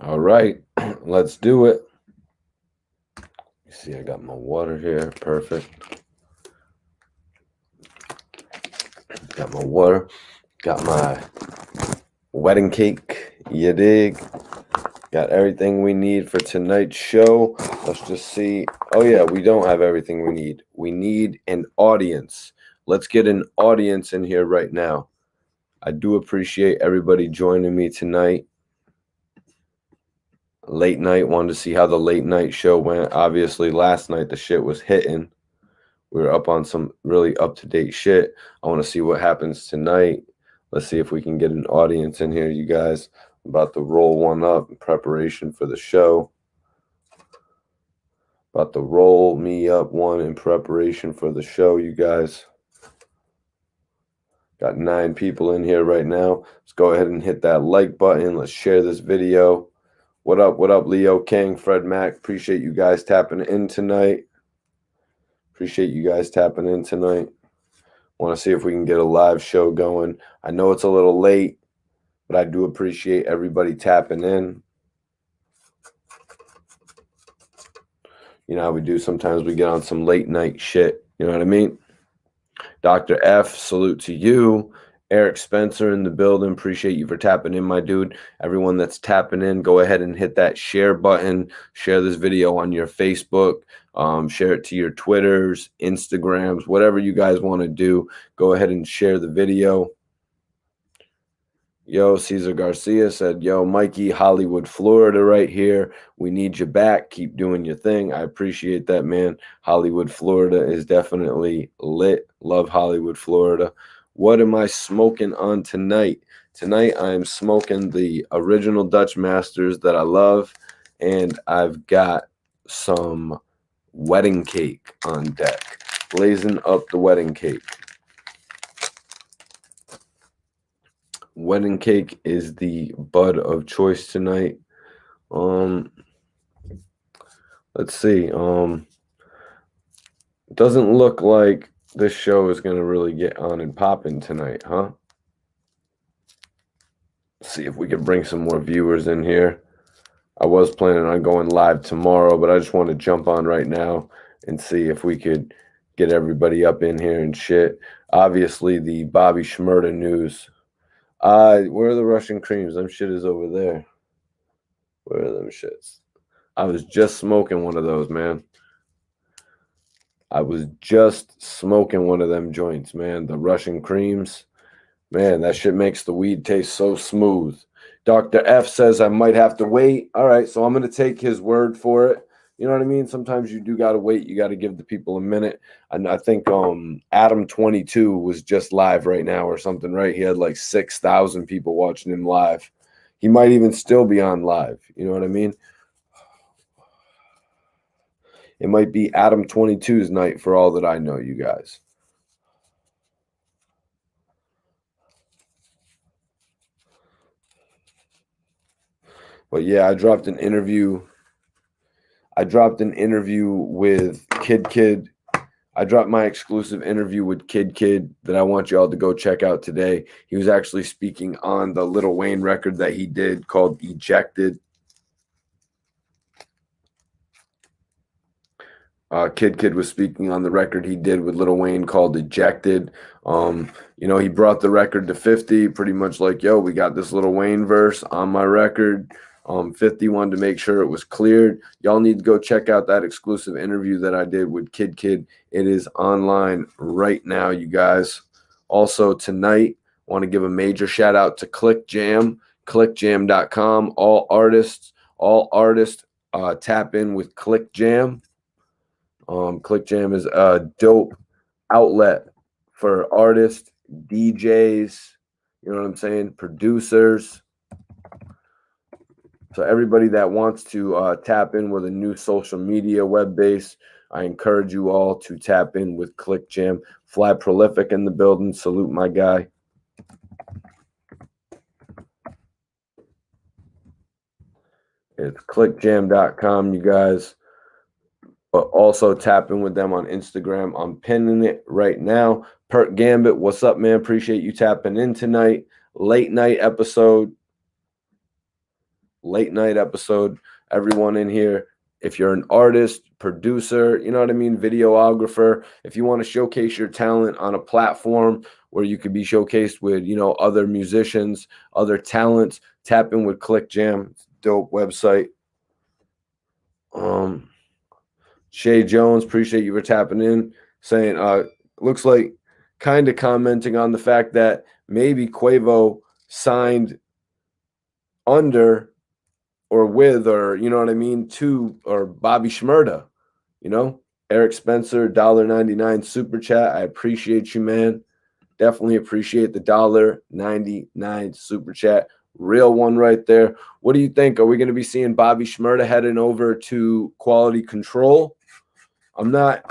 All right, let's do it. You see, I got my water here. Perfect. Got my water. Got my wedding cake. You dig? Got everything we need for tonight's show. Let's just see. Oh, yeah, we don't have everything we need. We need an audience. Let's get an audience in here right now. I do appreciate everybody joining me tonight. Late night, wanted to see how the late night show went. Obviously, last night the shit was hitting. We were up on some really up-to-date shit. I want to see what happens tonight. Let's see if we can get an audience in here, you guys. I'm about to roll one up in preparation for the show. About to roll me up one in preparation for the show, you guys. Got 9 people in here right now. Let's go ahead and hit that like button. Let's share this video. What up, Leo King, Fred Mack? Appreciate you guys tapping in tonight. Appreciate you guys tapping in tonight. Want to see if we can get a live show going. I know it's a little late, but I do appreciate everybody tapping in. You know how we do sometimes, we get on some late night shit. You know what I mean? Dr. F, salute to you. Eric Spencer in the building. Appreciate you for tapping in, my dude. Everyone that's tapping in, go ahead and hit that share button. Share this video on your Facebook. Share it to your Twitters, Instagrams, whatever you guys want to do. Go ahead and share the video. Yo, Cesar Garcia said, yo, Mikey, Hollywood, Florida right here. We need you back. Keep doing your thing. I appreciate that, man. Hollywood, Florida is definitely lit. Love Hollywood, Florida. What am I smoking on tonight? Tonight I am smoking the original Dutch Masters that I love, and I've got some wedding cake on deck. Blazing up the wedding cake. Wedding cake is the bud of choice tonight. Let's see. Doesn't look like this show is going to really get on and popping tonight, huh? See if we can bring some more viewers in here. I was planning on going live tomorrow, but I just want to jump on right now and see if we could get everybody up in here and shit. Obviously, the Bobby SHMURDA news. Where are the Russian creams? Them shit is over there. Where are them shits? I was just smoking one of those, man. I was just smoking one of them joints, man. The Russian creams. Man, that shit makes the weed taste so smooth. Dr. F says I might have to wait. All right, so I'm going to take his word for it. You know what I mean? Sometimes you do got to wait. You got to give the people a minute. And I think Adam22 was just live right now or something, right? He had like 6,000 people watching him live. He might even still be on live. You know what I mean? It might be Adam22's night for all that I know, you guys. But yeah, I dropped an interview. With Kid. I dropped my exclusive interview with Kid that I want y'all to go check out today. He was actually speaking on the Lil Wayne record that he did called Ejected. Kid was speaking on the record he did with Lil Wayne called Ejected. You know, he brought the record to 50, pretty much like, yo, we got this Lil Wayne verse on my record. 50 wanted to make sure it was cleared. Y'all need to go check out that exclusive interview that I did with Kid. It is online right now, you guys. Also, tonight, want to give a major shout out to ClickJam, clickjam.com. All artists tap in with ClickJam. ClickJam is a dope outlet for artists, DJs, you know what I'm saying, producers. So everybody that wants to tap in with a new social media web base, I encourage you all to tap in with ClickJam. Fly Prolific in the building. Salute my guy. It's clickjam.com, you guys. But also tap in with them on Instagram. I'm pinning it right now. Perk Gambit, what's up, man? Appreciate you tapping in tonight. Late night episode. late night episode. Everyone in here, if you're an artist, producer, you know what I mean, videographer, if you want to showcase your talent on a platform where you could be showcased with, you know, other musicians, other talents, tap in with ClickJam. It's a dope website. Shay Jones, appreciate you for tapping in, saying looks like kind of commenting on the fact that maybe Quavo signed under or with, or you know what I mean, to, or Bobby SHMURDA, you know. Eric Spencer, $1.99 super chat. I appreciate you, man. Definitely appreciate the $1.99 super chat. Real one right there. What do you think? Are we going to be seeing Bobby SHMURDA heading over to Quality Control? I'm not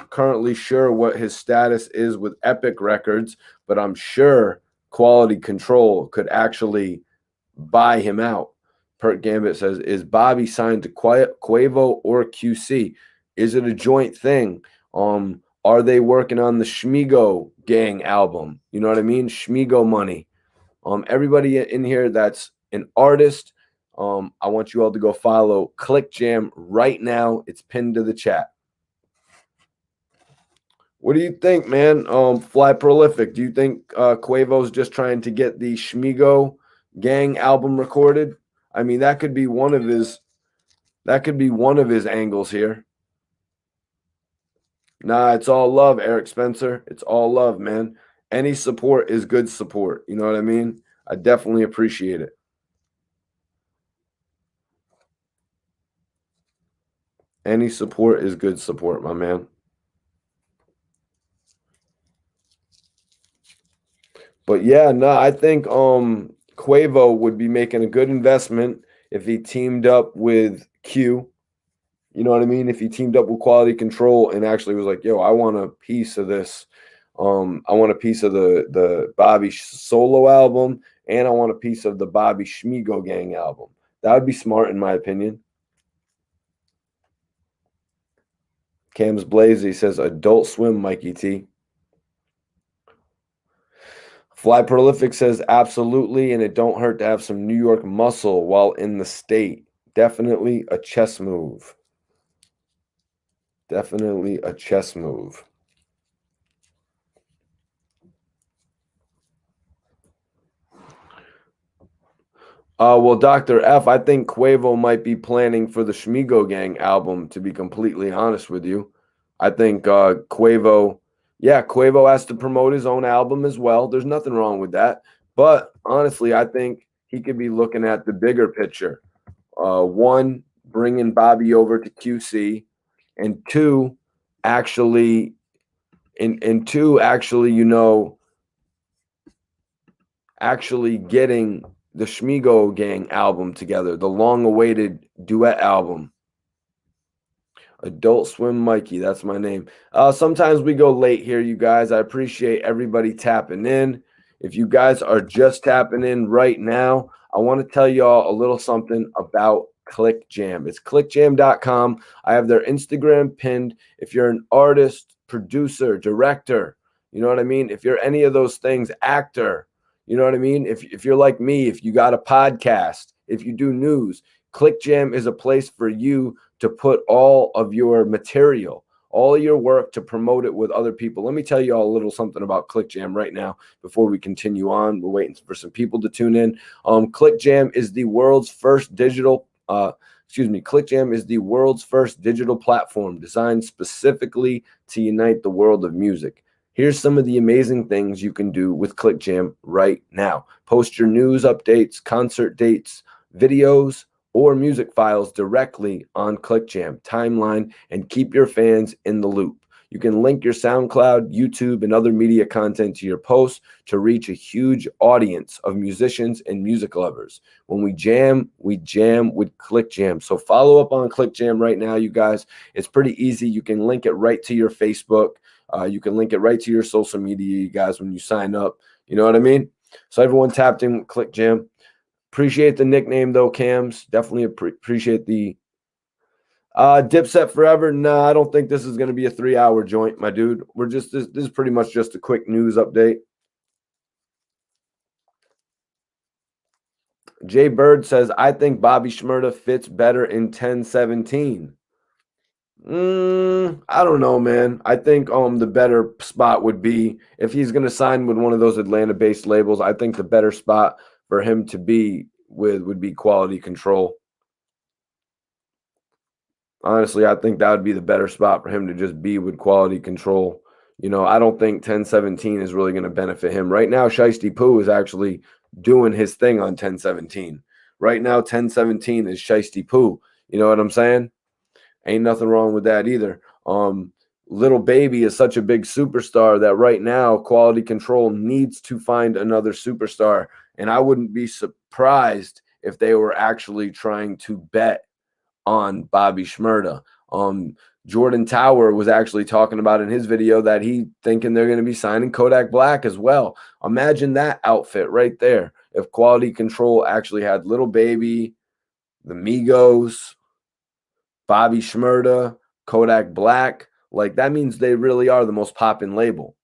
currently sure what his status is with Epic Records, but I'm sure Quality Control could actually buy him out. Perk Gambit says, is Bobby signed to Quavo or QC? Is it a joint thing? Are they working on the Shmigo Gang album? You know what I mean? Shmigo money. Everybody in here that's an artist, I want you all to go follow ClickJam right now. It's pinned to the chat. What do you think, man? Fly Prolific, do you think Quavo's just trying to get the Shmigo Gang album recorded? I mean, that could be one of his angles here. Nah, it's all love, Eric Spencer. It's all love, man. Any support is good support. You know what I mean? I definitely appreciate it. Any support is good support, my man. But yeah, no, I think Quavo would be making a good investment if he teamed up with Q. You know what I mean? If he teamed up with Quality Control and actually was like, yo, I want a piece of this. I want a piece of the Bobby solo album, and I want a piece of the Bobby Shmigo Gang album. That would be smart, in my opinion. Cam's Blazy says, Adult Swim, Mikey T. Fly Prolific says, absolutely, and it don't hurt to have some New York muscle while in the state. Definitely a chess move. Definitely a chess move. Well, Dr. F, I think Quavo might be planning for the Shmigo Gang album, to be completely honest with you. I think Quavo has to promote his own album as well. There's nothing wrong with that. But honestly, I think he could be looking at the bigger picture. One, bringing Bobby over to QC, and two, actually, you know, actually getting the Shmigo Gang album together, the long-awaited duet album. Adult Swim Mikey, that's my name. Sometimes we go late here, you guys. I appreciate everybody tapping in. If you guys are just tapping in right now, I want to tell y'all a little something about ClickJam. It's clickjam.com. I have their Instagram pinned. If you're an artist, producer, director, you know what I mean? If you're any of those things, actor, you know what I mean? If you're like me, if you got a podcast, if you do news, ClickJam is a place for you to put all of your material, all of your work, to promote it with other people. Let me tell you all a little something about ClickJam right now before we continue on. We're waiting for some people to tune in. ClickJam is the world's first digital ClickJam is the world's first digital platform designed specifically to unite the world of music. Here's some of the amazing things you can do with ClickJam right now. Post your news updates, concert dates, videos, or music files directly on ClickJam timeline and keep your fans in the loop. You can link your SoundCloud, YouTube, and other media content to your posts to reach a huge audience of musicians and music lovers. When we jam with ClickJam. So follow up on ClickJam right now, you guys. It's pretty easy. You can link it right to your Facebook. You can link it right to your social media, you guys, when you sign up. You know what I mean? So everyone tapped in with ClickJam. Appreciate the nickname, though, Cams. Definitely appreciate the Dipset Forever. Nah, I don't think this is going to be a 3-hour joint, my dude. We're just this is pretty much just a quick news update. Jay Bird says, I think Bobby SHMURDA fits better in 1017. I don't know, man. I think the better spot would be if he's gonna sign with one of those Atlanta-based labels. I think the better spot for him to be with would be Quality Control. Honestly, I think that would be the better spot for him to just be with Quality Control. You know, I don't think 1017 is really going to benefit him. Right now, Shiesty Poo is actually doing his thing on 1017. Right now, 1017 is Shiesty Poo. You know what I'm saying? Ain't nothing wrong with that either. Little Baby is such a big superstar that right now Quality Control needs to find another superstar. And I wouldn't be surprised if they were actually trying to bet on Bobby SHMURDA. Jordan Tower was actually talking about in his video that he thinking they're going to be signing Kodak Black as well. Imagine that outfit right there. If Quality Control actually had Little Baby, the Migos, Bobby SHMURDA, Kodak Black, like that means they really are the most poppin' label.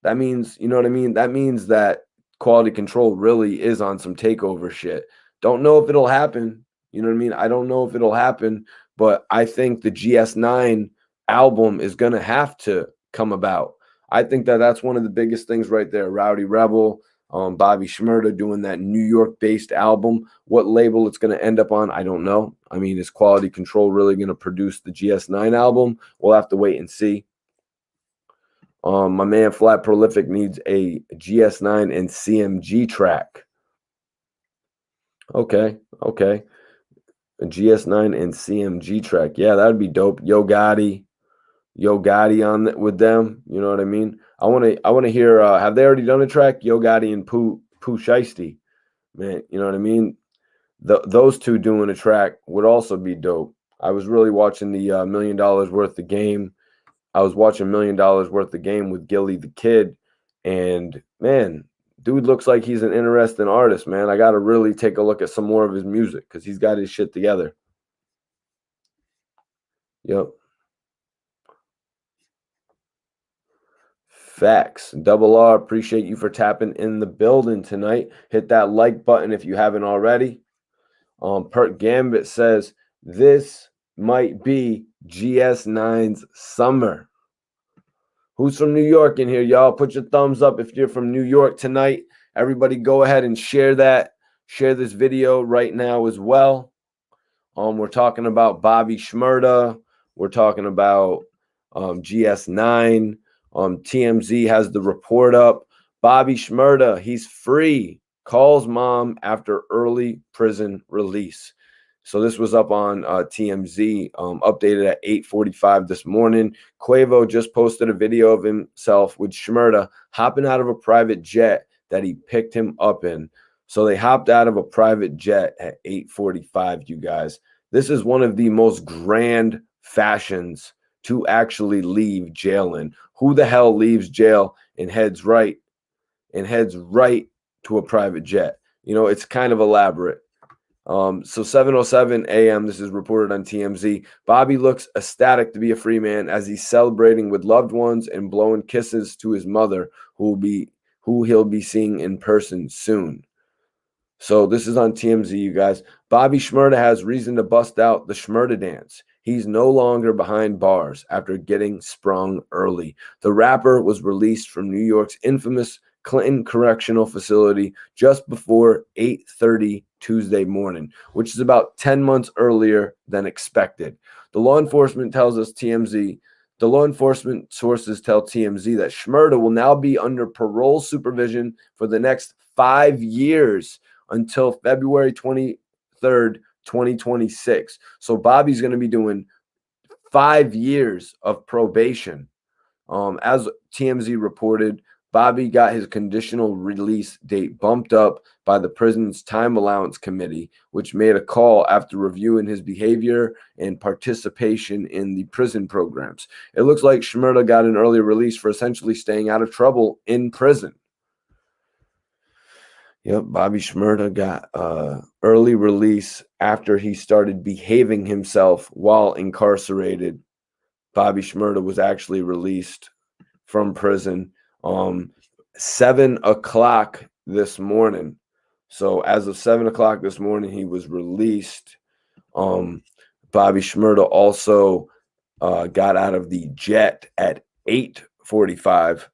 That means, you know what I mean? That means that Quality Control really is on some takeover shit. Don't know if it'll happen. You know what I mean? I don't know if it'll happen, but I think the GS9 album is going to have to come about. I think that that's one of the biggest things right there. Rowdy Rebel, Bobby SHMURDA doing that New York-based album. What label it's going to end up on, I don't know. I mean, is Quality Control really going to produce the GS9 album? We'll have to wait and see. My man Flat Prolific needs a GS9 and CMG track. Okay. A GS9 and CMG track. Yeah, that would be dope. Yo Gotti on with them. You know what I mean? I want to hear. Have they already done a track? Yo Gotti and Pooh Shiesty. Man, you know what I mean? Those two doing a track would also be dope. I was really watching the $1 Million Worth of Game. I was watching $1 Million Worth of Game with Gilly the Kid, and man, dude looks like he's an interesting artist, man. I got to really take a look at some more of his music because he's got his shit together. Yep. Facts. Double R, appreciate you for tapping in the building tonight. Hit that like button if you haven't already. Pert Gambit says, this might be GS9's summer. Who's from New York in here, y'all? Put your thumbs up if you're from New York tonight. Everybody go ahead and share that. Share this video right now as well. We're talking about Bobby SHMURDA. We're talking about GS9. TMZ has the report up. Bobby SHMURDA, he's free. Calls mom after early prison release. So this was up on TMZ, updated at 8:45 this morning. QUAVO just posted a video of himself with SHMURDA hopping out of a private jet that he picked him up in. So they hopped out of a private jet at 8:45, you guys. This is one of the most grand fashions to actually leave jail in. Who the hell leaves jail and heads right to a private jet? You know, it's kind of elaborate. So 7:07 a.m. This is reported on TMZ. Bobby looks ecstatic to be a free man as he's celebrating with loved ones and blowing kisses to his mother, who he'll be seeing in person soon. So this is on TMZ, you guys. Bobby SHMURDA has reason to bust out the SHMURDA dance. He's no longer behind bars after getting sprung early. The rapper was released from New York's infamous Clinton Correctional Facility just before 8:30 Tuesday morning, which is about 10 months earlier than expected. The law enforcement sources tell TMZ that SHMURDA will now be under parole supervision for the next 5 years until February 23rd, 2026. So Bobby's going to be doing 5 years of probation. As TMZ reported, Bobby got his conditional release date bumped up by the prison's time allowance committee, which made a call after reviewing his behavior and participation in the prison programs. It looks like SHMURDA got an early release for essentially staying out of trouble in prison. Yep, Bobby SHMURDA got early release after he started behaving himself while incarcerated. Bobby SHMURDA was actually released from prison 7 o'clock this morning. So as of 7 o'clock this morning, he was released. Bobby SHMURDA also got out of the jet at 8:45.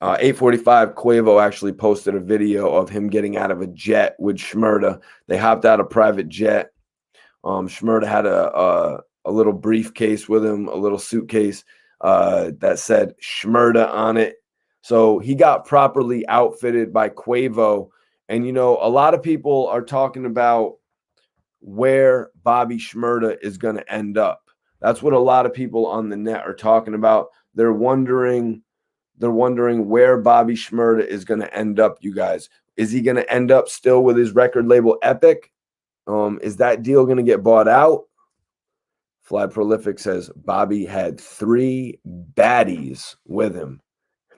8:45, QUAVO actually posted a video of him getting out of a jet with SHMURDA. They hopped out a private jet. SHMURDA had a little briefcase with him, a little suitcase that said SHMURDA on it. So he got properly outfitted by QUAVO. And, you know, a lot of people are talking about where Bobby SHMURDA is going to end up. That's what a lot of people on the net are talking about. They're wondering where Bobby SHMURDA is going to end up, you guys. Is he going to end up still with his record label Epic? Is that deal going to get bought out? Fly Prolific says Bobby had 3 baddies with him.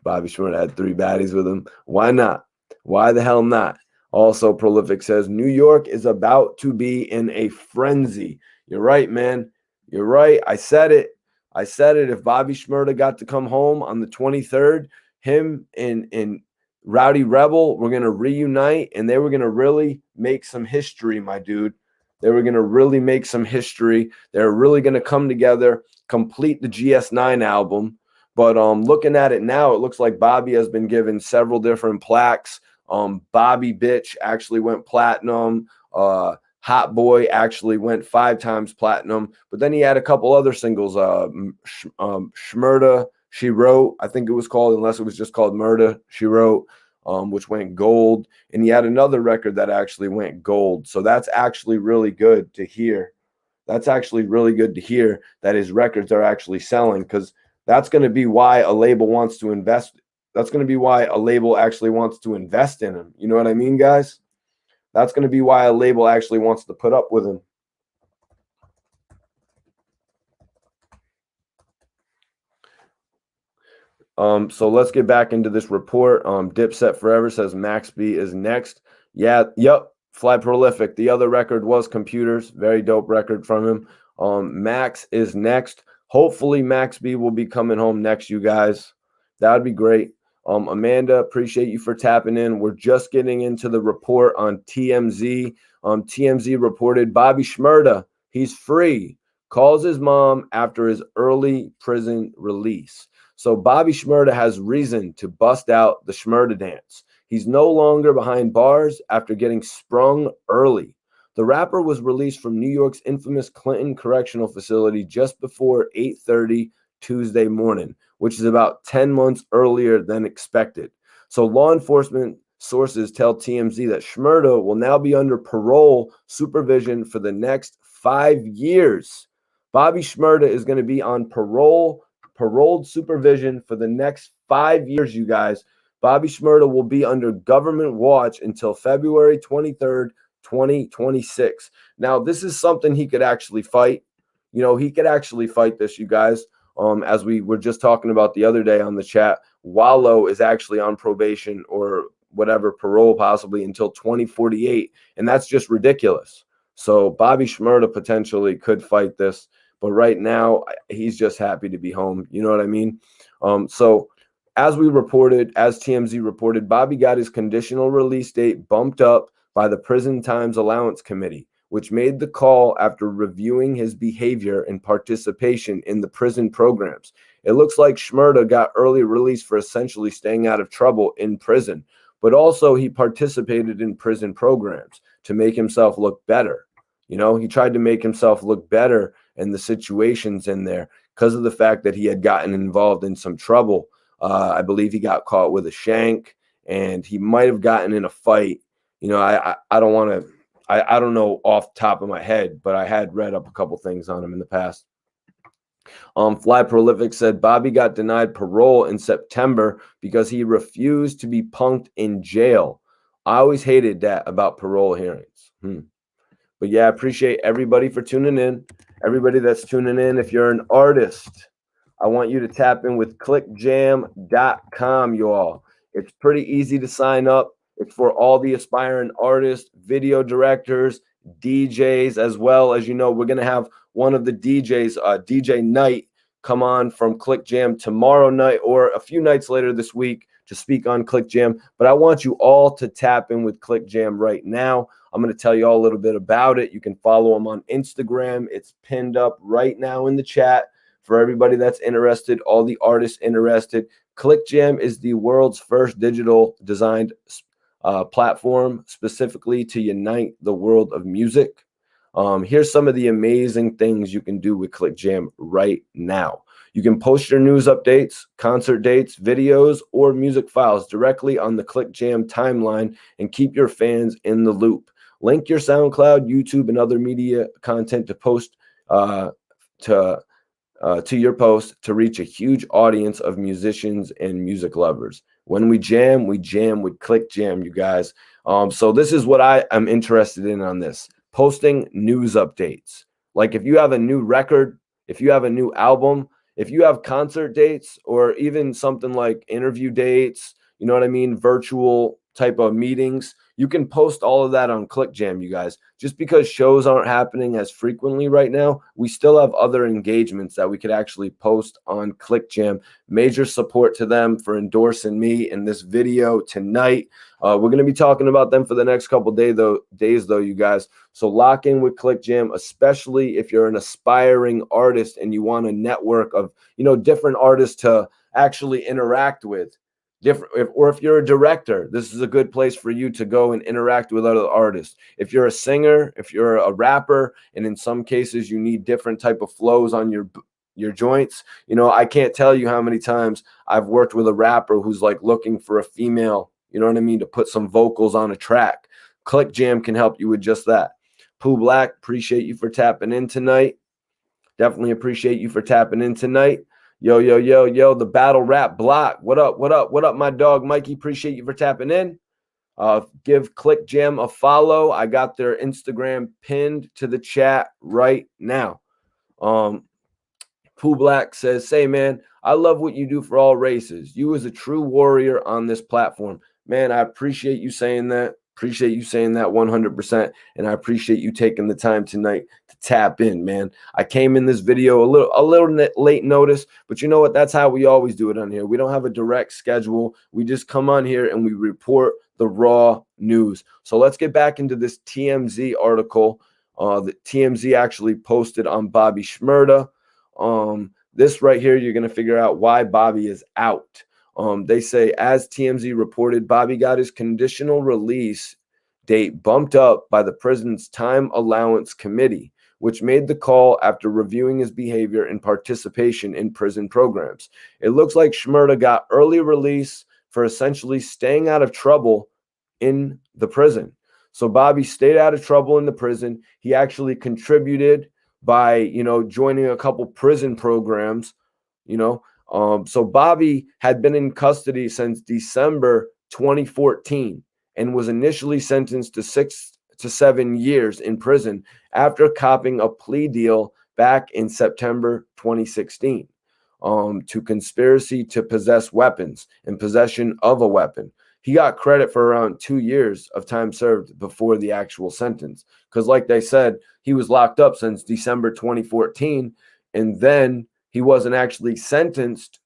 Bobby SHMURDA had 3 baddies with him. Why not? Why the hell not? Also, Prolific says New York is about to be in a frenzy. You're right, man. You're right. I said it. I said it. If Bobby SHMURDA got to come home on the 23rd, him and Rowdy Rebel were going to reunite, and they were going to really make some history, my dude. They were going to really make some history. They're really going to come together, complete the GS9 album. But looking at it now, it looks like Bobby has been given several different plaques. Bobby Bitch actually went platinum. Hot Boy actually went 5 times platinum. But then he had a couple other singles. SHMURDA, She Wrote, I think it was called, unless it was just called Murda, She Wrote, which went gold. And he had another record that actually went gold. So that's actually really good to hear. That's actually really good to hear that his records are actually selling, because that's going to be why a label wants to invest. That's going to be why a label actually wants to invest in him. You know what I mean, guys? That's going to be why a label actually wants to put up with him. So let's get back into this report. Dipset Forever says Max B is next. Yeah, yep. Fly Prolific. The other record was Computers. Very dope record from him. Max is next. Hopefully Max B will be coming home next, you guys. That would be great. Amanda, appreciate you for tapping in. We're just getting into the report on TMZ. TMZ reported Bobby SHMURDA, he's free, calls his mom after his early prison release. So Bobby SHMURDA has reason to bust out the SHMURDA dance. He's no longer behind bars after getting sprung early. The rapper was released from New York's infamous Clinton Correctional Facility just before 8:30 Tuesday morning, which is about 10 months earlier than expected. So law enforcement sources tell TMZ that SHMURDA will now be under parole supervision for the next 5 years. Bobby SHMURDA is going to be on paroled supervision for the next 5 years, you guys. Bobby SHMURDA will be under government watch until February 23rd, 2026. Now, this is something he could actually fight. You know, he could actually fight this, you guys. As we were just talking about the other day on the chat, Wallow is actually on probation or whatever, parole possibly until 2048. And that's just ridiculous. So Bobby SHMURDA potentially could fight this. But right now, he's just happy to be home. You know what I mean? So as we reported, as TMZ reported, Bobby got his conditional release date bumped up by the Prison Times Allowance Committee, which made the call after reviewing his behavior and participation in the prison programs. It looks like SHMURDA got early release for essentially staying out of trouble in prison, but also he participated in prison programs to make himself look better. You know, he tried to make himself look better in the situations in there because of the fact that he had gotten involved in some trouble. I believe he got caught with a shank, and he might have gotten in a fight. You know, I don't want to, I don't know off the top of my head, but I had read up a couple things on him in the past. Fly Prolific said Bobby got denied parole in September because he refused to be punked in jail. I always hated that about parole hearings. But yeah, I appreciate everybody for tuning in. Everybody that's tuning in, if you're an artist, I want you to tap in with clickjam.com, you all. It's pretty easy to sign up. It's for all the aspiring artists, video directors, DJs, as well as, you know, we're going to have one of the DJs, DJ Knight, come on from Click Jam tomorrow night or a few nights later this week to to speak on ClickJam, but I want you all to tap in with ClickJam right now. I'm going to tell you all a little bit about it. You can follow them on Instagram. It's pinned up right now in the chat for everybody that's interested, all the artists interested. ClickJam is the world's first digital designed platform specifically to unite the world of music. Here's some of the amazing things you can do with ClickJam right now. You can post your news updates, concert dates, videos, or music files directly on the ClickJam timeline and keep your fans in the loop. Link your SoundCloud, YouTube, and other media content to post to your post to reach a huge audience of musicians and music lovers. When we jam with ClickJam, you guys. So this is what I am interested in on this. Posting news updates. Like if you have a new record, if you have a new album, if you have concert dates, or even something like interview dates, you know what I mean, virtual type of meetings, you can post all of that on ClickJam, you guys. Just because shows aren't happening as frequently right now, we still have other engagements that we could actually post on ClickJam. Major support to them for endorsing me in this video tonight. We're going to be talking about them for the next couple days, though, you guys. So lock in with ClickJam, especially if you're an aspiring artist and you want a network of, you know, different artists to actually interact with. Or if you're a director, this is a good place for you to go and interact with other artists. If you're a singer, if you're a rapper, and in some cases you need different type of flows on your joints, you know, I can't tell you how many times I've worked with a rapper who's like looking for a female, you know what I mean, to put some vocals on a track. ClickJam can help you with just that. Pooh Black, appreciate you for tapping in tonight. Definitely appreciate you for tapping in tonight. Yo, the battle rap block. What up, my dog Mikey? Appreciate you for tapping in. Give ClickJam a follow. I got their Instagram pinned to the chat right now. Pooh Black says, say, man, I love what you do for all races. You as a true warrior on this platform. Man, I appreciate you saying that. Appreciate you saying that 100%. And I appreciate you taking the time tonight to tap in, man. I came in this video a little late notice, but you know what? That's how we always do it on here. We don't have a direct schedule. We just come on here and we report the raw news. So let's get back into this TMZ article that TMZ actually posted on Bobby SHMURDA. This right here, you're going to figure out why Bobby is out. They say, as TMZ reported, Bobby got his conditional release date bumped up by the prison's time allowance committee, which made the call after reviewing his behavior and participation in prison programs. It looks like SHMURDA got early release for essentially staying out of trouble in the prison. So Bobby stayed out of trouble in the prison. He actually contributed by, you know, joining a couple prison programs, you know. So Bobby had been in custody since December 2014 and was initially sentenced to 6 to 7 years in prison after copping a plea deal back in September 2016 to conspiracy to possess weapons and possession of a weapon. He got credit for around 2 years of time served before the actual sentence. Because like they said, he was locked up since December 2014, and then he wasn't actually sentenced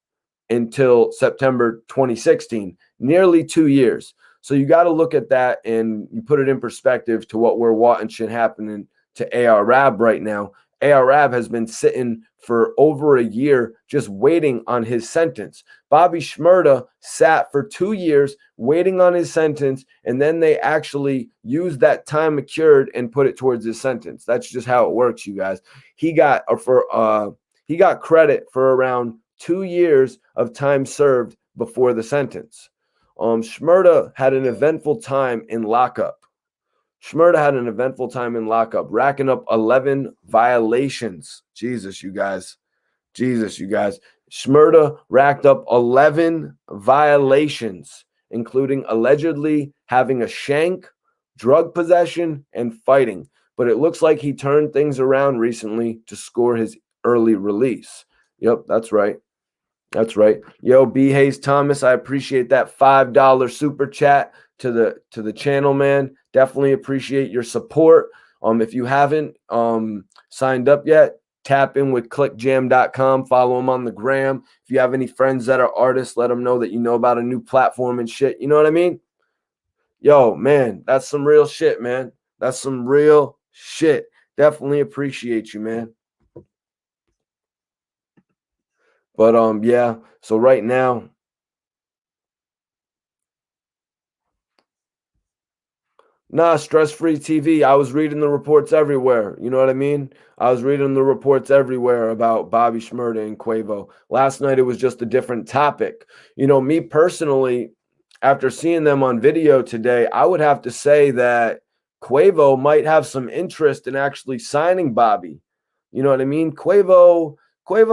until September 2016, nearly 2 years. So you got to look at that and you put it in perspective to what we're watching happening to AR Rab right now. AR Rab has been sitting for over a year just waiting on his sentence. Bobby SHMURDA sat for 2 years waiting on his sentence, and then they actually used that time accrued and put it towards his sentence. That's just how it works, you guys. He got credit for around 2 years of time served before the sentence. SHMURDA had an eventful time in lockup. Racking up 11 violations. Jesus, you guys. SHMURDA racked up 11 violations, including allegedly having a shank, drug possession, and fighting. But it looks like he turned things around recently to score his early release. Yep, that's right. Yo, B. Hayes Thomas, I appreciate that $5 super chat to the channel, man. Definitely appreciate your support. If you haven't signed up yet, tap in with clickjam.com. Follow them on the gram. If you have any friends that are artists, let them know that you know about a new platform and shit. You know what I mean? Yo, man, that's some real shit, man. That's some real shit. Definitely appreciate you, man. But yeah, so right now, nah, stress-free TV. I was reading the reports everywhere. You know what I mean? I was reading the reports everywhere about Bobby SHMURDA and QUAVO. Last night, it was just a different topic. You know, me personally, after seeing them on video today, I would have to say that QUAVO might have some interest in actually signing Bobby. You know what I mean? QUAVO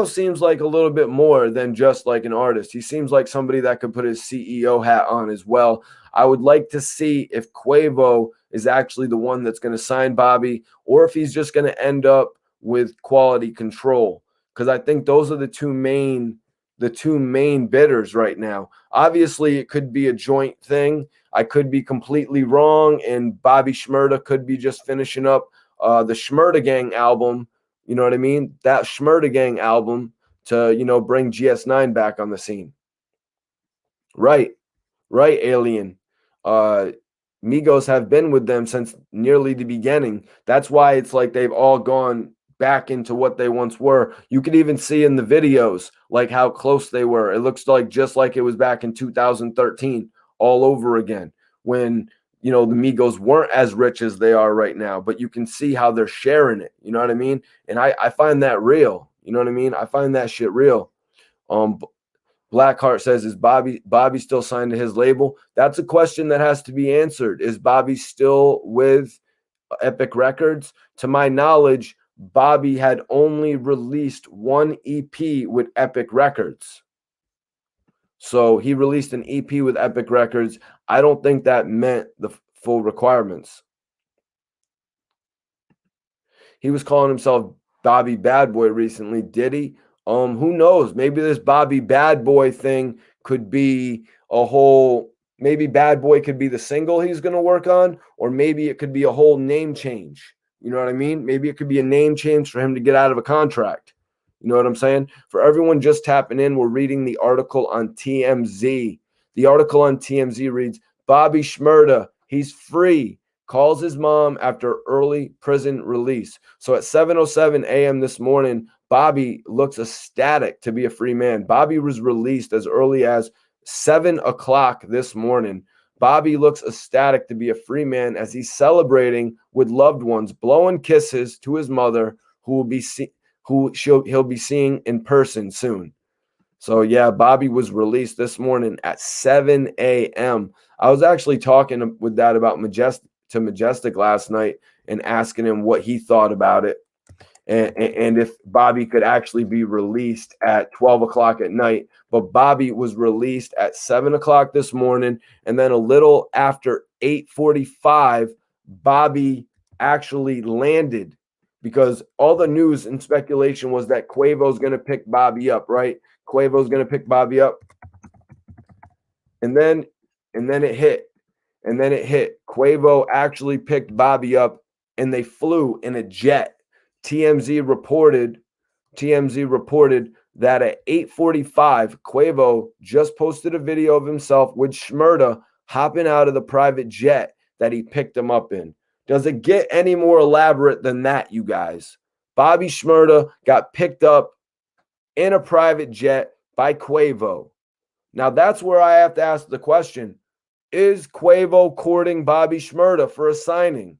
seems like a little bit more than just like an artist. He seems like somebody that could put his CEO hat on as well. I would like to see if QUAVO is actually the one that's going to sign Bobby, or if he's just going to end up with Quality Control, because I think those are the two main bidders right now. Obviously, it could be a joint thing. I could be completely wrong, and Bobby SHMURDA could be just finishing up the SHMURDA Gang album. You know what I mean? That SHMURDA Gang album to, you know, bring GS9 back on the scene. Right, Alien. Migos have been with them since nearly the beginning. That's why it's like they've all gone back into what they once were. You could even see in the videos like how close they were. It looks like just like it was back in 2013 all over again, when, you know, the Migos weren't as rich as they are right now, but you can see how they're sharing it. You know what I mean? And I find that real. You know what I mean? I find that shit real. Blackheart says, is Bobby still signed to his label? That's a question that has to be answered. Is Bobby still with Epic Records? To my knowledge, Bobby had only released one EP with Epic Records. So he released an EP with Epic Records. I don't think that meant the full requirements. He was calling himself Bobby Bad Boy recently. Did he? Who knows? Maybe this Bobby Bad Boy thing could be a whole, maybe Bad Boy could be the single he's going to work on, or maybe it could be a whole name change. You know what I mean? Maybe it could be a name change for him to get out of a contract. You know what I'm saying? For everyone just tapping in, we're reading the article on TMZ. The article on TMZ reads, Bobby SHMURDA, he's free, calls his mom after early prison release. So at 7:07 a.m. this morning, Bobby looks ecstatic to be a free man. Bobby was released as early as 7 o'clock this morning. Bobby looks ecstatic to be a free man as he's celebrating with loved ones, blowing kisses to his mother, he'll be seeing in person soon. So yeah, Bobby was released this morning at 7 a.m. I was actually talking with Dad about Majestic last night and asking him what he thought about it, and if Bobby could actually be released at 12 o'clock at night. But Bobby was released at 7 o'clock this morning, and then a little after 8:45, Bobby actually landed, because all the news and speculation was that Quavo's going to pick Bobby up, right? Quavo's going to pick Bobby up. And then it hit. And then it hit. Quavo actually picked Bobby up, and they flew in a jet. TMZ reported that at 8:45, Quavo just posted a video of himself with SHMURDA hopping out of the private jet that he picked him up in. Does it get any more elaborate than that, you guys? Bobby SHMURDA got picked up in a private jet by Quavo. Now that's where I have to ask the question, is Quavo courting Bobby SHMURDA for a signing?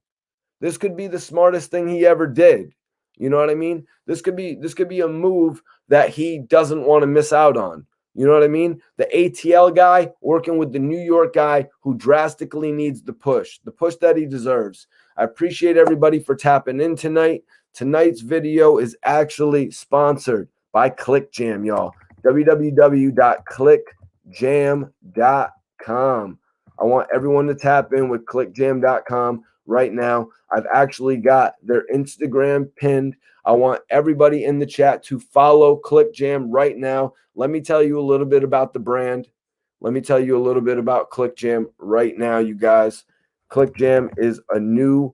This could be the smartest thing he ever did. You know what I mean? This could be a move that he doesn't want to miss out on. You know what I mean? The ATL guy working with the New York guy who drastically needs the push that he deserves. I appreciate everybody for tapping in tonight. Tonight's video is actually sponsored by ClickJam, y'all. www.clickjam.com. I want everyone to tap in with clickjam.com right now. I've actually got their Instagram pinned. I want everybody in the chat to follow ClickJam right now. Let me tell you a little bit about the brand. Let me tell you a little bit about ClickJam right now, you guys. ClickJam is a new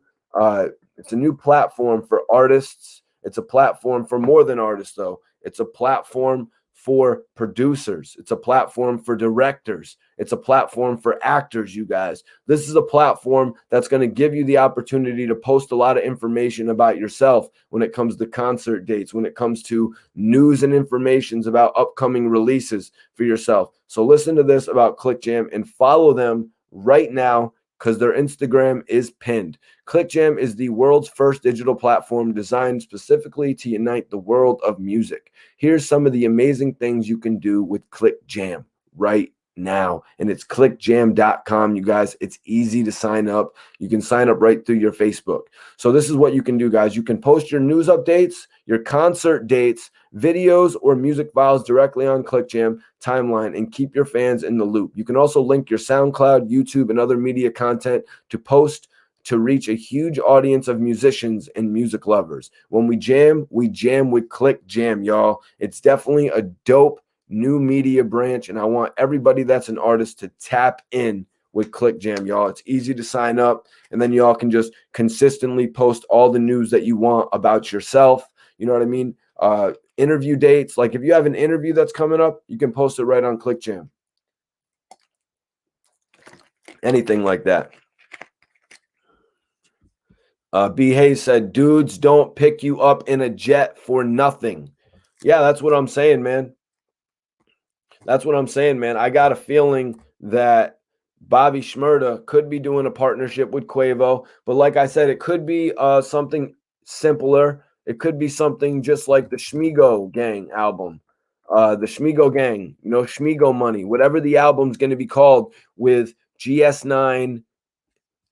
platform for artists It's a platform for more than artists, though. It's a platform for producers. It's a platform for directors. It's a platform for actors, you guys. This is a platform that's going to give you the opportunity to post a lot of information about yourself when it comes to concert dates, when it comes to news and informations about upcoming releases for yourself. So listen to this about ClickJam and follow them right now, because their Instagram is pinned. ClickJam is the world's first digital platform designed specifically to unite the world of music. Here's some of the amazing things you can do with ClickJam right now. And it's clickjam.com, you guys. It's easy to sign up. You can sign up right through your Facebook. So this is what you can do, guys. You can post your news updates, your concert dates, videos, or music files directly on ClickJam timeline and keep your fans in the loop. You can also link your SoundCloud, YouTube, and other media content to post to reach a huge audience of musicians and music lovers. When we jam with ClickJam, y'all. It's definitely a dope new media branch, and I want everybody that's an artist to tap in with ClickJam, y'all. It's easy to sign up, and then y'all can just consistently post all the news that you want about yourself. You know what I mean? Interview dates. Like if you have an interview that's coming up, you can post it right on ClickJam. Anything like that. B. Hayes said, dudes don't pick you up in a jet for nothing. Yeah, that's what I'm saying, man. That's what I'm saying, man. I got a feeling that Bobby SHMURDA could be doing a partnership with QUAVO. But like I said, it could be something simpler. It could be something just like the Shmigo Gang album. The Shmigo Gang, you know, Shmigo Money, whatever the album's going to be called with GS9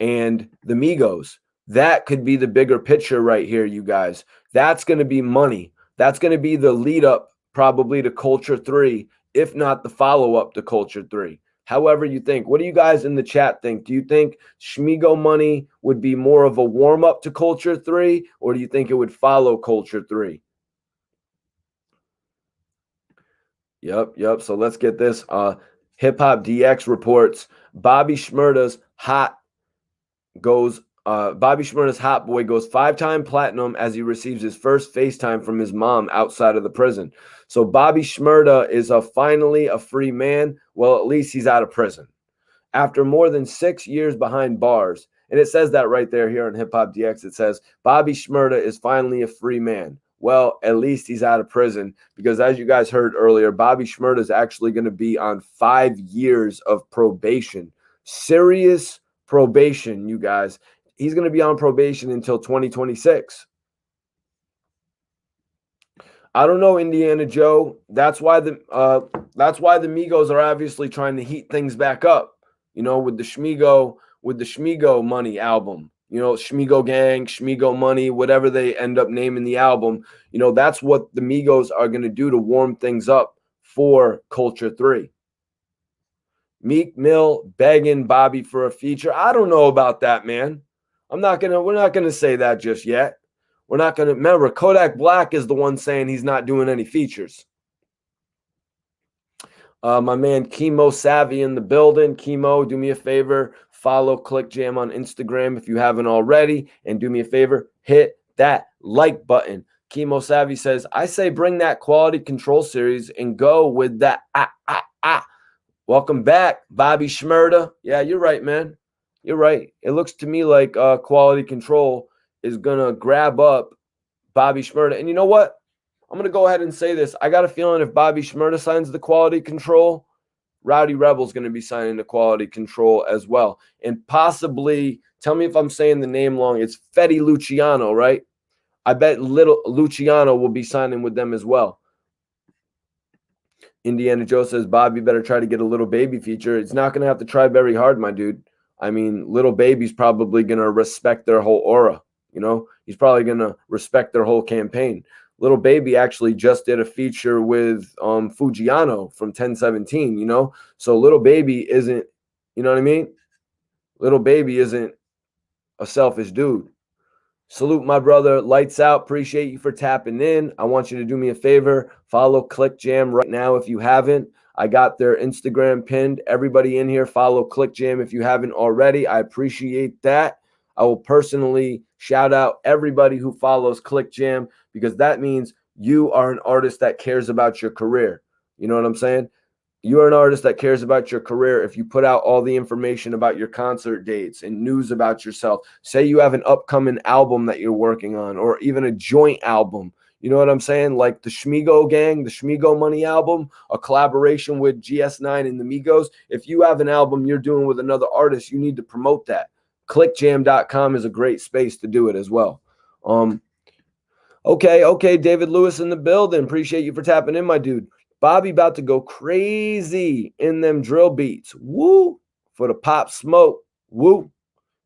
and the Migos. That could be the bigger picture right here, you guys. That's going to be money. That's going to be the lead up probably to Culture 3, if not the follow-up to Culture 3. However you think. What do you guys in the chat think? Do you think Shmigo Money would be more of a warm-up to Culture 3, or do you think it would follow Culture 3? Yep. So let's get this. Hip Hop DX reports Bobby SHMURDA's Hot Boy goes 5-time platinum as he receives his first FaceTime from his mom outside of the prison. So Bobby SHMURDA is finally a free man. Well, at least he's out of prison after more than 6 years behind bars. And it says that right there here on Hip Hop DX. It says Bobby SHMURDA is finally a free man. Well, at least he's out of prison, because as you guys heard earlier, Bobby SHMURDA is actually going to be on 5 years of probation. Serious probation, you guys. He's going to be on probation until 2026. I don't know, Indiana Joe. That's why the Migos are obviously trying to heat things back up. You know, with the Shmigo Money album. You know, Shmigo Gang, Shmigo Money, whatever they end up naming the album. You know, that's what the Migos are going to do to warm things up for Culture 3. Meek Mill begging Bobby for a feature. I don't know about that, man. We're not gonna say that just yet. We're not gonna remember. Kodak Black is the one saying he's not doing any features. My man Chemo Savvy in the building. Chemo, do me a favor, follow ClickJam on Instagram if you haven't already, and do me a favor, hit that like button. Chemo Savvy says, I say bring that quality control series and go with that. Welcome back, Bobby SHMURDA. Yeah, you're right, man. You're right. It looks to me like quality control is going to grab up Bobby SHMURDA. And you know what? I'm going to go ahead and say this. I got a feeling if Bobby SHMURDA signs the quality control, Rowdy Rebel's going to be signing the quality control as well. And possibly, tell me if I'm saying the name wrong, it's Fetty Luciano, right? I bet little Luciano will be signing with them as well. Indiana Joe says, Bobby better try to get a Little Baby feature. It's not going to have to try very hard, my dude. I mean, Little Baby's probably going to respect their whole aura. You know, he's probably going to respect their whole campaign. Little Baby actually just did a feature with Fujiano from 1017, you know? So Little Baby isn't, you know what I mean? Little Baby isn't a selfish dude. Salute my brother, Lights Out. Appreciate you for tapping in. I want you to do me a favor. Follow ClickJam right now if you haven't. I got their Instagram pinned. Everybody in here, follow ClickJam if you haven't already. I appreciate that. I will personally Shout out everybody who follows Click Jam, because that means you are an artist that cares about your career. You know what I'm saying? You are an artist that cares about your career if you put out all the information about your concert dates and news about yourself. Say you have an upcoming album that you're working on, or even a joint album. You know what I'm saying? Like the Shmigo Gang, the Shmigo Money album, a collaboration with GS9 and the Migos. If you have an album you're doing with another artist, you need to promote that. Clickjam.com is a great space to do it as well. Okay, David Lewis in the building. Appreciate you for tapping in, my dude. Bobby about to go crazy in them drill beats. Woo! For the Pop Smoke. Woo!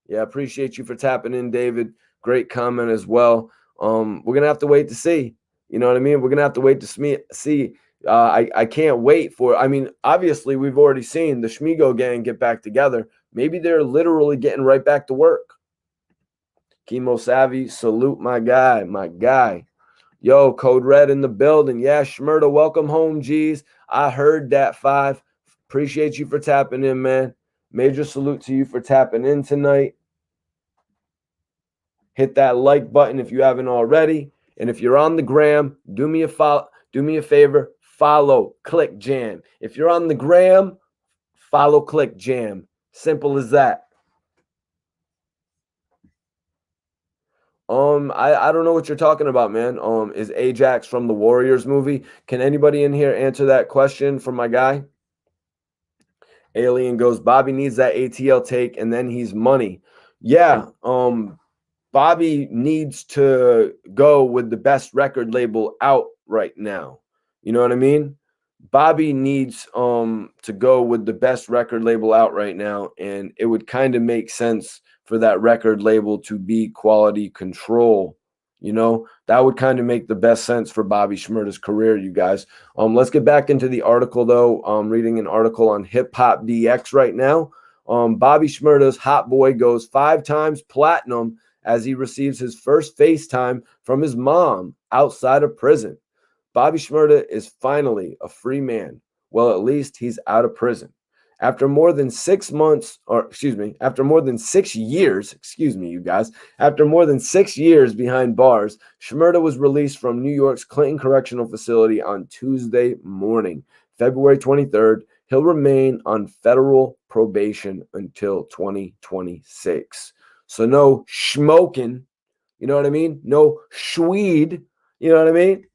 Yeah, appreciate you for tapping in, David. Great comment as well. We're going to have to wait to see. You know what I mean? We're going to have to wait to see. I can't wait for, I mean, obviously we've already seen the Shmigo Gang get back together. Maybe they're literally getting right back to work. Chemo Savvy, salute my guy, my guy. Yo, Code Red in the building. Yeah, SHMURDA, welcome home, G's. I heard that 5. Appreciate you for tapping in, man. Major salute to you for tapping in tonight. Hit that like button if you haven't already. And if you're on the gram, do me a favor, follow Click Jam. If you're on the gram, follow Click Jam. Simple as that. I don't know what you're talking about, man. Is Ajax from the Warriors movie? Can anybody in here answer that question for my guy? Alien goes, Bobby needs that ATL take, and then he's money. Yeah, Bobby needs to go with the best record label out right now. You know what I mean? Bobby needs to go with the best record label out right now, and it would kind of make sense for that record label to be Quality Control. You know, that would kind of make the best sense for Bobby SHMURDA's career, you guys. Let's get back into the article, though. I'm reading an article on Hip Hop DX right now. Bobby SHMURDA's Hot Boy goes 5 times platinum as he receives his first FaceTime from his mom outside of prison. Bobby SHMURDA is finally a free man. Well, at least he's out of prison. After more than 6 months, after more than 6 years, you guys, after more than 6 years behind bars, SHMURDA was released from New York's Clinton Correctional Facility on Tuesday morning, February 23rd. He'll remain on federal probation until 2026. So no smoking, you know what I mean? No shweed, you know what I mean?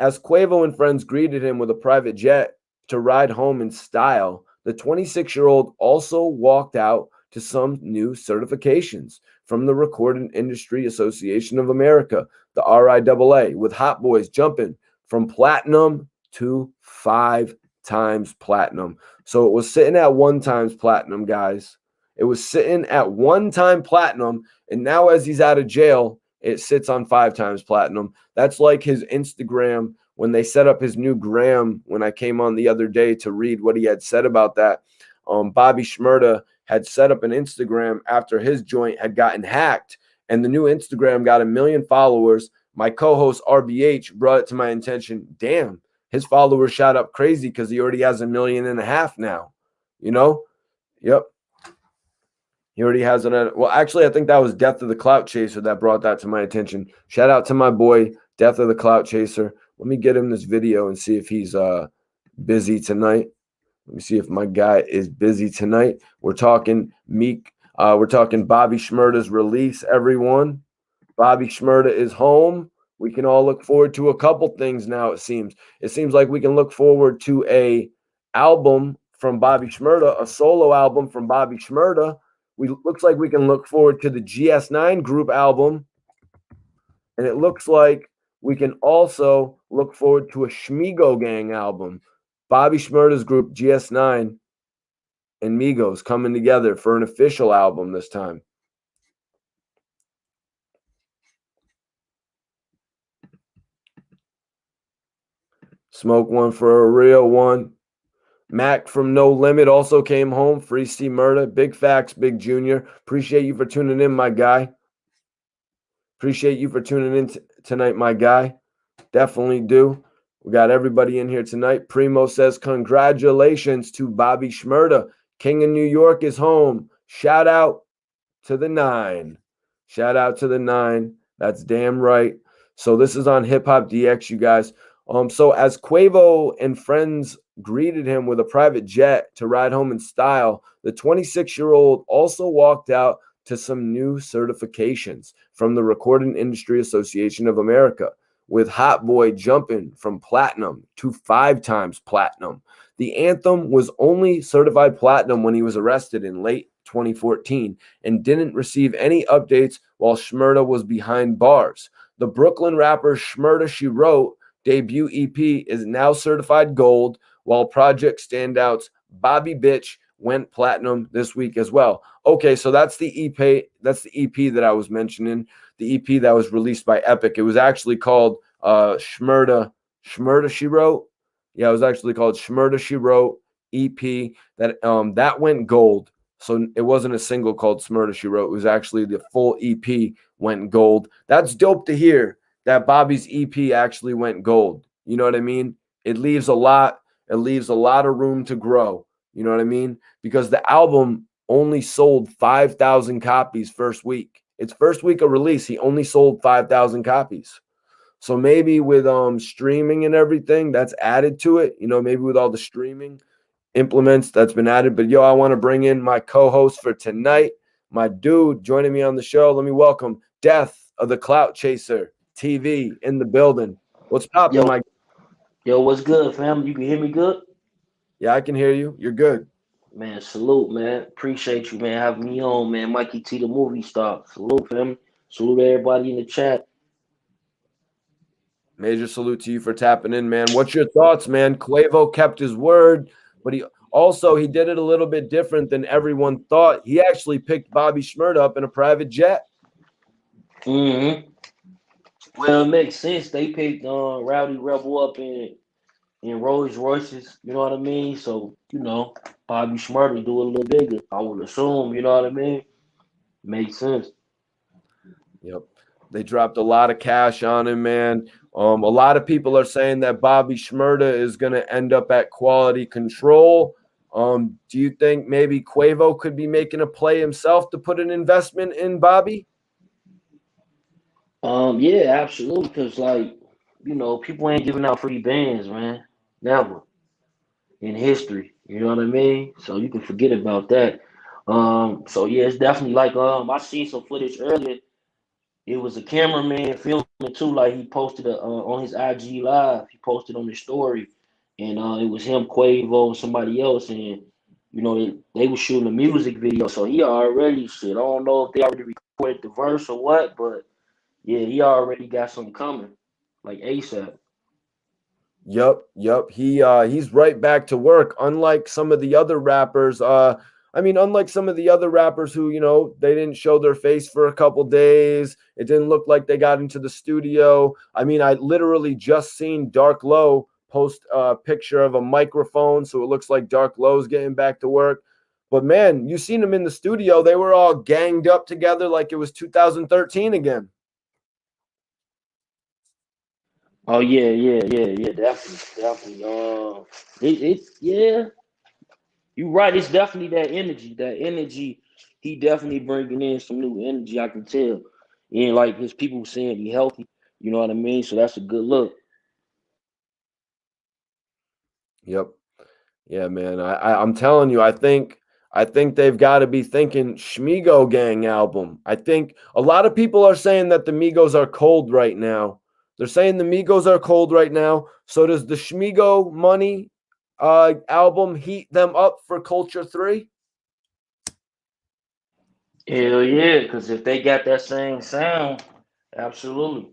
As QUAVO and friends greeted him with a private jet to ride home in style, the 26-year-old also walked out to some new certifications from the Recording Industry Association of America, the RIAA, with Hot Boys jumping from platinum to 5 times platinum. So it was sitting at 1 times platinum, guys. It was sitting at 1 time platinum, and now as he's out of jail, it sits on 5 times platinum. That's like his Instagram when they set up his new gram. When I came on the other day to read what he had said about that, Bobby SHMURDA had set up an Instagram after his joint had gotten hacked, and the new Instagram got 1 million followers. My co-host RBH brought it to my attention. Damn, his followers shot up crazy because he already has 1.5 million now. You know? Yep. He already has an, well, actually, I think that was Death of the Clout Chaser that brought that to my attention. Shout out to my boy, Death of the Clout Chaser. Let me get him this video and see if he's busy tonight. Let me see if my guy is busy tonight. We're talking we're talking Bobby SHMURDA's release, everyone. Bobby SHMURDA is home. We can all look forward to a couple things now, it seems. It seems like we can look forward to a album from Bobby SHMURDA, a solo album from Bobby SHMURDA. Looks like we can look forward to the GS9 group album. And it looks like we can also look forward to a Shmigo Gang album. Bobby SHMURDA's group, GS9 and Migos, coming together for an official album this time. Smoke one for a real one. Mac from No Limit also came home. Free C Murda. Big facts, Big Junior. Appreciate you for tuning in, my guy. Appreciate you for tuning in tonight, my guy. Definitely do. We got everybody in here tonight. Premo says, congratulations to Bobby SHMURDA. King of New York is home. Shout out to the 9. Shout out to the 9. That's damn right. So this is on Hip Hop DX, you guys. So as QUAVO and friends greeted him with a private jet to ride home in style, the 26-year-old also walked out to some new certifications from the Recording Industry Association of America, with Hot Boy jumping from platinum to 5 times platinum. The anthem was only certified platinum when he was arrested in late 2014 and didn't receive any updates while SHMURDA was behind bars. The Brooklyn rapper SHMURDA She Wrote debut EP is now certified gold, while project standouts Bobby Bitch went platinum this week as well. Okay, so that's the EP. That's the EP that I was mentioning. The EP that was released by Epic. It was actually called SHMURDA She Wrote. Yeah, it was actually called SHMURDA She Wrote EP. That went gold. So it wasn't a single called SHMURDA She Wrote. It was actually the full EP went gold. That's dope to hear that Bobby's EP actually went gold. You know what I mean? It leaves a lot of room to grow. You know what I mean? Because the album only sold 5,000 copies first week. Its first week of release, he only sold 5,000 copies. So maybe with streaming and everything that's added to it, you know, maybe with all the streaming implements that's been added. But yo, I want to bring in my co-host for tonight, my dude joining me on the show. Let me welcome Death of the Clout Chaser TV in the building. What's poppin', Mike? Yo, what's good, fam? You can hear me good? Yeah, I can hear you. You're good. Man, salute, man. Appreciate you, man, having me on, man. Mikey T, the movie star. Salute, fam. Salute everybody in the chat. Major salute to you for tapping in, man. What's your thoughts, man? QUAVO kept his word, but he did it a little bit different than everyone thought. He actually picked Bobby SHMURDA up in a private jet. Mm-hmm. Well, it makes sense. They picked Rowdy Rebel up in Rolls Royces, you know what I mean? So, Bobby SHMURDA do it a little bigger, I would assume, you know what I mean? Makes sense. Yep. They dropped a lot of cash on him, man. A lot of people are saying that Bobby SHMURDA is going to end up at Quality Control. Do you think maybe QUAVO could be making a play himself to put an investment in Bobby? Yeah, absolutely. Because, people ain't giving out free bands, man. Never in history. You know what I mean? So you can forget about that. So yeah, it's definitely like I seen some footage earlier. It was a cameraman filming too, like he posted on his IG live. He posted on his story, and it was him, Quavo, and somebody else, and they were shooting a music video. So he already shit. I don't know if they already recorded the verse or what, but yeah, he already got something coming, like ASAP. Yep. He's right back to work. Unlike some of the other rappers, unlike some of the other rappers who, they didn't show their face for a couple days. It didn't look like they got into the studio. I mean, I literally just seen Dark Low post a picture of a microphone, so it looks like Dark Low's getting back to work. But man, you seen them in the studio. They were all ganged up together like it was 2013 again. Oh yeah, definitely. Yeah, you're right. It's definitely that energy. That energy, he definitely bringing in some new energy. I can tell, and like his people saying he healthy. You know what I mean? So that's a good look. Yep. Yeah, man. I'm telling you, I think they've got to be thinking Shmigo Gang album. I think a lot of people are saying that the Migos are cold right now. They're saying the Migos are cold right now. So does the Shmigo Money album heat them up for Culture 3? Hell yeah, because if they got that same sound, absolutely.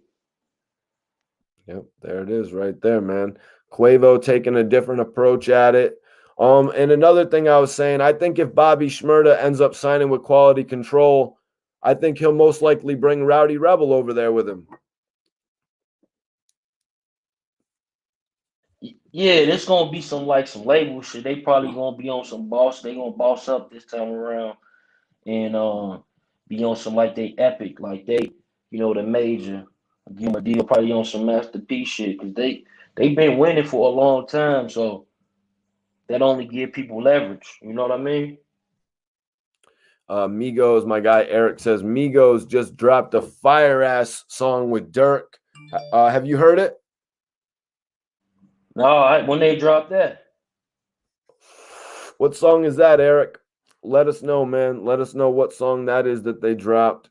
Yep, there it is right there, man. Quavo taking a different approach at it. And another thing I was saying, I think if Bobby SHMURDA ends up signing with Quality Control, I think he'll most likely bring Rowdy Rebel over there with him. Yeah, there's gonna be some label shit. They probably gonna be on some boss. They gonna boss up this time around and be on some like they epic, like the major. Give them a deal probably on some masterpiece shit because they been winning for a long time, so that only give people leverage. You know what I mean? Migos, my guy Eric says Migos just dropped a fire ass song with Dirk. Have you heard it? No, when they dropped that. What song is that, Eric? Let us know, man. Let us know what song that is that they dropped.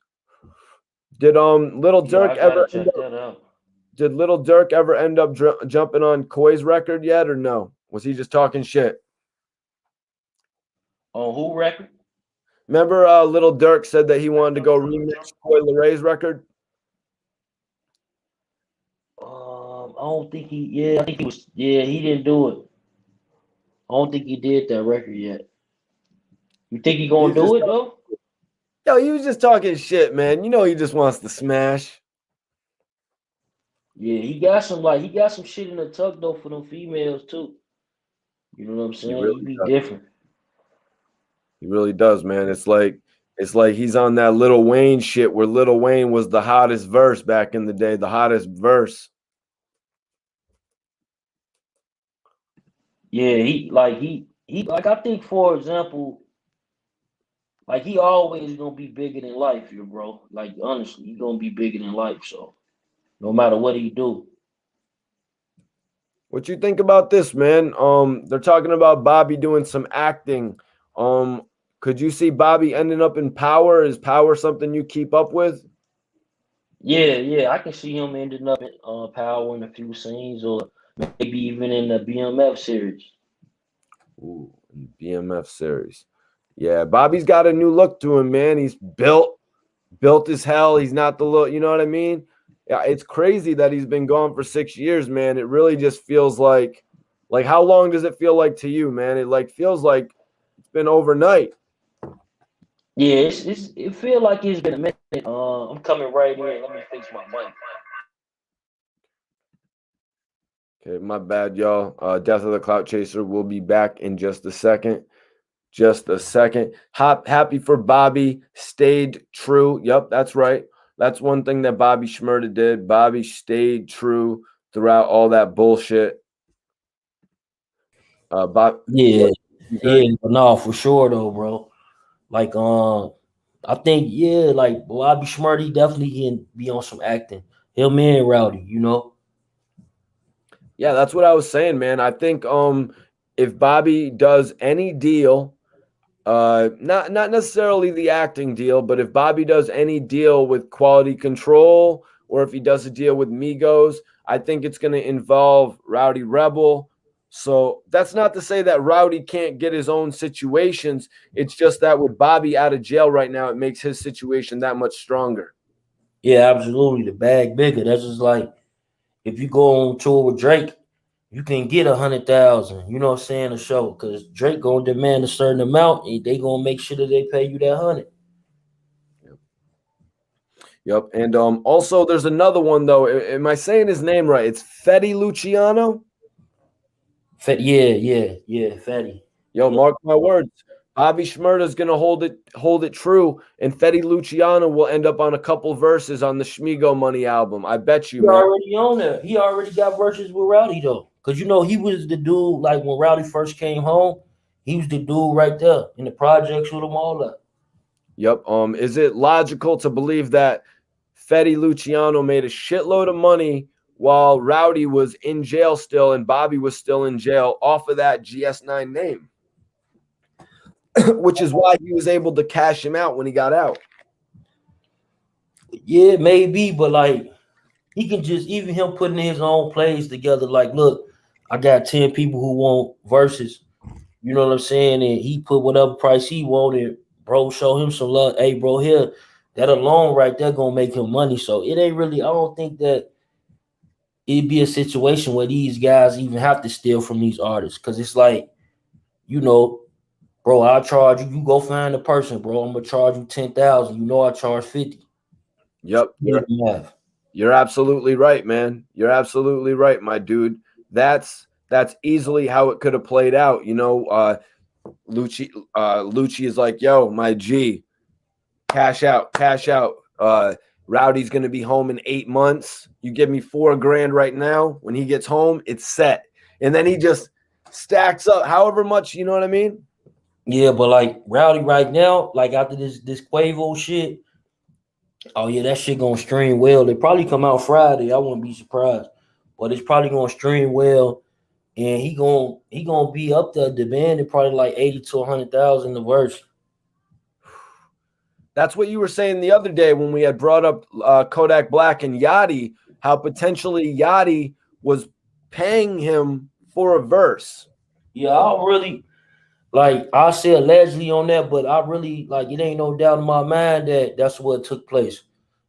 Did Little Dirk ever check that out. Did Little Dirk ever end up jumping on Koi's record yet, or no? Was he just talking shit? On who record? Remember, Little Dirk said that he wanted to go remix Coi Leray's record. I don't think he. Yeah, I think he was. Yeah, he didn't do it. I don't think he did that record yet. You think he gonna do it though? Yo, he was just talking shit, man. You know he just wants to smash. Yeah, he got some shit in the tuck though for them females too. You know what I'm saying? He be different. He really does, man. It's like he's on that Lil Wayne shit where Lil Wayne was the hottest verse back in the day, the hottest verse. Yeah, he I think, for example, like he always gonna be bigger than life, here, bro. Like honestly, he gonna be bigger than life. So no matter what he do. What you think about this, man? They're talking about Bobby doing some acting. Could you see Bobby ending up in Power? Is Power something you keep up with? Yeah, I can see him ending up in Power in a few scenes, or maybe even in the BMF series. Ooh, BMF series. Yeah, Bobby's got a new look to him, man. He's built as hell. He's not the look, you know what I mean? Yeah, it's crazy that he's been gone for 6 years, man. It really just feels like how long does it feel like to you, man? It feels like it's been overnight. Yeah, it feels like it's been a minute. I'm coming right in. Let me fix my mic. Okay, my bad, y'all. Death of the Clout Chaser will be back in just a second. Just a second. Happy for Bobby. Stayed true. Yep, that's right. That's one thing that Bobby SHMURDA did. Bobby stayed true throughout all that bullshit. Yeah, no, for sure though, bro. Like, I think, yeah, like Bobby SHMURDA definitely can be on some acting. Him and Rowdy, you know. Yeah, that's what I was saying, man. I think if Bobby does any deal, not necessarily the acting deal, but if Bobby does any deal with Quality Control, or if he does a deal with Migos, I think it's going to involve Rowdy Rebel. So that's not to say that Rowdy can't get his own situations. It's just that with Bobby out of jail right now, it makes his situation that much stronger. Yeah, absolutely. The bag bigger. That's just like if you go on tour with Drake, you can get 100,000. You know what I'm saying? A show, because Drake gonna demand a certain amount, and they gonna make sure that they pay you that 100. Yep. And also there's another one though. Am I saying his name right? It's Fetty Luciano. Yeah, Fetty. Yo, mark my words. Bobby SHMURDA is gonna hold it true, and Fetty Luciano will end up on a couple verses on the Shmigo Money album. I bet you, He man. already on there. He already got verses with Rowdy though, because you know he was the dude. Like when Rowdy first came home, he was the dude right there in the projects with them all up. Yep. Is it logical to believe that Fetty Luciano made a shitload of money while Rowdy was in jail still and Bobby was still in jail off of that GS9 name? Which is why he was able to cash him out when he got out. Yeah, maybe, but like he can just, even him putting his own plays together. Like, look, I got 10 people who want verses. You know what I'm saying? And he put whatever price he wanted. Bro, show him some love. Hey, bro, here, that alone right there gonna make him money. So it ain't really. I don't think that it'd be a situation where these guys even have to steal from these artists, because it's like, you know, bro, I'll charge you. You go find a person, bro. I'm gonna charge you 10,000. You know I charge 50. Yep. You're absolutely right, man. You're absolutely right, my dude. That's easily how it could have played out. You know, Lucci is like, yo, my G, cash out. Rowdy's gonna be home in 8 months. You give me $4 grand right now. When he gets home, it's set. And then he just stacks up however much, you know what I mean? Yeah, but like Rowdy right now, like after this Quavo shit, oh yeah, that shit gonna stream well. It probably come out Friday. I wouldn't be surprised, but it's probably gonna stream well, and he gonna be up there demanding probably like 80 to 100,000 the verse. That's what you were saying the other day when we had brought up Kodak Black and Yachty, how potentially Yachty was paying him for a verse. Yeah, I really like I say allegedly on that, but I really like it ain't no doubt in my mind that that's what took place.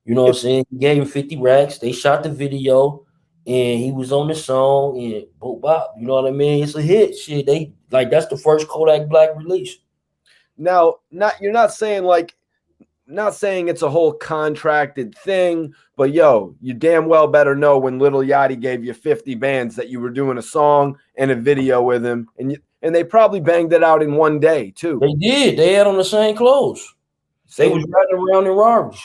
You know what I'm saying? He gave him 50 racks. They shot the video, and he was on the song and boop bop. You know what I mean? It's a hit. Shit, they like that's the first Kodak Black release. Now, you're not saying like, not saying it's a whole contracted thing, but yo, you damn well better know when Little Yachty gave you 50 bands that you were doing a song and a video with him, and they probably banged it out in one day too. They did. They had on the same clothes. They was riding around in Rari's.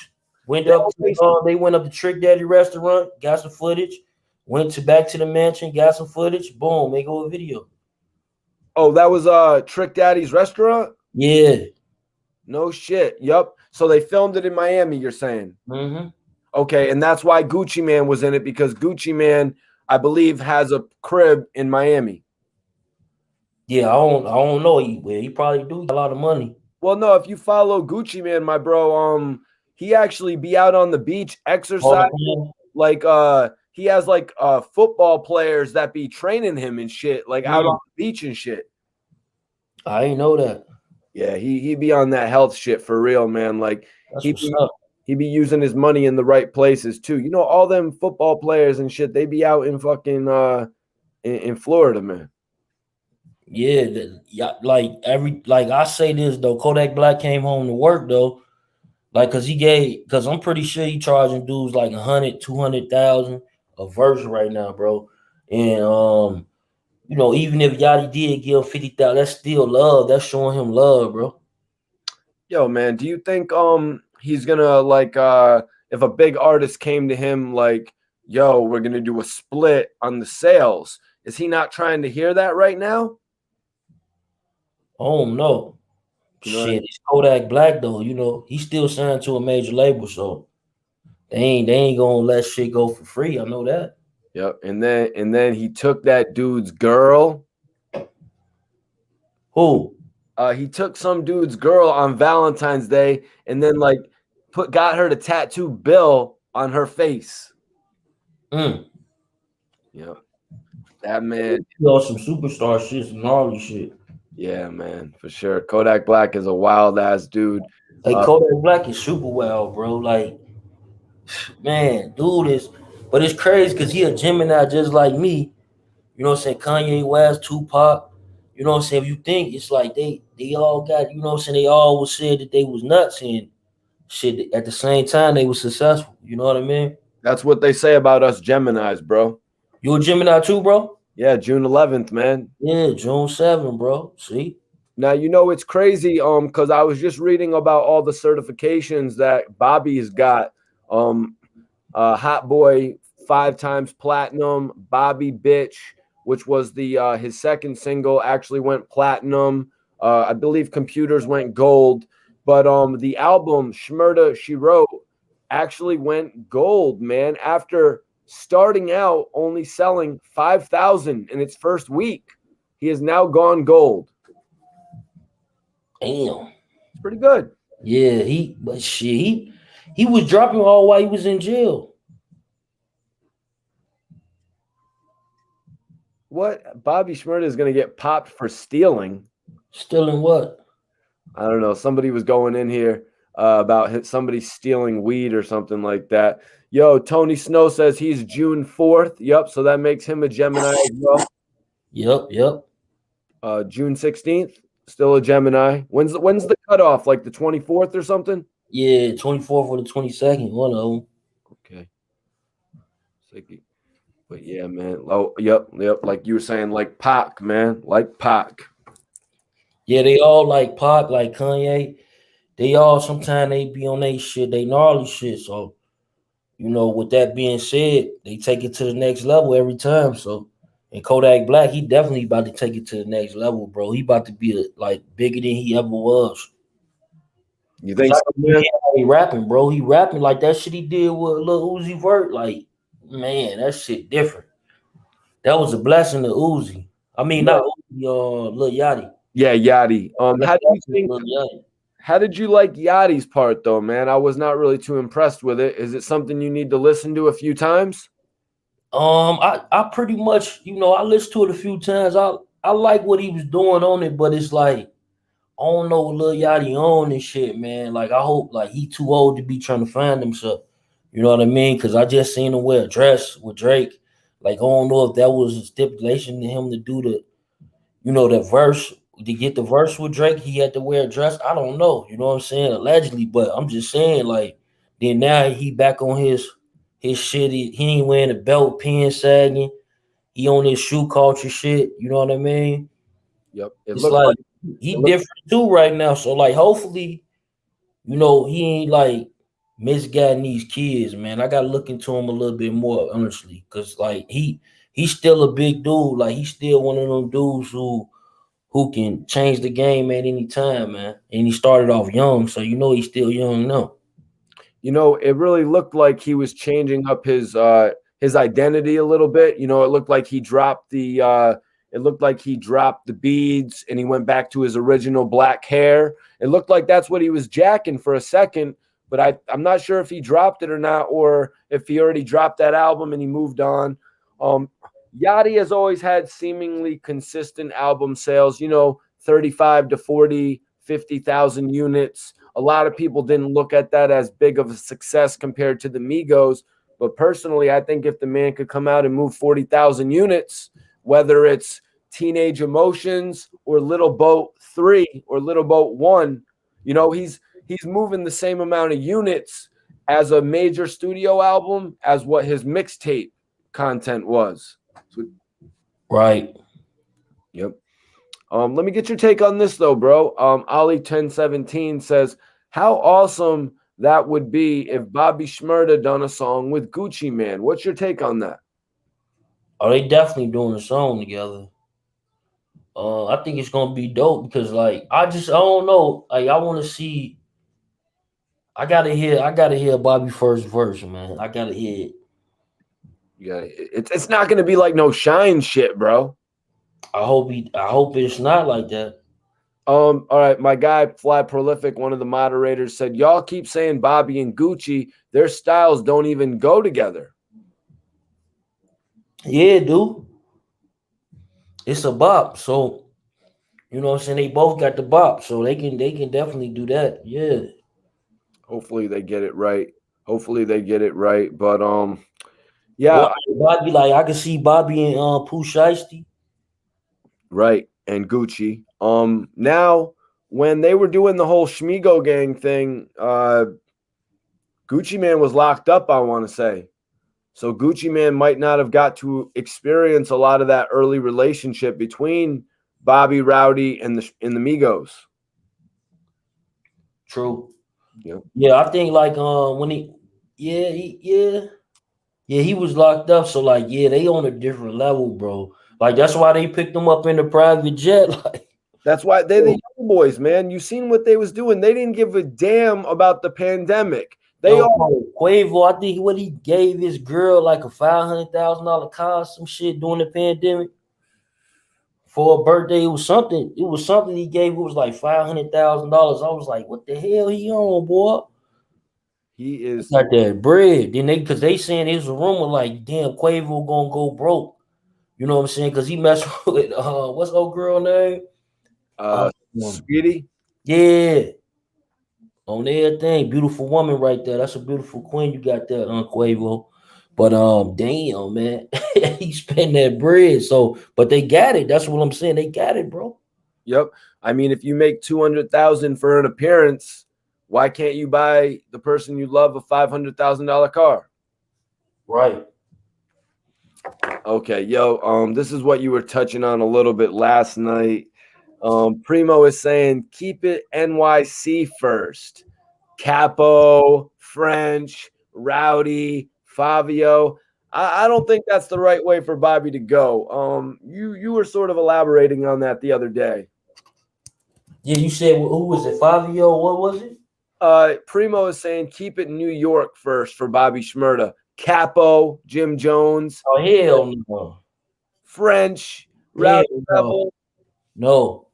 They went up to Trick Daddy restaurant, got some footage, went to back to the mansion, got some footage, boom, they go a video. Oh, that was Trick Daddy's restaurant? Yeah. No shit. Yup. So they filmed it in Miami, you're saying? Mm-hmm. Okay, and that's why Gucci Man was in it, because Gucci Man, I believe, has a crib in Miami. Yeah, I don't know. He probably do got a lot of money. Well, no, if you follow Gucci Man, my bro, he actually be out on the beach exercising. Like he has like football players that be training him and shit, like out on the beach and shit. I ain't know that. Yeah, he be on that health shit for real, man. Like he be using his money in the right places too. You know, all them football players and shit, they be out in fucking in Florida, man. Yeah, like I say this though, Kodak Black came home to work though, like because I'm pretty sure he charging dudes like 100, 200,000 a verse right now, bro. And you know, even if Yachty did give 50,000, that's still love. That's showing him love, bro. Yo, man, do you think he's gonna like if a big artist came to him like, yo, we're gonna do a split on the sales? Is he not trying to hear that right now? Oh no. Shit, it's Kodak Black though. You know, he's still signed to a major label, so they ain't gonna let shit go for free. I know that. Yep. And then he took that dude's girl. Who? He took some dude's girl on Valentine's Day and then like got her to tattoo Bill on her face. Mm. Yeah. That man. Some superstar shit, some gnarly shit. Yeah, man, for sure. Kodak Black is a wild ass dude. Like Kodak Black is super wild, bro. Like, man, dude is, but it's crazy because he a Gemini just like me. You know what I'm saying? Kanye West, Tupac. You know what I'm saying? If you think it's like they all got, you know what I'm saying? They all was said that they was nuts and shit. At the same time, they was successful. You know what I mean? That's what they say about us Geminis, bro. You a Gemini too, bro? Yeah, June 11th, man. Yeah, June 7th, bro. See? Now, you know, it's crazy because I was just reading about all the certifications that Bobby's got. Hot Boy 5 times platinum, Bobby Bitch, which was the his second single, actually went platinum. I believe Computers went gold, but the album SHMURDA She Wrote actually went gold, man, after starting out only selling 5,000 in its first week. He has now gone gold. Damn. It's pretty good. Yeah, he was dropping all while he was in jail. What? Bobby SHMURDA is going to get popped for stealing. Stealing what? I don't know. Somebody was going in here about somebody stealing weed or something like that. Yo, Tony Snow says he's June 4th. Yep. So that makes him a Gemini as well. Yep. June 16th, still a Gemini. When's the cutoff? Like the 24th or something? Yeah, 24th or the 22nd. One of them. Okay. But yeah, man. Oh, yep. Like you were saying, like Pac, man. Like Pac. Yeah, they all like Pac, like Kanye. They all sometimes they be on they shit, they gnarly shit. So, you know, with that being said, they take it to the next level every time. So, And Kodak Black, he definitely about to take it to the next level, bro. He about to be like bigger than he ever was. You think so, man? He rapping, bro. He rapping like that shit he did with Lil Uzi Vert. Like, man, that shit different. That was a blessing to Uzi. I mean, not Uzi, Lil Yachty. Yeah, Yachty. How did you like Yachty's part though, man? I was not really too impressed with it. Is it something you need to listen to a few times? I pretty much, I listened to it a few times. I like what he was doing on it, but it's like I don't know what Lil Yachty on and shit, man. Like I hope like he too old to be trying to find himself. You know what I mean? Because I just seen him wear a dress with Drake. Like I don't know if that was a stipulation to him to do the verse to get the verse with Drake. He had to wear a dress. I don't know. You know what I'm saying? Allegedly, but I'm just saying like then now he back on his shit. He ain't wearing a belt, pin sagging. He on his shoe culture shit. You know what I mean? Yep. It's like he different too right now. So like hopefully, he ain't like misguiding these kids, man. I gotta look into him a little bit more, honestly. Cause like he's still a big dude. Like he's still one of them dudes who can change the game at any time, man. And he started off young, so he's still young now. It really looked like he was changing up his identity a little bit. It looked like he dropped the beads and he went back to his original black hair. It looked like that's what he was jacking for a second, but I'm not sure if he dropped it or not, or if he already dropped that album and he moved on. Yachty has always had seemingly consistent album sales, 35 to 40, 50,000 units. A lot of people didn't look at that as big of a success compared to the Migos. But personally, I think if the man could come out and move 40,000 units, whether it's Teenage Emotions or Little Boat 3 or Little Boat 1, he's moving the same amount of units as a major studio album as what his mixtape content was. Right. Yep. Let me get your take on this though, bro. Ali 1017 says, how awesome that would be if Bobby SHMURDA done a song with Gucci Mane. What's your take on that? Oh, they definitely doing a song together. I think it's gonna be dope because like I don't know. Like I want to see. I gotta hear Bobby first verse, man. I gotta hear it. Yeah, it's not gonna be like no Shine shit, bro. I hope it's not like that. All right, my guy Fly Prolific, one of the moderators, said, y'all keep saying Bobby and Gucci, their styles don't even go together. Yeah, dude. It's a bop. So, you know what I'm saying? They both got the bop. So they can definitely do that. Yeah. Hopefully they get it right. But yeah. Bobby, like I can see Bobby and Pooh Shiesty. Right. And Gucci. Now when they were doing the whole Shmigo gang thing, Gucci Mane was locked up, I want to say. So Gucci Mane might not have got to experience a lot of that early relationship between Bobby, Rowdy, and the Migos. True. Yeah. Yeah, I think like when he was locked up. So like they on a different level, bro. Like that's why they picked him up in the private jet. Like that's why they're the young boys, man. You seen what they was doing. They didn't give a damn about the pandemic. Quavo, I think what he gave his girl like a $500,000 car, some shit during the pandemic for a birthday. It was something he gave. It was like $500,000. I was like, what the hell he on, boy? He is got that bread. Then because they saying it was a rumor like, damn, Quavo gonna go broke. You know what I'm saying? Because he messed with what's old girl name? Sweetie. Yeah. On everything, beautiful woman right there. That's a beautiful queen you got there, Quavo. But damn, man, he spent that bread. So, but they got it. That's what I'm saying. They got it, bro. Yep. I mean, if you make $200,000 for an appearance, why can't you buy the person you love a $500,000 car? Right. Okay, yo. This is what you were touching on a little bit last night. Premo is saying keep it NYC first. Capo, French, Rowdy, Fabio. I don't think that's the right way for Bobby to go. You were sort of elaborating on that the other day. Yeah, you said who was it? Fabio? What was it? Premo is saying keep it New York first for Bobby Shmurda. Capo, Jim Jones. Oh hell no. French, Hell Rowdy no. Rebel. No.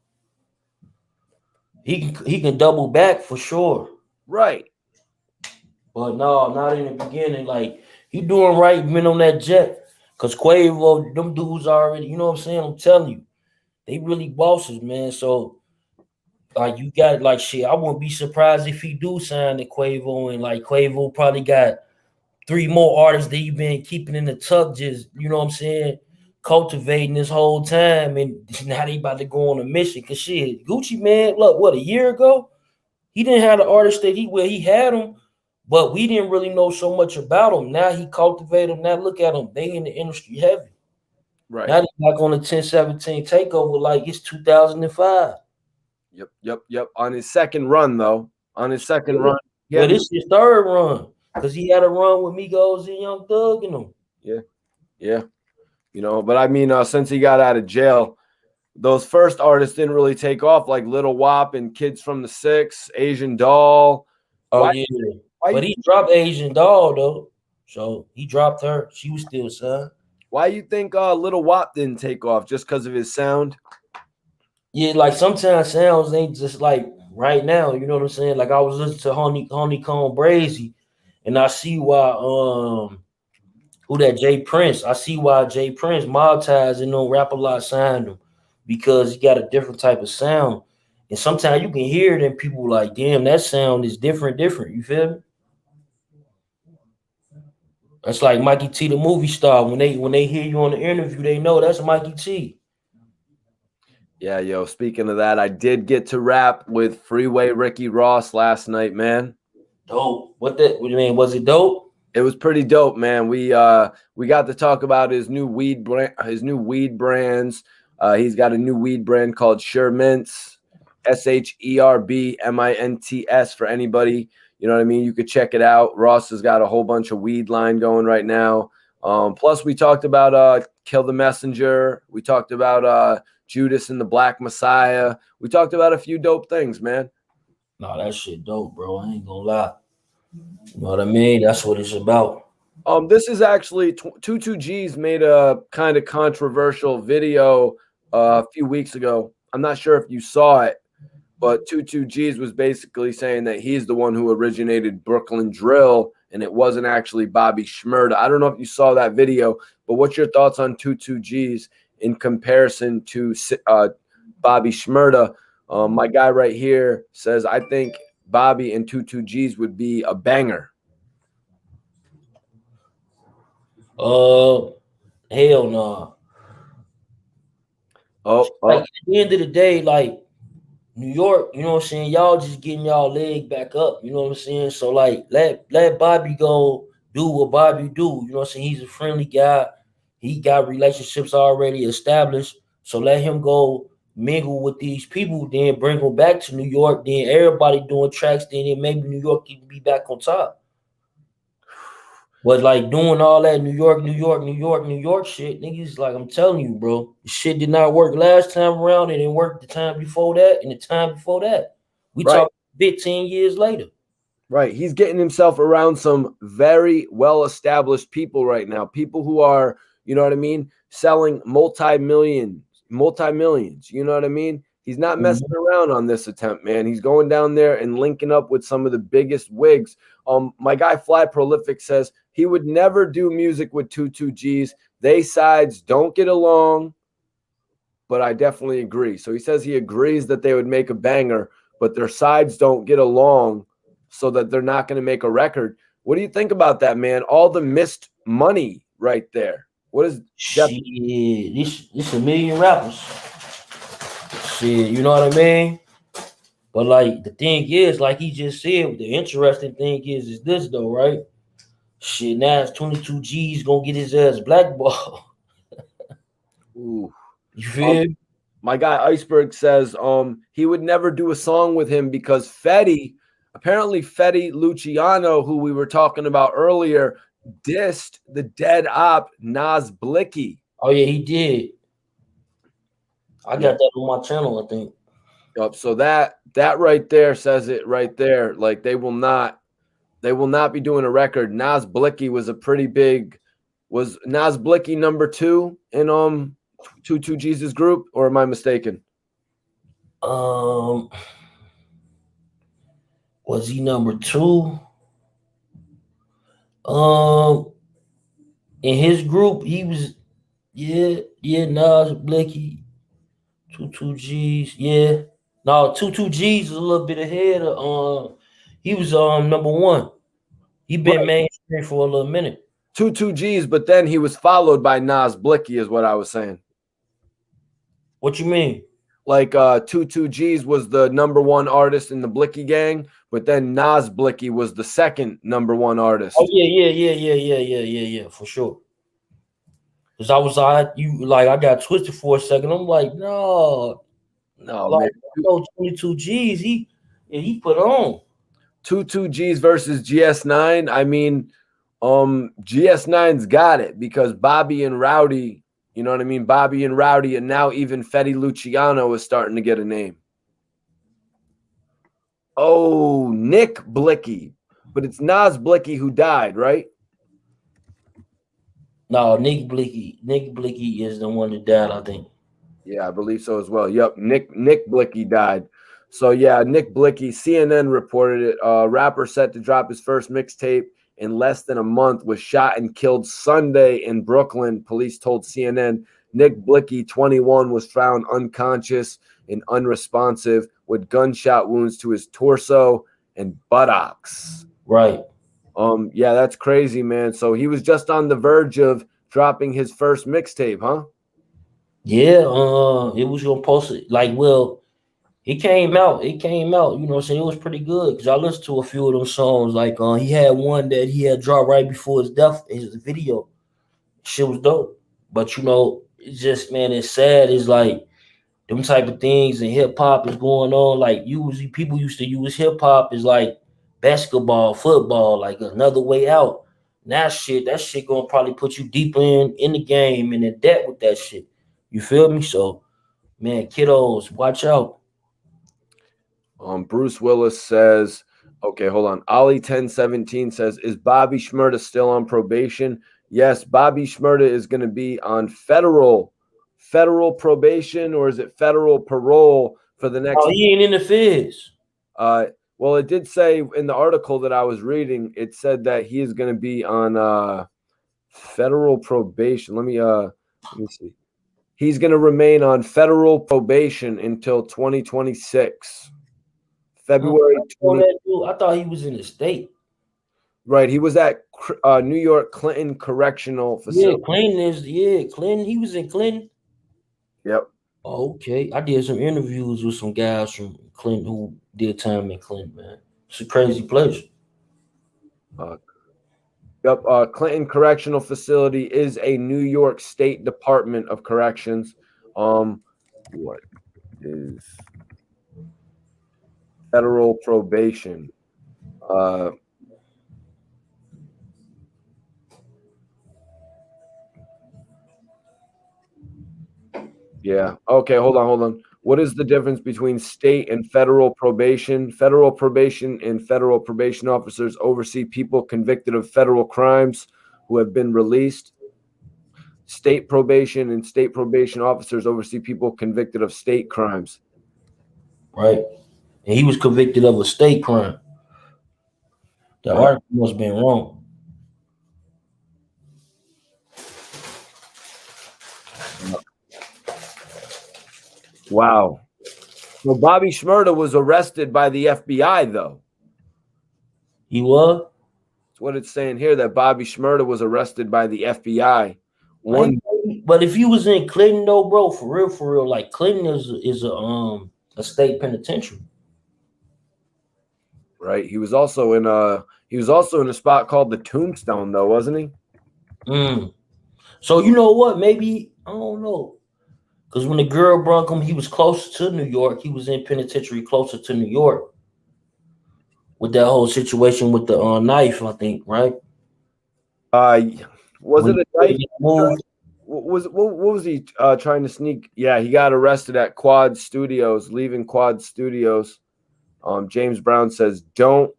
He can double back for sure. Right. But no, not in the beginning. Like he doing right, been on that jet. Cause Quavo, them dudes already, you know what I'm saying? I'm telling you, they really bosses, man. So like you got like shit. I wouldn't be surprised if he do sign to Quavo, and like Quavo probably got 3 more artists that he been keeping in the tuck, just you know what I'm saying, cultivating this whole time, and now they about to go on a mission. Cause shit, Gucci man, look, what, a year ago, he didn't have the artist that he had him, but we didn't really know so much about him. Now he cultivated them. Now look at them, they in the industry heavy. Right. Now they back on the 1017 takeover like it's 2005. Yep. On his second run, though. On his second run. Yeah, this is his third run. Because he had a run with Migos and Young Thug and them. Yeah. You know, but I mean, since he got out of jail, those first artists didn't really take off, like Little Wop and Kids from the Six, Asian Doll. Oh, yeah. But he dropped Asian Doll, though. So he dropped her. She was still signed. Why you think Little Wop didn't take off? Just because of his sound? Yeah, like sometimes sounds ain't just like right now. You know what I'm saying? Like I was listening to Honeycomb Brazy, and I see why who that Jay Prince. I see why Jay Prince, Mob Ties, and no Rap a Lot signed him, because he got a different type of sound. And sometimes you can hear it and people like, damn, that sound is different. You feel me? That's like Mikey T, the movie star. When they hear you on the interview, they know that's Mikey T. Yeah, yo, speaking of that, I did get to rap with Freeway Ricky Ross last night, man. Dope. What do you mean? Was it dope? It was pretty dope, man. We got to talk about his new weed brands. He's got a new weed brand called SHMURDA, SHERBMINTS for anybody. You know what I mean? You could check it out. Ross has got a whole bunch of weed line going right now. Plus, we talked about Kill the Messenger. We talked about Judas and the Black Messiah. We talked about a few dope things, man. No, that shit dope, bro. I ain't gonna lie. You know what I mean? That's what it's about. This is actually 22G's made a kind of controversial video a few weeks ago. I'm not sure if you saw it, but 22G's was basically saying that he's the one who originated Brooklyn drill, and it wasn't actually Bobby Shmurda. I don't know if you saw that video, but what's your thoughts on 22G's in comparison to Bobby Shmurda? My guy right here says, I think Bobby and 22G's would be a banger. Hell no. Like at the end of the day, like New York, you know what I'm saying? Y'all just getting y'all leg back up, you know what I'm saying? So like let Bobby go do what Bobby do. You know what I'm saying? He's a friendly guy. He got relationships already established. So let him go mingle with these people, then bring them back to New York. Then everybody doing tracks, then maybe New York can be back on top. But like doing all that New York shit, niggas, like I'm telling you, bro, the shit did not work last time around. It didn't work the time before that, and the time before that. We talked 15 years later. Right. He's getting himself around some very well-established people right now. People who are, you know what I mean, selling multi-millions. You know what I mean? He's not messing around on this attempt, man. He's going down there and linking up with some of the biggest wigs. My guy Fly Prolific says he would never do music with 22G's. They sides don't get along, but I definitely agree. So he says he agrees that they would make a banger, but their sides don't get along, so that they're not going to make a record. What do you think about that, man? All the missed money right there. What is shit? This a million rappers. Shit, you know what I mean? But like the thing is, like he just said, the interesting thing is this though, right? Shit, now it's 22G's gonna get his ass blackballed. Ooh. You feel? My guy Iceberg says he would never do a song with him because Fetty Luciano, who we were talking about earlier, dissed the dead op Nas Blicky. Oh yeah, he did. I got Yep. that on my channel, I think. Yep. So that right there says it right there. Like they will not be doing a record. Nas Blicky was a pretty big. Was Nas Blicky number 2 in 22 Jesus group, or am I mistaken? Was he number 2? In his group, he was Nas Blicky, 22 G's, yeah. No, 22 G's is a little bit ahead of he was number 1. He been mainstream for a little minute. 22 G's, but then he was followed by Nas Blicky, is what I was saying. What you mean? Like 22 G's was the number 1 artist in the Blicky gang, but then Nas Blicky was the second number 1 artist. Oh yeah, for sure. Cause I got twisted for a second. I'm like, no, like, 22 G's. He put on 22 G's versus GS9. I mean, GS9's got it because Bobby and Rowdy. You know what I mean? Bobby and Rowdy, and now even Fetty Luciano is starting to get a name. Oh, Nick Blicky. But it's Nas Blicky who died, right? No, Nick Blicky. Nick Blicky is the one that died, I think. Yeah, I believe so as well. Yep, Nick Blicky died. So, yeah, Nick Blicky, CNN reported it. Rapper set to drop his first mixtape in less than a month, was shot and killed Sunday in Brooklyn. Police told CNN Nick Blicky, 21, was found unconscious and unresponsive with gunshot wounds to his torso and buttocks. Right. Yeah, that's crazy, man. So he was just on the verge of dropping his first mixtape, huh? Yeah, it was gonna post it. Like, well, it came out, you know what I'm saying? It was pretty good because I listened to a few of them songs. Like he had one that he had dropped right before his death, his video. Shit was dope. But you know, it's just, man, it's sad. It's like them type of things in hip hop is going on. Like usually people used to use hip hop as like basketball, football, like another way out. Now that shit gonna probably put you deeper in the game and in debt with that shit. You feel me? So, man, kiddos, watch out. Bruce Willis says, okay, hold on. Ollie 1017 says, is Bobby SHMURDA still on probation? Yes, Bobby SHMURDA is going to be on federal probation, or is it federal parole for the next? Oh, he ain't in the feds. Well, it did say in the article that I was reading, it said that he is going to be on federal probation. Let me see. He's going to remain on federal probation until 2026. February 20. I thought he was in the state. Right, he was at New York Clinton Correctional Facility. Yeah, Clinton. He was in Clinton. Yep. Okay, I did some interviews with some guys from Clinton who did time in Clinton, man. It's a crazy place. Yep. Clinton Correctional Facility is a New York State Department of Corrections. What is federal probation? Yeah. Okay. Hold on. What is the difference between state and federal probation? Federal probation and federal probation officers oversee people convicted of federal crimes who have been released. State probation and state probation officers oversee people convicted of state crimes. Right. And he was convicted of a state crime. The article must have been wrong. Wow. So Bobby SHMURDA was arrested by the FBI, though. He was? That's what it's saying here, that Bobby SHMURDA was arrested by the FBI. But if he was in Clinton, though, bro, for real, like Clinton is a state penitentiary. Right. He was also in a spot called the Tombstone, though, wasn't he? So you know what? Maybe, I don't know. Because when the girl brung him, he was closer to New York. He was in penitentiary closer to New York with that whole situation with the knife, I think, right? Was When it he a knife? moved? What was he trying to sneak? Yeah, he got arrested at Quad Studios, leaving Quad Studios. James Brown says, "Don't."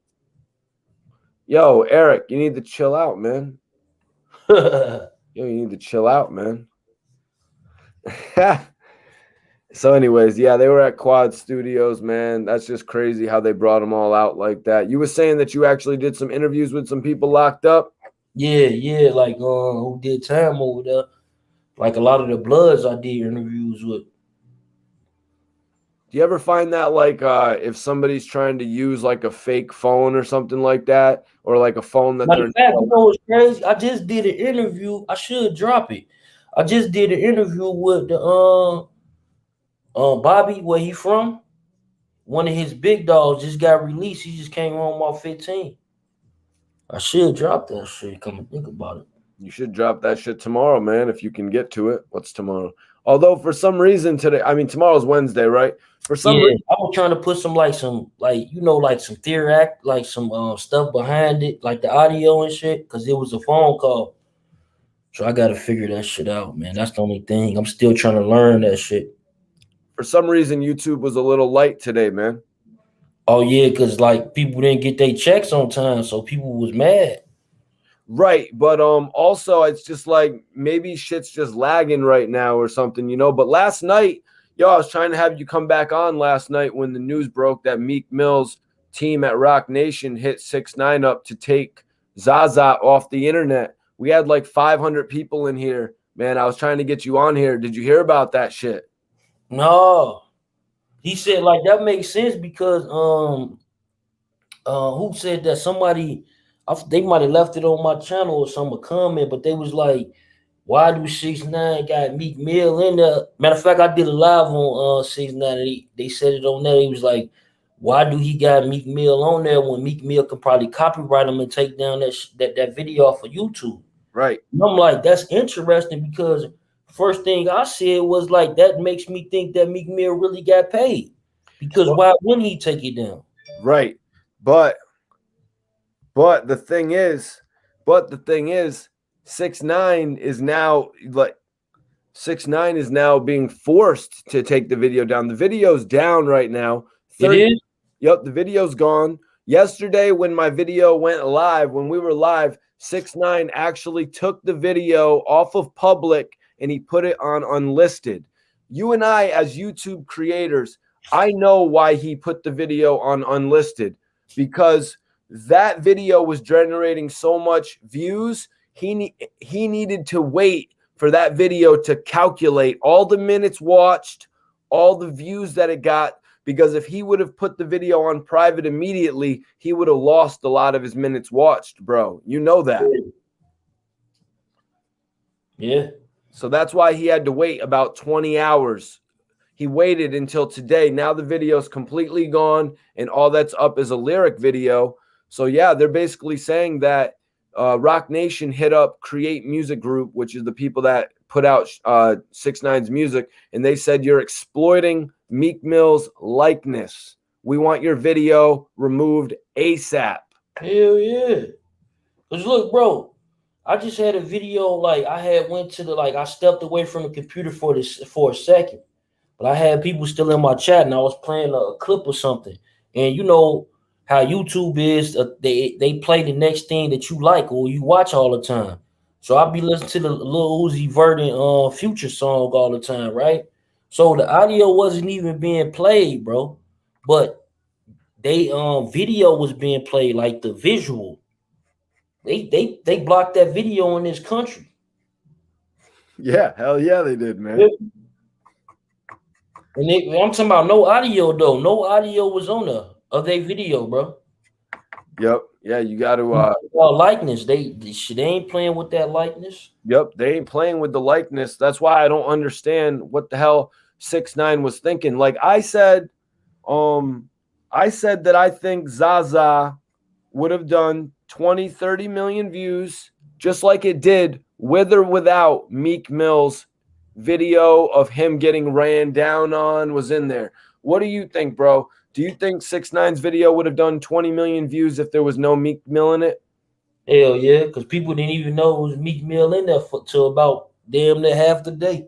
Yo, Erik, you need to chill out, man. Yo, you need to chill out, man. So, anyways, yeah, they were at Quad Studios, man. That's just crazy how they brought them all out like that. You were saying that you actually did some interviews with some people locked up. Yeah, like who did time over there? Like a lot of the Bloods I did interviews with. Do you ever find that like if somebody's trying to use like a fake phone or something like that, or like a phone that Matter of they're fact, you know what's crazy? I just did an interview. I should drop it. I just did an interview with the Bobby, where he from. One of his big dogs just got released. He just came home off 15. I should drop that shit. Come and think about it. You should drop that shit tomorrow, man, if you can get to it. What's tomorrow? Although for some reason today, I mean tomorrow's Wednesday, right? For some Yeah, reason, I was trying to put some like some some theory act, like some stuff behind it, like the audio and shit, because it was a phone call. So I gotta figure that shit out, man. That's the only thing. I'm still trying to learn that shit. YouTube was a little light today, man. Oh yeah, because like people didn't get their checks on time, so people was mad. Right, but also it's just like maybe shit's just lagging right now or something, you know. But last night, yo, I was trying to have you come back on last night when the news broke that Meek Mill's team at Rock Nation hit 6ix9ine up to take Zaza off the internet. We had like 500 people in here, man. I was trying to get you on here. Did you hear about that shit? No, he said like that makes sense because who said that somebody they might have left it on my channel or some comment, but they was like, why do 6ix9ine got Meek Mill in there? Matter of fact, I did a live on 6ix9ine. They said it on there. He was like, why do he got Meek Mill on there when Meek Mill could probably copyright him and take down that video off of YouTube? Right. And I'm like, that's interesting because first thing I said was like, that makes me think that Meek Mill really got paid because why wouldn't he take it down? Right. But the thing is, 6ix9ine is now like 6ix9ine is now being forced to take the video down. The video's down right now. It is? Yep, the video's gone. Yesterday, when my video went live, when we were live, 6ix9ine actually took the video off of public and he put it on unlisted. You and I, as YouTube creators, I know why he put the video on unlisted, because that video was generating so much views. He needed to wait for that video to calculate all the minutes watched, all the views that it got, because if he would have put the video on private immediately, he would have lost a lot of his minutes watched, bro. You know that. Yeah. So that's why he had to wait about 20 hours. He waited until today. Now the video is completely gone, and all that's up is a lyric video. So yeah, they're basically saying that Rock Nation hit up Create Music Group, which is the people that put out 6ix9ine's music, and they said, you're exploiting Meek Mill's likeness. We want your video removed ASAP. Hell yeah. Cause look, bro, I just had a video, like I had went to the, like I stepped away from the computer for a second, but I had people still in my chat and I was playing a clip or something. And you know how YouTube is, they play the next thing that you like or you watch all the time. So I'll be listening to the Lil Uzi Vert and Future song all the time, right? So the audio wasn't even being played, bro, but they video was being played, like the visual. They blocked that video in this country. Yeah, hell yeah, they did, man. And I'm talking about no audio though. No audio was on there of their video, bro. Yep. Yeah, you got to likeness. They ain't playing with that likeness. Yep, they ain't playing with the likeness. That's why I don't understand what the hell 6ix9ine was thinking. Like I said that I think Zaza would have done 20, 30 million views, just like it did with or without Meek Mill's video of him getting ran down on was in there. What do you think, bro? Do you think 6ix9ine's video would have done 20 million views if there was no Meek Mill in it? Hell yeah, because people didn't even know it was Meek Mill in there for till about damn near half the day.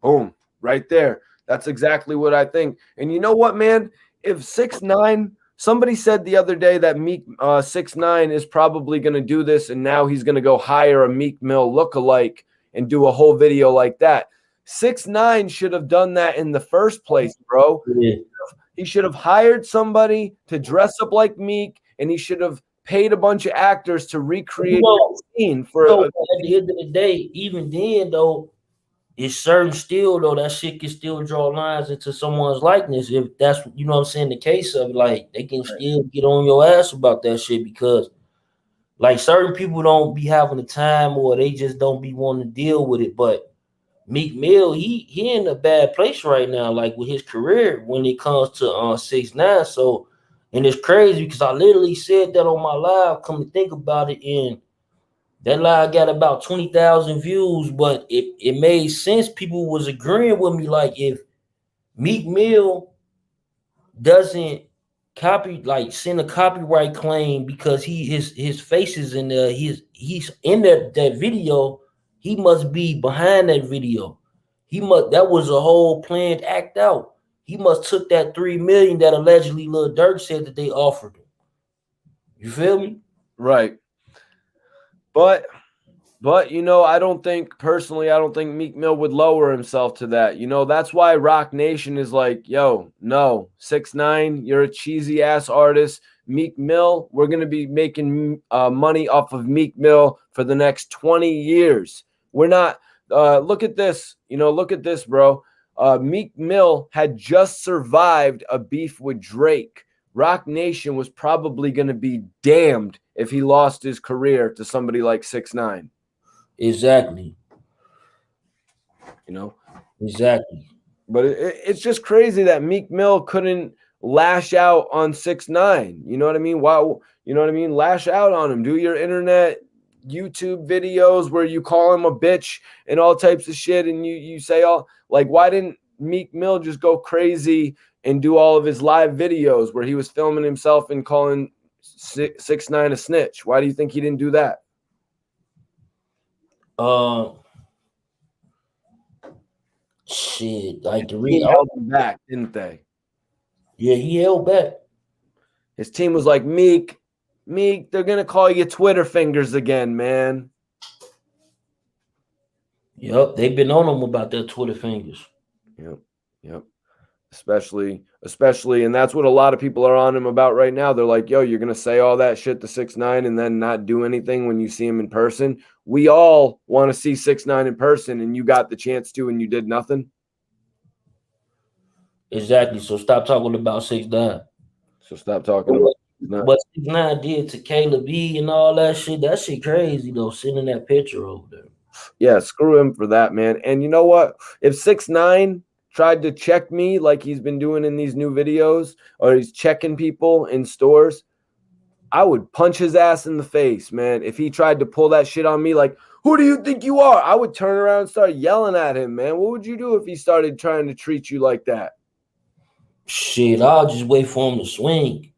Boom, right there. That's exactly what I think. And you know what, man? If 6ix9ine, somebody said the other day that Meek 6ix9ine is probably going to do this, and now he's going to go hire a Meek Mill lookalike and do a whole video like that. 6ix9ine should have done that in the first place, bro. Yeah. He should have hired somebody to dress up like Meek, and he should have paid a bunch of actors to recreate that scene for. At the end of the day, even then though, it's certain still though that shit can still draw lines into someone's likeness if that's you know what I'm saying the case of like they can still get on your ass about that shit because like certain people don't be having the time or they just don't be wanting to deal with it. But Meek Mill, he in a bad place right now, like with his career when it comes to 6ix9ine. So and it's crazy because I literally said that on my live. Come to think about it, and that live got about 20,000 views, but it made sense. People was agreeing with me. Like if Meek Mill doesn't send a copyright claim because his face is in there, he's in that video, he must be behind that video. That was a whole planned act out. He must took that 3 million that allegedly Lil Durk said that they offered him. You feel me? Right. But you know, I don't think Meek Mill would lower himself to that. You know, that's why Rock Nation is like, yo, no, 6ix9ine, you're a cheesy ass artist. Meek Mill, we're gonna be making money off of Meek Mill for the next 20 years. We're not. Look at this. You know, look at this, bro. Meek Mill had just survived a beef with Drake. Rock Nation was probably going to be damned if he lost his career to somebody like 6ix9ine. Exactly. You know? Exactly. But it's just crazy that Meek Mill couldn't lash out on 6ix9ine. You know what I mean? Wow. You know what I mean? Lash out on him. Do your internet YouTube videos where you call him a bitch and all types of shit. And you say all like, why didn't Meek Mill just go crazy and do all of his live videos where he was filming himself and calling 6ix9ine a snitch? Why do you think he didn't do that? Shit, like the He held him back, didn't they? Yeah, he held back. His team was like, Meek, they're gonna call you Twitter fingers again, man. Yep, they've been on him about their Twitter fingers. Yep. Especially, and that's what a lot of people are on him about right now. They're like, yo, you're gonna say all that shit to 6ix9ine and then not do anything when you see him in person. We all want to see 6ix9ine in person, and you got the chance to, and you did nothing. Exactly. So stop talking about 6ix9ine. So stop talking about what 6ix9ine did to Caleb B and all that shit. That shit crazy though. Sending that picture over there. Yeah, screw him for that, man. And you know what? If 6ix9ine tried to check me like he's been doing in these new videos, or he's checking people in stores, I would punch his ass in the face, man. If he tried to pull that shit on me, like, who do you think you are? I would turn around and start yelling at him, man. What would you do if he started trying to treat you like that? Shit, I'll just wait for him to swing.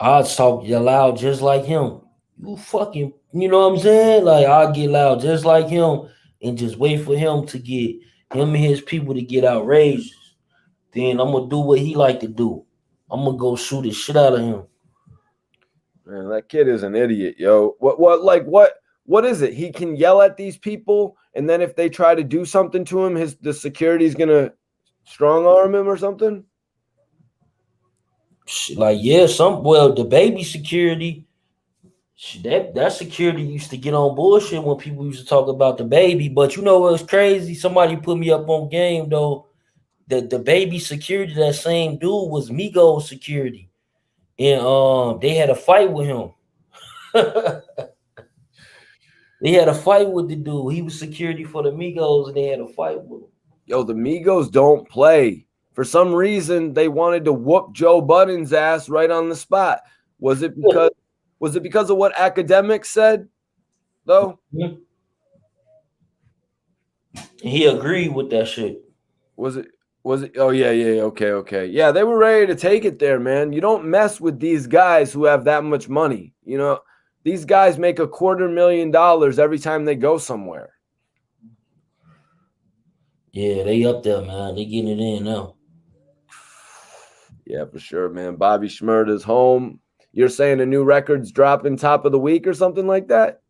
I'll talk loud just like him. You fucking, you know what I'm saying? Like, I'll get loud just like him and just wait for him to get him and his people to get outrageous. Then I'm gonna do what he like to do. I'm gonna go shoot the shit out of him. Man, that kid is an idiot, yo. What is it? He can yell at these people, and then if they try to do something to him, the security's gonna strong arm him or something? Like, yeah, the baby security, that security used to get on bullshit when people used to talk about the baby. But you know what's crazy? Somebody put me up on game though. The baby security, that same dude was Migos security, and they had a fight with him. They had a fight with the dude. He was security for the Migos, and they had a fight with him. Yo, the Migos don't play. For some reason, they wanted to whoop Joe Budden's ass right on the spot. Was it because of what academics said, though? He agreed with that shit. Was it? Was it? Oh yeah, yeah. Okay. Yeah, they were ready to take it there, man. You don't mess with these guys who have that much money. You know, these guys make $250,000 every time they go somewhere. Yeah, they up there, man. They getting it in now. Yeah, for sure, man. Bobby SHMURDA's home. You're saying a new record's dropping top of the week or something like that?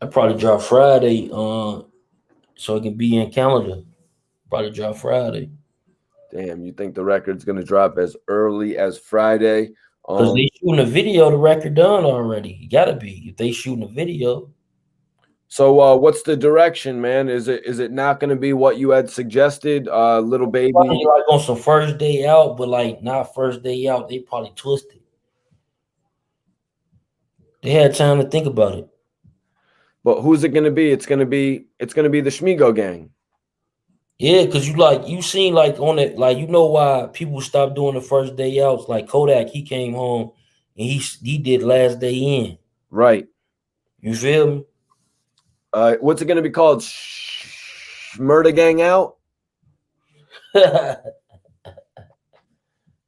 I probably drop Friday, so it can be in calendar. Probably drop Friday. Damn, you think the record's gonna drop as early as Friday? Because they shooting a video, the record done already. You gotta be if they shooting a video. So what's the direction, man? Is it not gonna be what you had suggested? Little baby. Probably like on some first day out, but like not first day out. They probably twisted. They had time to think about it. But who's it gonna be? It's gonna be the Shmigo gang. Yeah, because you seen like on it, like you know why people stopped doing the first day outs. Like Kodak, he came home and he did last day in. Right. You feel me? What's it gonna be called? SHMURDA gang out?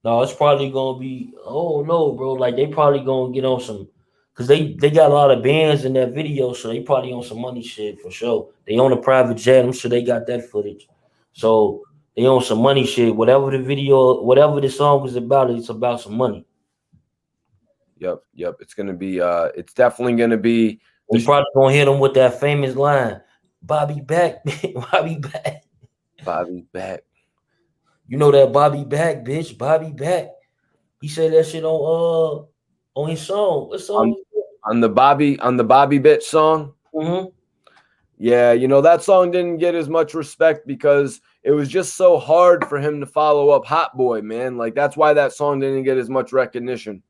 No, it's probably gonna be. Oh no, bro! Like they probably gonna get on some, cause they got a lot of bands in that video, so they probably on some money shit for sure. They on a private jet. I'm sure they got that footage, so they on some money shit. Whatever the video, whatever the song is about, it's about some money. Yep. It's gonna be. It's definitely gonna be. We probably gonna hit them with that famous line, "Bobby back, Bobby back." Bobby back. You know that Bobby back, bitch. Bobby back. He said that shit on his song. What song? On the Bobby bitch song. Mm-hmm. Yeah, that song didn't get as much respect because it was just so hard for him to follow up Hot Boy, man. Like that's why that song didn't get as much recognition.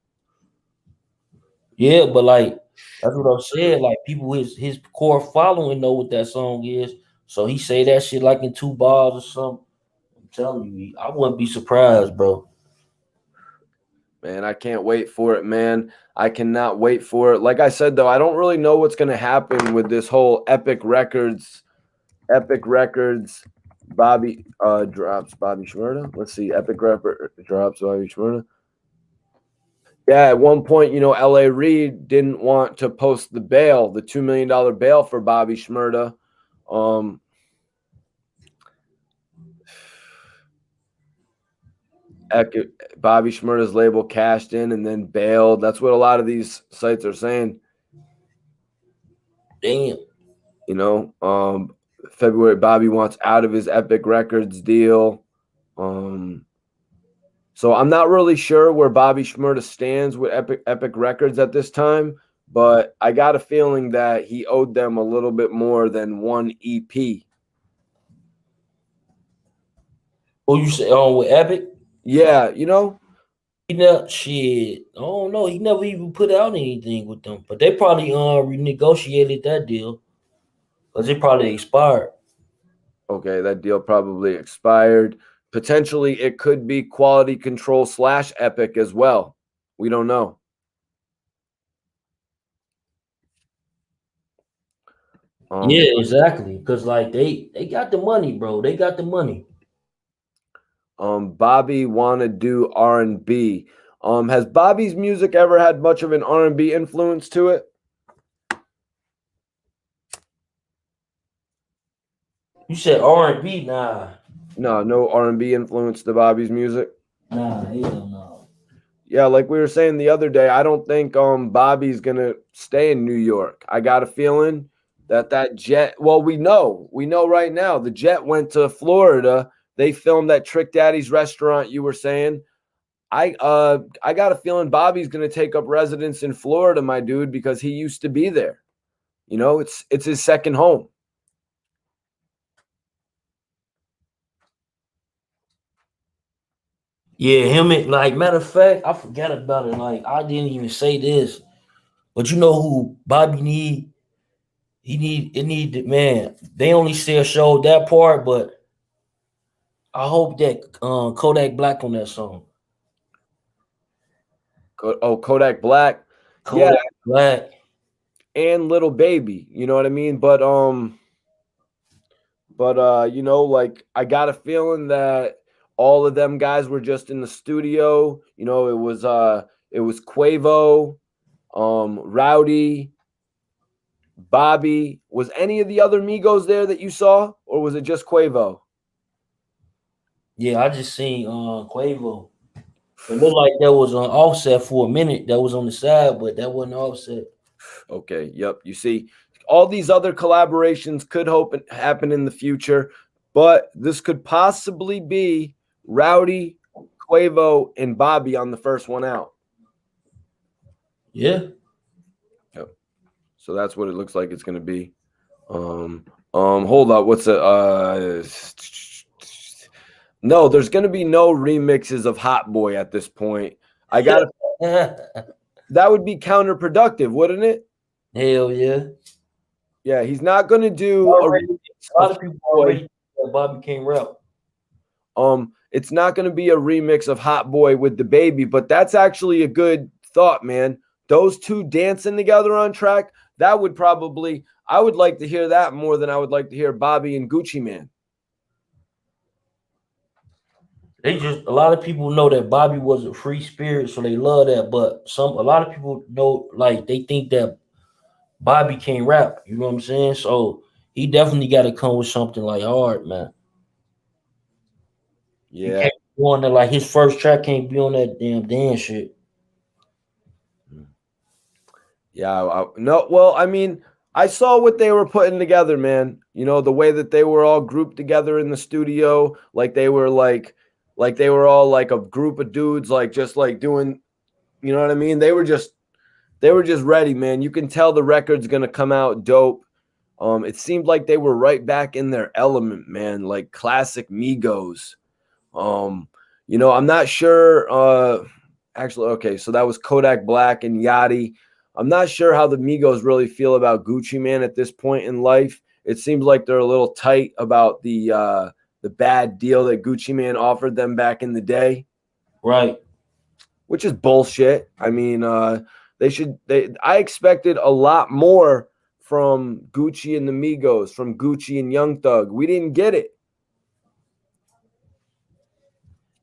Yeah, but like that's what I'm saying. Like people, his core following know what that song is. So he say that shit like in 2 bars or something. I'm telling you, I wouldn't be surprised, bro. Man, I can't wait for it, man. I cannot wait for it. Like I said, though, I don't really know what's going to happen with this whole Epic Records, Bobby drops Bobby SHMURDA. Let's see, Epic Record drops Bobby SHMURDA. Yeah, at one point, L.A. Reid didn't want to post the bail, the $2 million bail for Bobby SHMURDA. Bobby SHMURDA's label cashed in and then bailed. That's what a lot of these sites are saying. Damn. February, Bobby wants out of his Epic Records deal. So I'm not really sure where Bobby SHMURDA stands with Epic Records at this time, but I got a feeling that he owed them a little bit more than one EP. Who you say on with Epic? Yeah, He never shit. I don't know. He never even put out anything with them. But they probably renegotiated that deal. Because it probably expired. Okay, that deal probably expired. Potentially, it could be Quality Control / Epic as well. We don't know. Yeah, exactly. Because like they got the money, bro. They got the money. Bobby wanna do R&B. Has Bobby's music ever had much of an R&B influence to it? You said R&B? Nah. No R&B influence to Bobby's music. Nah, hell no. Yeah, like we were saying the other day, I don't think Bobby's gonna stay in New York. I got a feeling that jet. Well, we know right now the jet went to Florida. They filmed that Trick Daddy's restaurant you were saying. I got a feeling Bobby's gonna take up residence in Florida, my dude, because he used to be there. It's his second home. Yeah, him and like matter of fact, I forgot about it. Like I didn't even say this, but you know who Bobby need? Man. They only still showed that part, but I hope that Kodak Black on that song. Kodak Black. Kodak Black and Little Baby. You know what I mean? But like I got a feeling that all of them guys were just in the studio. You know, it was QUAVO, Rowdy, Bobby. Was any of the other Migos there that you saw, or was it just QUAVO? Yeah, I just seen Quavo. It looked like that was on Offset for a minute. That was on the side, but that wasn't Offset. Okay, yep. You see, all these other collaborations could happen in the future, but this could possibly be Rowdy, QUAVO, and Bobby on the first one out. Yeah. Yep. So that's what it looks like it's going to be. Hold up. What's it? No, there's going to be no remixes of Hot Boy at this point. I got to. That would be counterproductive, wouldn't it? Hell yeah. Yeah, he's not going to do a lot of people already Bobby King rap. It's not going to be a remix of Hot Boy with the Baby, but that's actually a good thought, man. Those two dancing together on track, that would probably, I would like to hear that more than I would like to hear Bobby and Gucci Mane. They just, a lot of people know that Bobby was a free spirit, so they love that. But a lot of people know, like, they think that Bobby can't rap. You know what I'm saying? So he definitely got to come with something like hard, man. Yeah. He can't be on that, like his first track can't be on that damn dance shit. Yeah. No, well, I mean, I saw what they were putting together, man. You know, the way that they were all grouped together in the studio, like they were all like a group of dudes, like just like doing, you know what I mean? They were just ready, man. You can tell the record's gonna come out dope. It seemed like they were right back in their element, man, like classic Migos. You know, I'm not sure. Actually, okay, so that was Kodak Black and Yachty. I'm not sure how the Migos really feel about Gucci Mane at this point in life. It seems like they're a little tight about the bad deal that Gucci Mane offered them back in the day. Right. Which is bullshit. I mean, I expected a lot more from Gucci and the Migos, from Gucci and Young Thug. We didn't get it.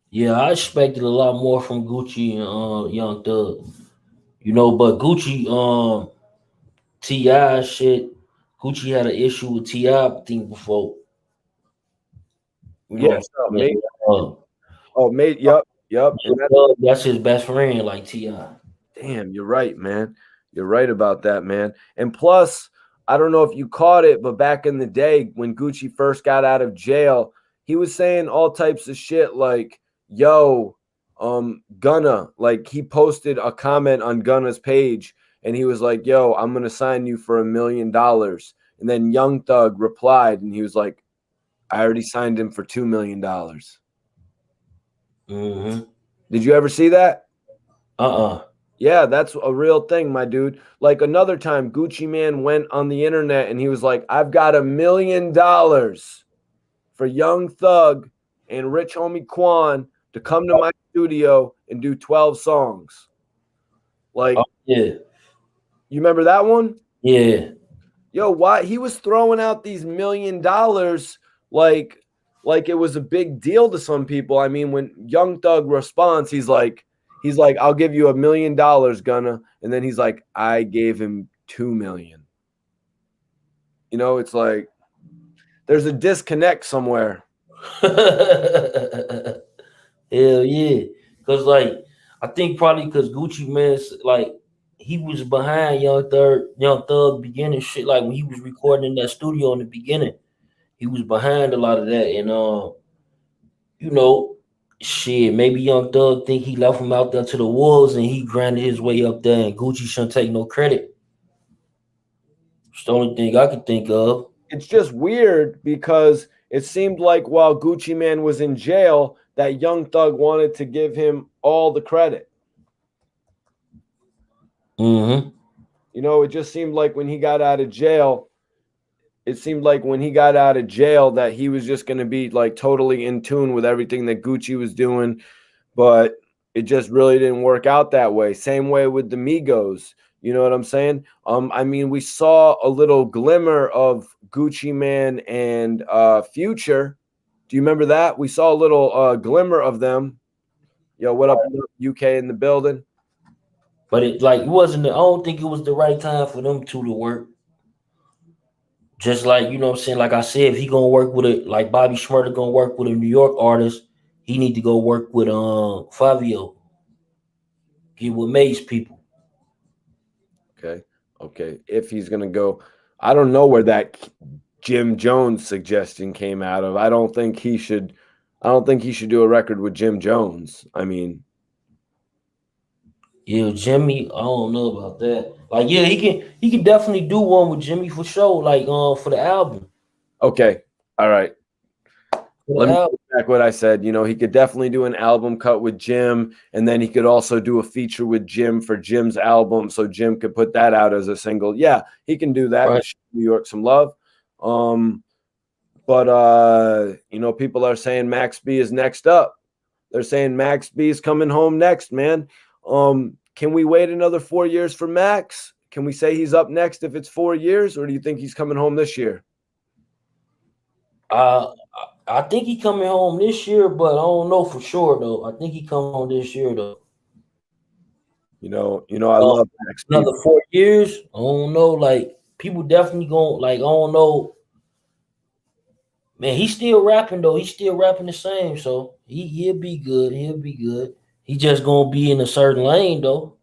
Yeah, I expected a lot more from Gucci and Young Thug. You know, but Gucci, T.I. shit, Gucci had an issue with T.I. thing before. You know, yep. And that's his best friend, like T.I. Damn, you're right, man. You're right about that, man. And plus, I don't know if you caught it, but back in the day when Gucci first got out of jail, he was saying all types of shit like, yo, Gunna, like he posted a comment on Gunna's page and he was like, yo, I'm going to sign you for $1 million. And then Young Thug replied and he was like, I already signed him for $2 million. Mm-hmm. Did you ever see that? Uh-uh. Yeah, that's a real thing, my dude. Like another time, Gucci Mane went on the internet and he was like, I've got $1 million for Young Thug and Rich Homie Quan to come to my studio and do 12 songs. Like, yeah. You remember that one? Yeah. Yo, why he was throwing out these $1 million like it was a big deal to some people. I mean, when Young Thug responds, he's like, I'll give you $1 million, Gunna. And then he's like, I gave him 2 million. You know, it's like there's a disconnect somewhere. Hell yeah. Cause like I think probably because Gucci Mane, like he was behind Young Thug beginning shit. Like when he was recording in that studio in the beginning, he was behind a lot of that. And you know, shit, maybe Young Thug think he left him out there to the wolves and he grinded his way up there and Gucci shouldn't take no credit. It's the only thing I can think of. It's just weird because it seemed like while Gucci Mane was in jail, that Young Thug wanted to give him all the credit. Mm-hmm. You know, it just seemed like when he got out of jail, that he was just going to be like totally in tune with everything that Gucci was doing. But it just really didn't work out that way. Same way with the Migos. You know what I'm saying? I mean, we saw a little glimmer of Gucci Mane and Future. Do you remember that? We saw a little glimmer of them. Yo, what up, UK in the building? But it like it wasn't. I don't think it was the right time for them two to work. Just like you know what I'm saying. Like I said, if he gonna work with it, like Bobby SHMURDA gonna work with a New York artist, he need to go work with Fabio. Get with Mace people. Okay. If he's gonna go, I don't know where that Jim Jones suggestion came out of. I don't think he should do a record with Jim Jones. I mean, Yeah, Jimmy, I don't know about that. Like, yeah, he can definitely do one with Jimmy for sure. Like, for the album. okay, all right. For Let the me album. go back what I said. You know, he could definitely do an album cut with Jim, and then he could also do a feature with Jim for Jim's album, so Jim could put that out as a single. Yeah, he can do that. Right. Show New York some love. But you know, people are saying Max B is next up. They're saying Max B is coming home next, man. Can we wait another 4 years for Max? Can we say he's up next if it's 4 years, or do you think he's coming home this year? I think he coming home this year, but I don't know for sure though. I think he coming home this year though. You know, I love Max B. Another 4 years. I don't know. Like people definitely going like I don't know. Man, he's still rapping though. He's still rapping the same, so he'll be good. He'll be good. He just gonna be in a certain lane though.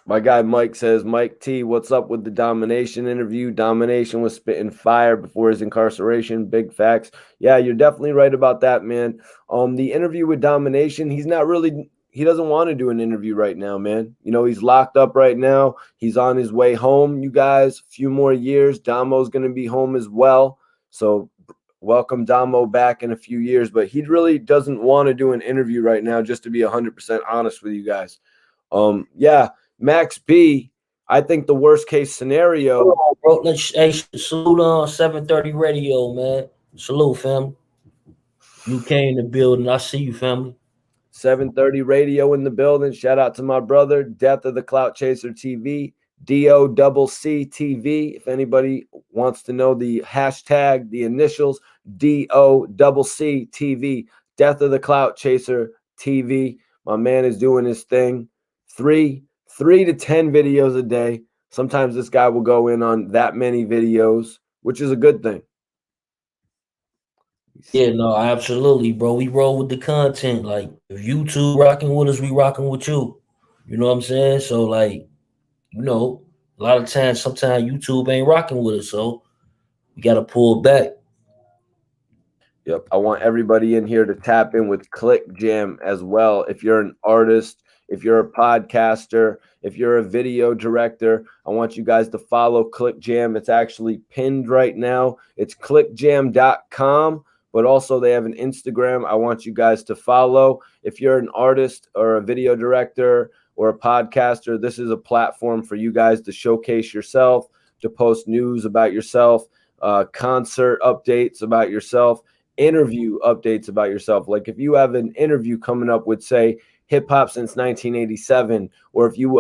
My guy Mike says, Mike T, what's up with the Domination interview? Domination was spitting fire before his incarceration. Big facts. Yeah, you're definitely right about that, man. The interview with Domination, he doesn't want to do an interview right now, man. You know, he's locked up right now. He's on his way home, you guys. A few more years. Damo's going to be home as well. So welcome Damo back in a few years. But he really doesn't want to do an interview right now, just to be 100% honest with you guys. Yeah. Max B, I think the worst case scenario. Bro, let's salute on 730 radio, man. Salute, family. UK in the building. I see you, family. 730 radio in the building. Shout out to my brother, Death of the Clout Chaser TV, DOCC TV. If anybody wants to know the hashtag, the initials, DOCC TV, Death of the Clout Chaser TV. My man is doing his thing. Three to 10 videos a day. Sometimes this guy will go in on that many videos, which is a good thing. Yeah, no, absolutely, bro. We roll with the content. Like, if YouTube rocking with us, we rocking with you. You know what I'm saying? So, like, you know, a lot of times, sometimes YouTube ain't rocking with us, so we gotta pull back. Yep. I want everybody in here to tap in with Click Jam as well. If you're an artist, if you're a podcaster, if you're a video director, I want you guys to follow Click Jam. It's actually pinned right now. It's clickjam.com, but also they have an Instagram I want you guys to follow. If you're an artist or a video director or a podcaster, this is a platform for you guys to showcase yourself, to post news about yourself, concert updates about yourself, interview updates about yourself. Like if you have an interview coming up with, say, hip hop since 1987, or if you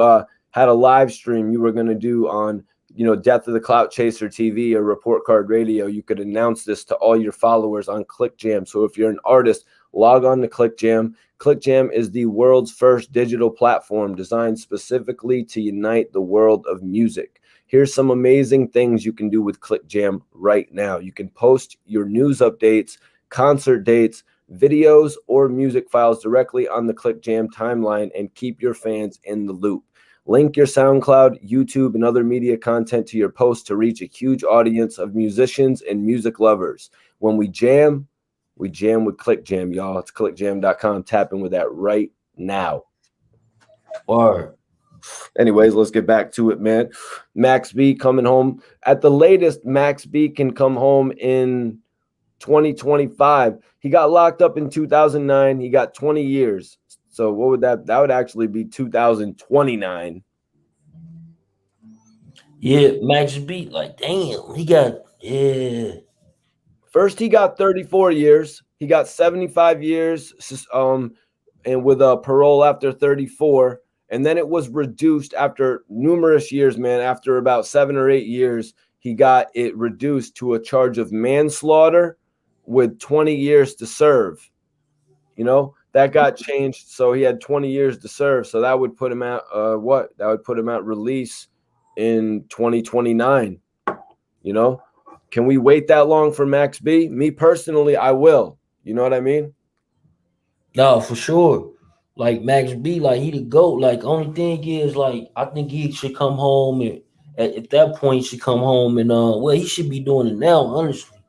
had a live stream you were going to do on, you know, Death of the Clout Chaser TV or Report Card Radio, you could announce this to all your followers on ClickJam. So if you're an artist, log on to ClickJam. ClickJam is the world's first digital platform designed specifically to unite the world of music. Here's some amazing things you can do with ClickJam right now. You can post your news updates, concert dates, videos, or music files directly on the ClickJam timeline and keep your fans in the loop. Link your SoundCloud, YouTube, and other media content to your post to reach a huge audience of musicians and music lovers. When we jam with ClickJam, y'all. It's clickjam.com. Tap in with that right now. Or anyways, let's get back to it, man. Max B coming home. At the latest, Max B can come home in 2025. He got locked up in 2009. He got 20 years. So what would that would actually be 2029. yeah, Max B, like damn, he got First he got 34 years. He got 75 years and with a parole after 34. And then it was reduced after numerous years, man. After about 7 or 8 years, he got it reduced to a charge of manslaughter with 20 years to serve. You know, that got changed, so he had 20 years to serve. So that would put him at what? That would put him at release in 2029. You know, can we wait that long for Max B? Me personally, I will. You know what I mean? No, for sure. Like Max B, like he the GOAT. Like only thing is, like I think he should come home and at that point he should come home and well he should be doing it now, honestly.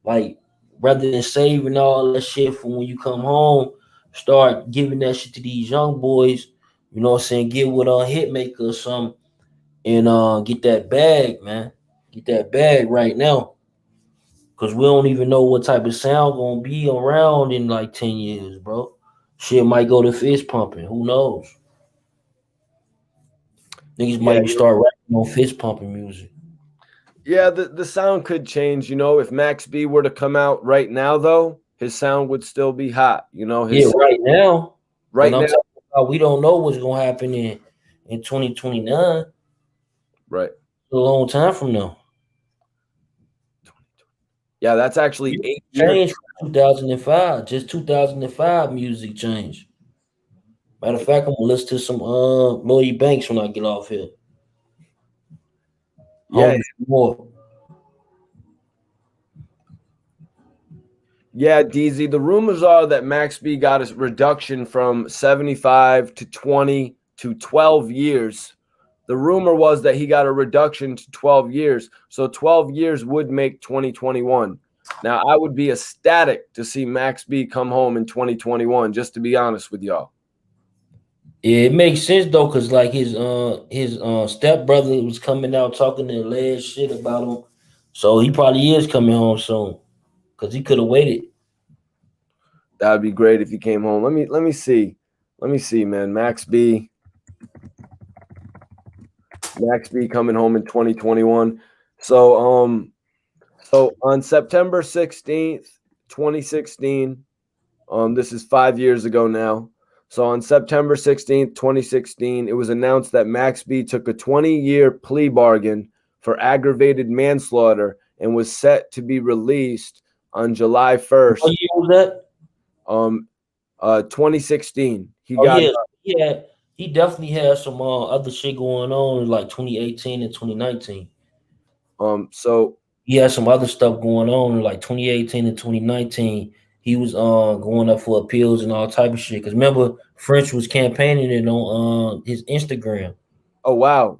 Like rather than saving all that shit for when you come home, start giving that shit to these young boys. You know what I'm saying? Get with a Hitmaker or something and get that bag, man. Get that bag right now. Cause we don't even know what type of sound gonna be around in like 10 years, bro. Shit might go to fist pumping. Who knows? Niggas Yeah, might start rapping on fist pumping music. yeah. The sound could change. You know, if Max B were to come out right now, though, his sound would still be hot. You know, Yeah, his right now. But right I'm now, talking about we don't know what's gonna happen in 2029. right. A long time from now. Yeah, that's actually Music 8 years. changed from 2005. Just 2005 music changed. Matter of fact, I'm gonna listen to some Lloyd Banks when I get off here. Yeah, Hungry for more. yeah, DZ. The rumors are that Max B got a reduction from 75 to 20 to 12 years. The rumor was that he got a reduction to 12 years. So 12 years would make 2021. Now, I would be ecstatic to see Max B come home in 2021, just to be honest with y'all. Yeah, it makes sense though, cause like his stepbrother was coming out talking that last shit about him, so he probably is coming home soon, cause he could have waited. That would be great if he came home. Let me see. Let me see, man. Max B coming home in 2021. So on September 16th, 2016, this is 5 years ago now. So on September 16th, 2016, it was announced that Max B took a 20-year plea bargain for aggravated manslaughter and was set to be released on July 1st, What year was that? 2016. He Oh got yeah, yeah. He definitely had some other shit going on in like 2018 and 2019. so He had some other stuff going on in like 2018 and 2019. He was going up for appeals and all type of shit. Cause remember, French was campaigning it on his Instagram. oh wow.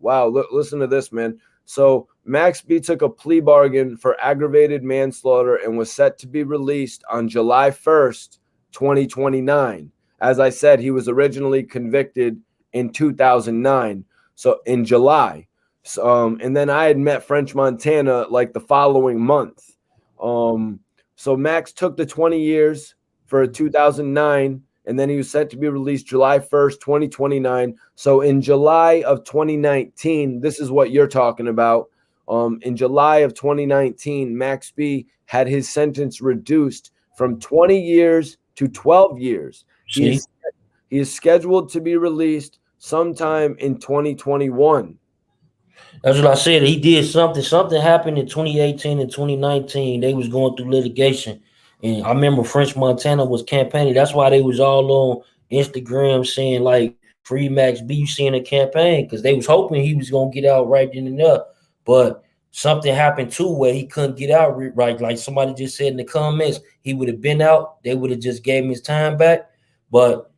Listen to this, man. So Max B took a plea bargain for aggravated manslaughter and was set to be released on July 1st, 2029. As I said, he was originally convicted in 2009. So in July. And then I had met French Montana like the following month. So Max took the 20 years for 2009, and then he was set to be released July 1st, 2029. So in July of 2019, this is what you're talking about. In July of 2019, Max B had his sentence reduced from 20 years to 12 years. See, He is scheduled to be released sometime in 2021. that's what I said. He did something. Something happened in 2018 and 2019. They was going through litigation, and I remember French Montana was campaigning. That's why they was all on Instagram saying like "Free Max B." You seeing a campaign because they was hoping he was gonna get out right then and there, but something happened too where he couldn't get out right. Like somebody just said in the comments, he would have been out. They would have just gave him his time back, but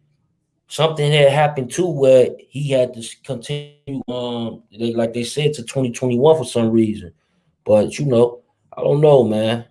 something had happened too where he had to continue like they said to 2021 for some reason. But I don't know, man.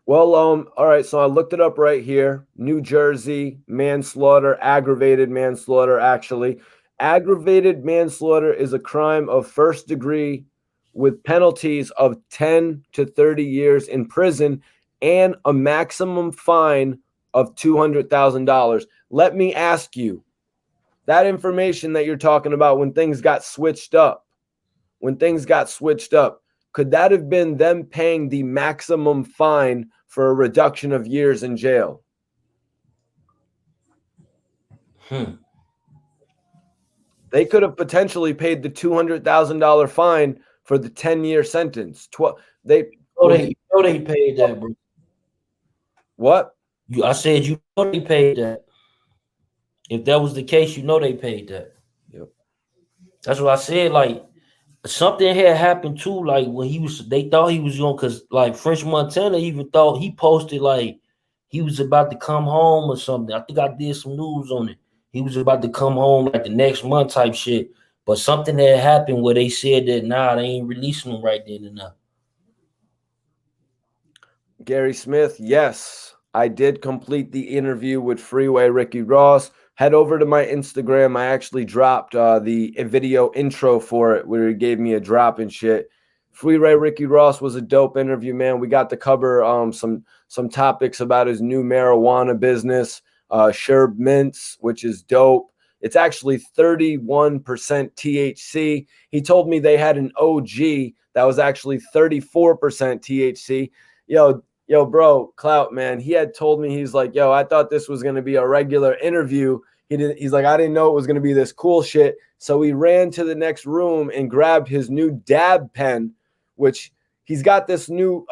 Well, all right. So I looked it up right here. New Jersey manslaughter, aggravated manslaughter. Actually, aggravated manslaughter is a crime of first degree with penalties of 10 to 30 years in prison and a maximum fine of $200,000. Let me ask you that information that you're talking about when things got switched up, could that have been them paying the maximum fine for a reduction of years in jail? They could have potentially paid the $200,000 fine for the 10-year sentence. They paid that, bro. What? I said they paid that. If that was the case, they paid that. Yep. That's what I said. Like something had happened too. Like when they thought he was young, because like French Montana even thought he posted like he was about to come home or something. I think I did some news on it. He was about to come home like the next month type shit. But something had happened where they said that they ain't releasing him right then and now. Gary Smith, yes, I did complete the interview with Freeway Ricky Ross. Head over to my Instagram. I actually dropped the video intro for it where he gave me a drop and shit. Freeway Ricky Ross was a dope interview, man. We got to cover some topics about his new marijuana business, Sherb Mints, which is dope. It's actually 31% THC. He told me they had an OG that was actually 34% THC. Yo, bro, Clout, man, he had told me, he's like, yo, I thought this was going to be a regular interview. He's like, I didn't know it was going to be this cool shit. So he ran to the next room and grabbed his new dab pen, which he's got this new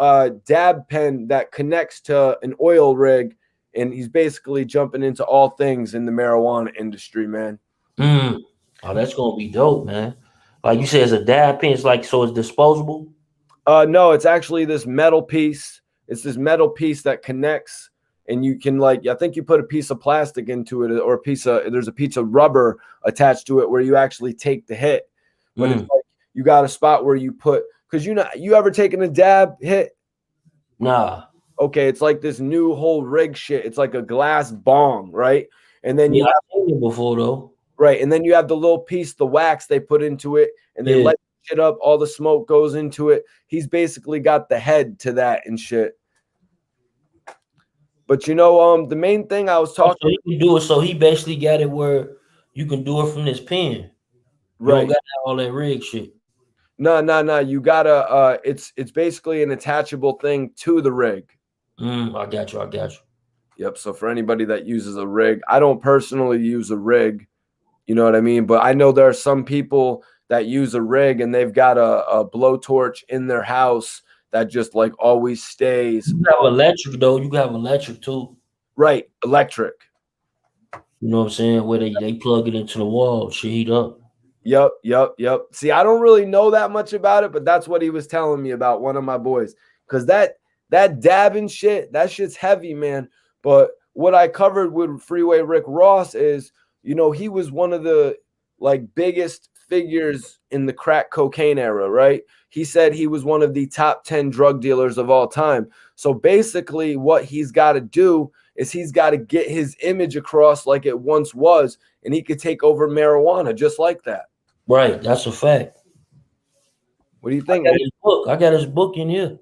dab pen that connects to an oil rig. And he's basically jumping into all things in the marijuana industry, man. Oh, that's going to be dope, man. Like you said, it's a dab pen. It's like, so it's disposable? No, it's actually this metal piece. It's this metal piece that connects, and you can I think you put a piece of plastic into it, or there's a piece of rubber attached to it where you actually take the hit. But it's like you got a spot where you put, because you ever taken a dab hit? Nah. Okay, it's like this new whole rig shit. It's like a glass bong, right? And then I've seen it before though. Right, and then you have the little piece, the wax they put into it, and they light shit up, all the smoke goes into it. He's basically got the head to that and shit. But the main thing I was talking, so he can do it. So he basically got it where you can do it from this pen. Right. You don't got all that rig shit. No. You gotta it's basically an attachable thing to the rig. I got you. Yep. So for anybody that uses a rig, I don't personally use a rig. You know what I mean? But I know there are some people that use a rig and they've got a blowtorch in their house that just like always stays. You have electric though. You can have electric too. Right, electric. You know what I'm saying? Where they plug it into the wall, shit heat up. Yep. See, I don't really know that much about it, but that's what he was telling me about, one of my boys. Because that dabbing shit, that shit's heavy, man. But what I covered with Freeway Rick Ross is, he was one of the biggest figures in the crack cocaine era, right? He said he was one of the top 10 drug dealers of all time. So basically what he's got to do is he's got to get his image across like it once was, and he could take over marijuana just like that. Right, that's a fact. What do you think? I got his book in here.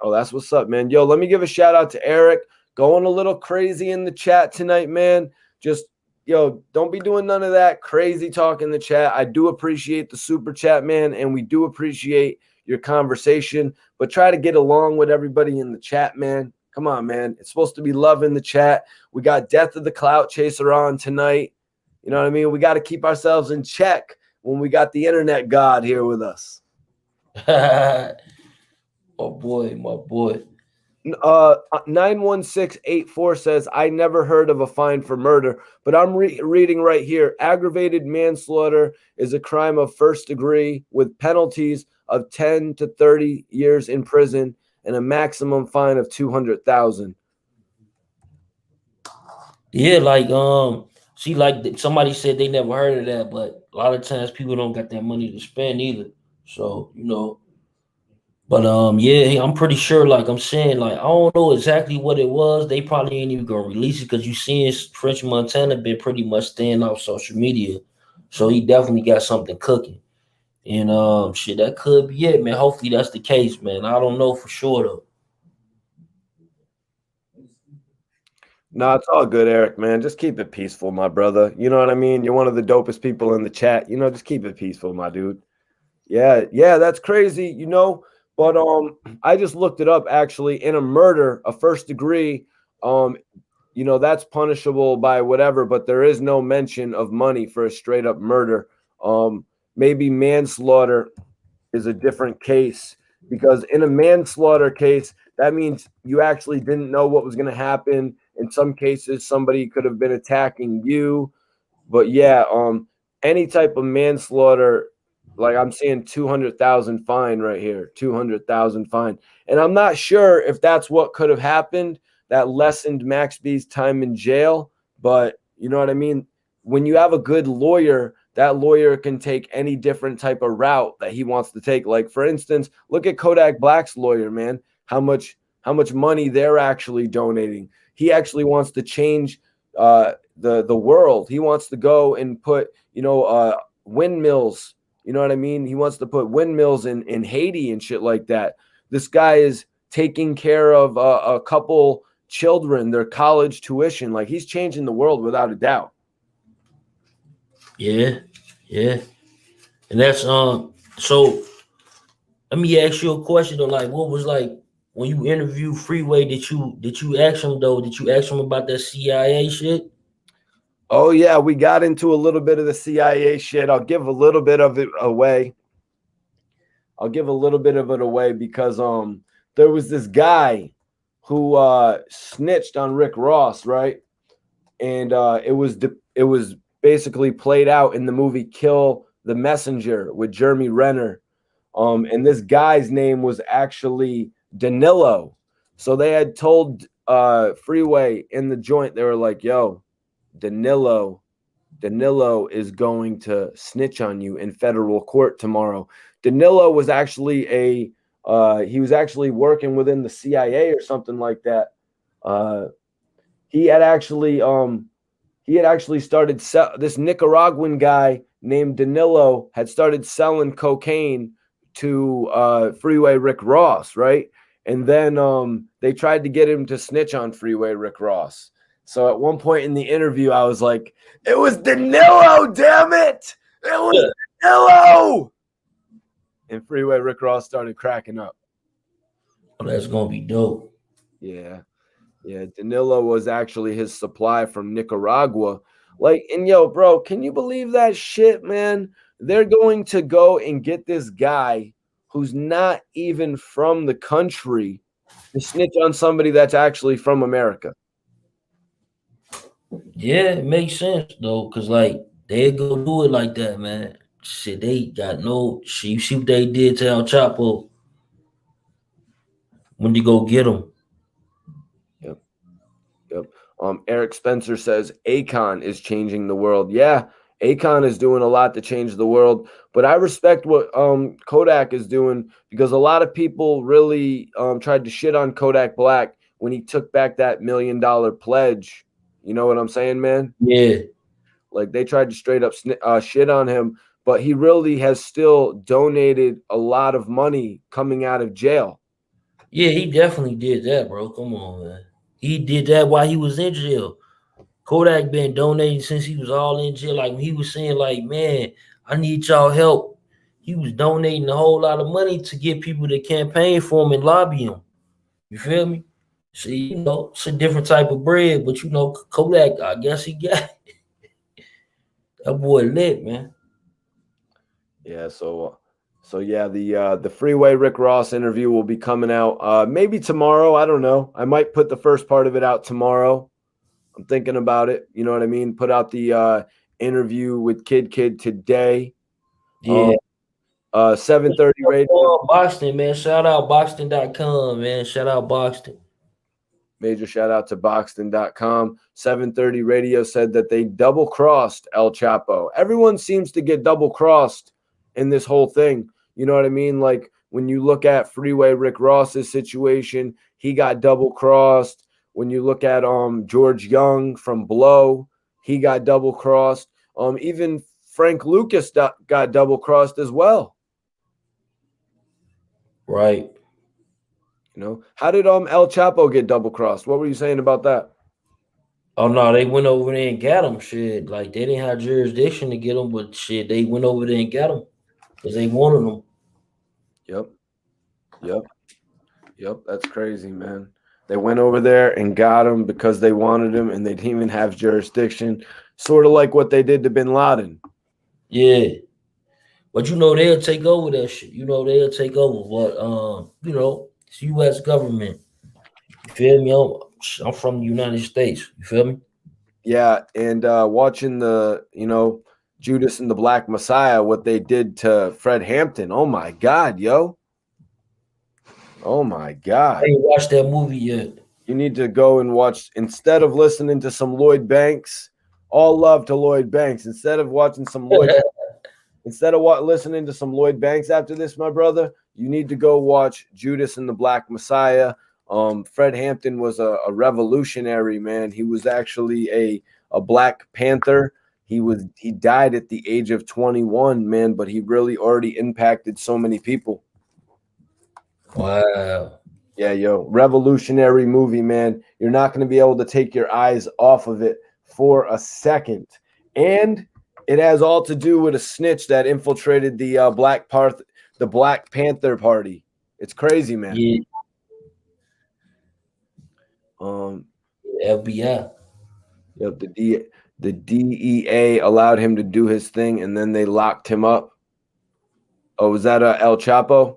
Oh, that's what's up, man. Yo, let me give a shout out to Erik. Going a little crazy in the chat tonight, man. Just don't be doing none of that crazy talk in the chat. I do appreciate the super chat, man, and we do appreciate your conversation, but try to get along with everybody in the chat, man. Come on, man. It's supposed to be love in the chat. We got Death of the Clout Chaser on tonight. You know what I mean? We got to keep ourselves in check when we got the internet god here with us. My boy. 91684 says, I never heard of a fine for murder, but I'm reading right here. Aggravated manslaughter is a crime of first degree with penalties of 10 to 30 years in prison and a maximum fine of 200,000. Yeah, see, somebody said they never heard of that, but a lot of times people don't got that money to spend either. So, But yeah, I'm pretty sure, I'm saying, I don't know exactly what it was. They probably ain't even gonna release it because you seeing French Montana been pretty much staying off social media. So he definitely got something cooking. And shit, that could be it, man. Hopefully that's the case, man. I don't know for sure though. No, it's all good, Erik, man. Just keep it peaceful, my brother. You know what I mean? You're one of the dopest people in the chat. Just keep it peaceful, my dude. Yeah, that's crazy, But I just looked it up actually. In a murder, a first degree, that's punishable by whatever, but there is no mention of money for a straight up murder. Maybe manslaughter. is a different case, because in a manslaughter case, that means you actually didn't know what was going to happen. In some cases, somebody could have been attacking you. But yeah, any type of manslaughter, like I'm seeing 200,000 fine right here, 200,000 fine. And I'm not sure if that's what could have happened that lessened Max B's time in jail, but you know what I mean? When you have a good lawyer, that lawyer can take any different type of route that he wants to take. Like for instance, look at Kodak Black's lawyer, man. How much money they're actually donating. He actually wants to change the world. He wants to go and put, windmills. You know what I mean? He wants to put windmills in Haiti and shit like that. This guy is taking care of a couple children, their college tuition. Like he's changing the world without a doubt. Yeah, yeah. And that's so let me ask you a question though. Like what was like when you interviewed Freeway, did you ask him though? Did you ask him about that CIA shit? Oh yeah, we got into a little bit of the CIA shit. I'll give a little bit of it away. Because there was this guy who snitched on Rick Ross, right? And it was basically played out in the movie Kill the Messenger with Jeremy Renner. And this guy's name was actually Danilo. So they had told Freeway in the joint, they were like, yo, Danilo is going to snitch on you in federal court tomorrow. Danilo was actually he was actually working within the CIA or something like that. He had actually started this Nicaraguan guy named Danilo had started selling cocaine to Freeway Rick Ross, right? And then they tried to get him to snitch on Freeway Rick Ross. So at one point in the interview, I was like, it was Danilo, damn it! It was Danilo! And Freeway Rick Ross started cracking up. Oh, that's gonna be dope. Yeah. Yeah, Danilo was actually his supply from Nicaragua. Like, and yo, bro, can you believe that shit, man? They're going to go and get this guy who's not even from the country to snitch on somebody that's actually from America. Yeah, it makes sense though, cause like they go do it like that, man. Shit, they got no shit. You see what they did to El Chapo when you go get him. Yep. Eric Spencer says Akon is changing the world. Yeah, Akon is doing a lot to change the world, but I respect what Kodak is doing, because a lot of people really tried to shit on Kodak Black when he took back that $1 million pledge. You know what I'm saying, man? Yeah. Like they tried to straight up shit on him, but he really has still donated a lot of money coming out of jail. Yeah, he definitely did that, bro. Come on, man. He did that while he was in jail. Kodak been donating since he was all in jail. Like when he was saying, like, man, I need y'all help. He was donating a whole lot of money to get people to campaign for him and lobby him. You feel me? See, it's a different type of bread, but Kodak, I guess he got that boy lit, man. Yeah, so yeah, the Freeway Rick Ross interview will be coming out maybe tomorrow. I don't know. I might put the first part of it out tomorrow. I'm thinking about it. You know what I mean? Put out the interview with Kid today. Yeah. 7:30 radio. Boxton, man. Shout out Boxton.com, man. Shout out Boxton. Major shout out to Boxton.com. 7:30 radio said that they double crossed El Chapo. Everyone seems to get double crossed in this whole thing. You know what I mean? Like when you look at Freeway Rick Ross's situation, he got double crossed. When you look at George Young from Blow, he got double crossed. Even Frank Lucas got double crossed as well. Right. How did El Chapo get double crossed? What were you saying about that? Oh no, they went over there and got him. Shit, like they didn't have jurisdiction to get him, but shit, they went over there and got him because they wanted him. Yep. That's crazy, man. They went over there and got him because they wanted him, and they didn't even have jurisdiction. Sort of like what they did to Bin Laden. Yeah. But you know they'll take over that shit. You know they'll take over. But you know, it's U.S. government. You feel me? I'm from the United States. You feel me? Yeah, and watching the, Judas and the Black Messiah, what they did to Fred Hampton. Oh my God, yo. Oh my I God. ain't watched that movie yet. You need to go and watch, instead of listening to some Lloyd Banks, all love to Lloyd Banks. Instead of listening to some Lloyd Banks after this, my brother, you need to go watch Judas and the Black Messiah. Fred Hampton was a revolutionary, man. He was actually a Black Panther. He died at the age of 21, man, but he really already impacted so many people. Wow. Yeah, yo, revolutionary movie, man. You're not going to be able to take your eyes off of it for a second. And it has all to do with a snitch that infiltrated the Black Panther Party. It's crazy, man. Yeah. Um, FBI. yep, the DEA allowed him to do his thing, and then they locked him up. Oh, was that El Chapo?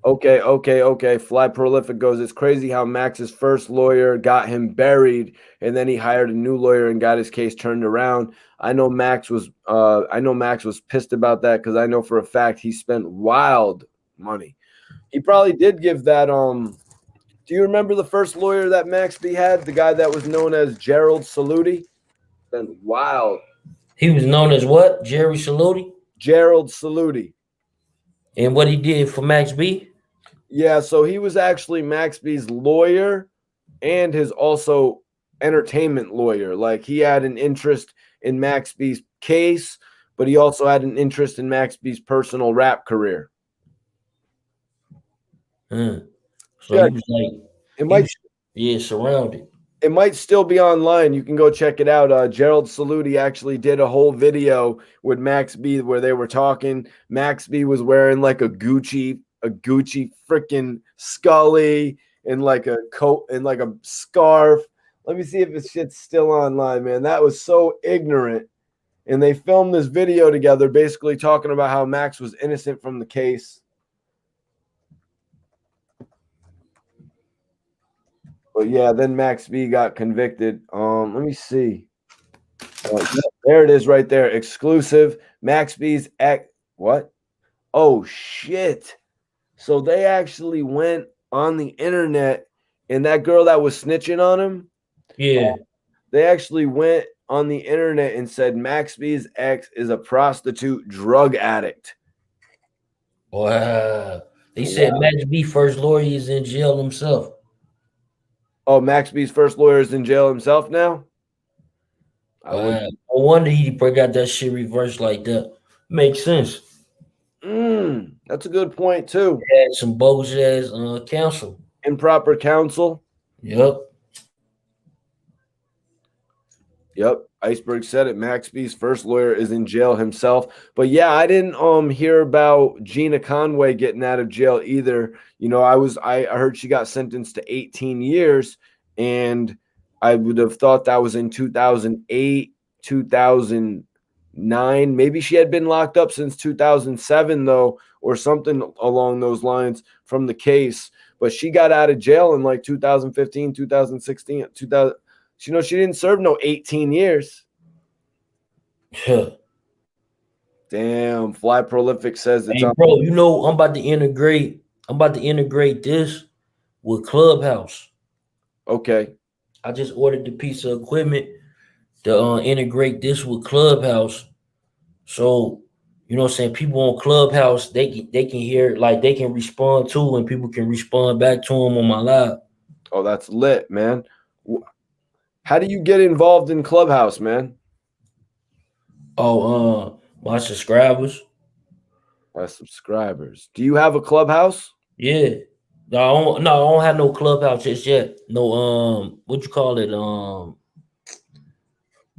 Okay. Fly Prolific goes, it's crazy how Max's first lawyer got him buried, and then he hired a new lawyer and got his case turned around. I know Max was pissed about that, because I know for a fact he spent wild money. He probably did give that. Do you remember the first lawyer that Max B had? The guy that was known as Gerald Saluti? Spent wild. He was known as what? Jerry Saluti? Gerald Saluti. And what he did for Max B? Yeah, so he was actually Max B's lawyer and his also entertainment lawyer. Like, he had an interest in Max B's case, but he also had an interest in Max B's personal rap career. So Yeah, he was like, it might surrounded. it might still be online. You can go check it out. Gerald Saluti actually did a whole video with Max B where they were talking. Max B was wearing like a Gucci freaking Scully and like a coat and like a scarf. Let me see if this shit's still online, man. That was so ignorant. And they filmed this video together, basically talking about how Max was innocent from the case. But yeah, then Max B got convicted. Let me see. There it is right there. Exclusive. Max B's what? Oh shit. So they actually went on the internet, and that girl that was snitching on him, Yeah. they actually went on the internet and said Max B's ex is a prostitute drug addict. Wow. They said Max B first lawyer is in jail himself. Oh, Max B's first lawyer is in jail himself now? No wonder he got that shit reversed like that. Makes sense. That's a good point too. He had some bogus ass counsel. Improper counsel. Yep. Iceberg said it. Max B's first lawyer is in jail himself. But yeah, I didn't hear about Gina Conway getting out of jail either. You know, I heard she got sentenced to 18 years, and I would have thought that was in 2008, 2009. Maybe she had been locked up since 2007 though, or something along those lines from the case. But she got out of jail in like 2015, 2016, 2000. You know, she didn't serve no 18 years. Damn, Fly Prolific says it's hey, bro, you know, I'm about to integrate this with Clubhouse. Okay. I just ordered the piece of equipment to integrate this with Clubhouse. So, you know what I'm saying, people on Clubhouse, they can hear, like, they can respond to, and people can respond back to them on my live. Oh, that's lit, man. How do you get involved in Clubhouse, man? Oh, my subscribers. My subscribers. Do you have a Clubhouse? Yeah. No, I don't have no Clubhouse just yet. No, what you call it?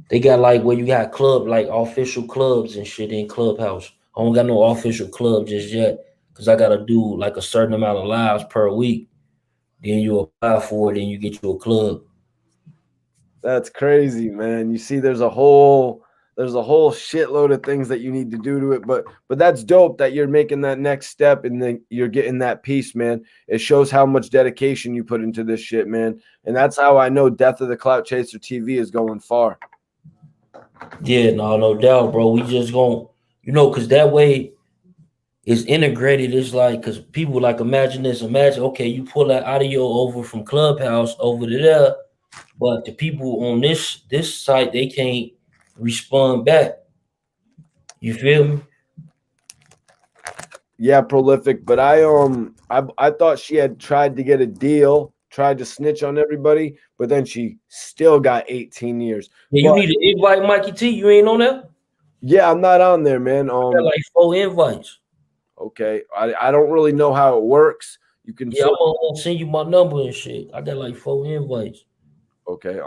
They got like where you got club, like official clubs and shit in Clubhouse. I don't got no official club just yet because I gotta do like a certain amount of lives per week. Then you apply for it, and you get you a club. That's crazy, man. You see, there's a whole shitload of things that you need to do to it, but that's dope that you're making that next step and then you're getting that piece, man. It shows how much dedication you put into this shit, man. And that's how I know Death of the Clout Chaser TV is going far. Yeah, no doubt, bro. We just gonna, because that way it's integrated. It's like, because people like imagine this. Imagine, okay, you pull that audio over from Clubhouse over to there, but the people on this site, they can't respond back. You feel me? Yeah, prolific. But I thought she had tried to get a deal, tried to snitch on everybody, but then she still got 18 years. Yeah, you need to invite Mikey T. You ain't on there? Yeah, I'm not on there, man. I got like 4 invites. Okay. I don't really know how it works. You can I'm gonna send you my number and shit. I got like 4 invites. Okay.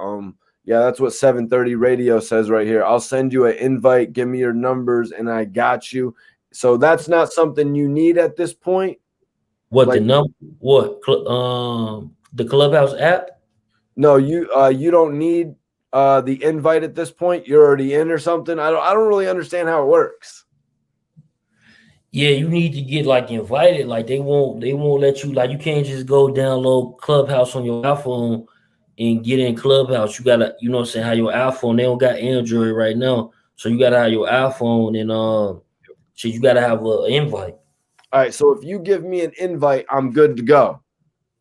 Yeah, that's what 730 radio says right here. I'll send you an invite, give me your numbers, and I got you. So that's not something you need at this point. What, like, the number? What? The Clubhouse app? No, you don't need the invite at this point. You're already in or something. I don't really understand how it works. Yeah, you need to get like invited. Like they won't let you, like you can't just go download Clubhouse on your iPhone and get in Clubhouse. You gotta, you know what I'm saying, have your iPhone. They don't got Android right now. So you gotta have your iPhone and so you gotta have an invite. All right. So if you give me an invite, I'm good to go.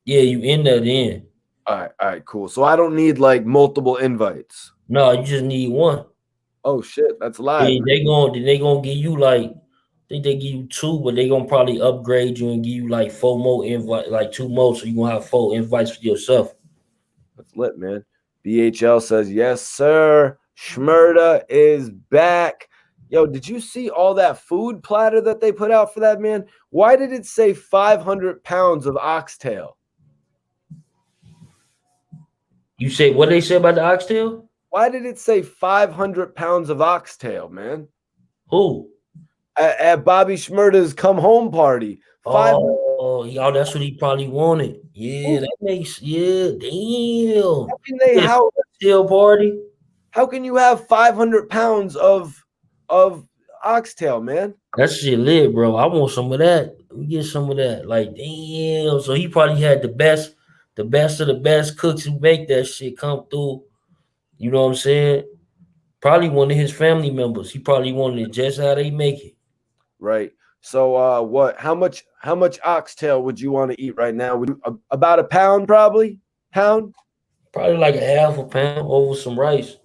Yeah, you in there then. All right, cool. So I don't need like multiple invites. No, you just need one. Oh shit, that's live. Yeah, they gonna give you like, I think they give you 2, but they gonna probably upgrade you and give you like 4 more invite, like 2 more, so you gonna have 4 invites for yourself. That's lit, man. BHL says, yes, sir. SHMURDA is back. Yo, did you see all that food platter that they put out for that, man? Why did it say 500 pounds of oxtail? You say, what they say about the oxtail? Why did it say 500 pounds of oxtail, man? Who? At Bobby SHMURDA's come home party. Oh, that's what he probably wanted. Yeah, that makes, damn. How can they have oxtail party? How can you have 500 pounds of oxtail, man? That shit lit, bro. I want some of that. We get some of that. Like, damn. So he probably had the best of the best cooks who make that shit come through. You know what I'm saying? Probably one of his family members. He probably wanted it just how they make it. Right. So what? How much oxtail would you want to eat right now? Would you, about a pound, probably? Pound? Probably like a half a pound over some rice.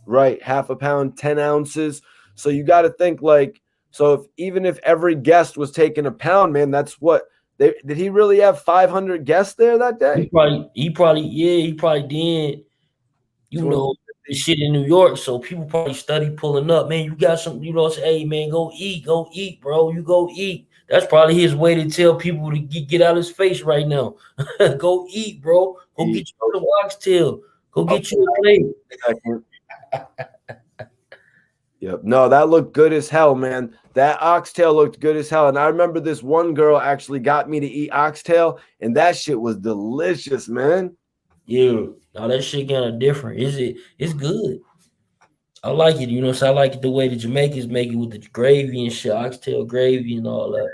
Right, half a pound, 10 ounces. So you got to think like, so even if every guest was taking a pound, man, that's what did he really have 500 guests there that day? He probably did. You know, the shit in New York, so people probably study pulling up. Man, you got some, you know, say, hey, man, go eat, bro. You go eat. That's probably his way to tell people to get out of his face right now. Go eat, bro. Go get you the oxtail. Go get you a plate. Yep. No, that looked good as hell, man. That oxtail looked good as hell. And I remember this one girl actually got me to eat oxtail, and that shit was delicious, man. Yeah. Now that shit kind of different. It's good. I like it, you know. So I like it the way the Jamaicans make it with the gravy and shit, oxtail gravy and all that.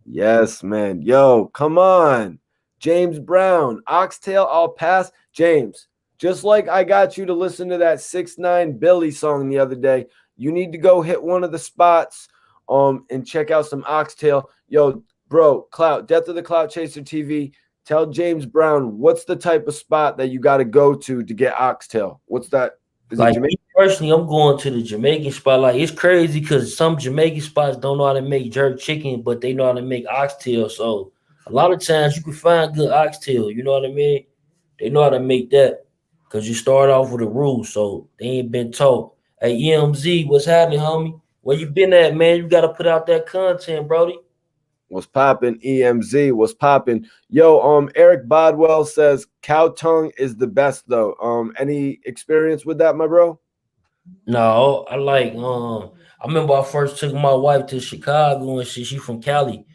Yes, man. Yo, come on. James Brown, oxtail, I'll pass. James, just like I got you to listen to that 6ix9ine Billy song the other day, you need to go hit one of the spots and check out some oxtail. Yo, bro, Clout, Death of the Clout Chaser TV. Tell James Brown what's the type of spot that you got to go to get oxtail. What's that? Is like me personally, I'm going to the Jamaican spot. Like, it's crazy because some Jamaican spots don't know how to make jerk chicken, but they know how to make oxtail. So a lot of times you can find good oxtail. You know what I mean? They know how to make that because you start off with a rule, so they ain't been taught. Hey, EMZ, what's happening, homie? Where you been at, man? You got to put out that content, Brody. What's popping? EMZ, what's popping? Yo, Erik Bodwell says cow tongue is the best though. Any experience with that, my bro? No, I like I remember I first took my wife to Chicago and she from Cali.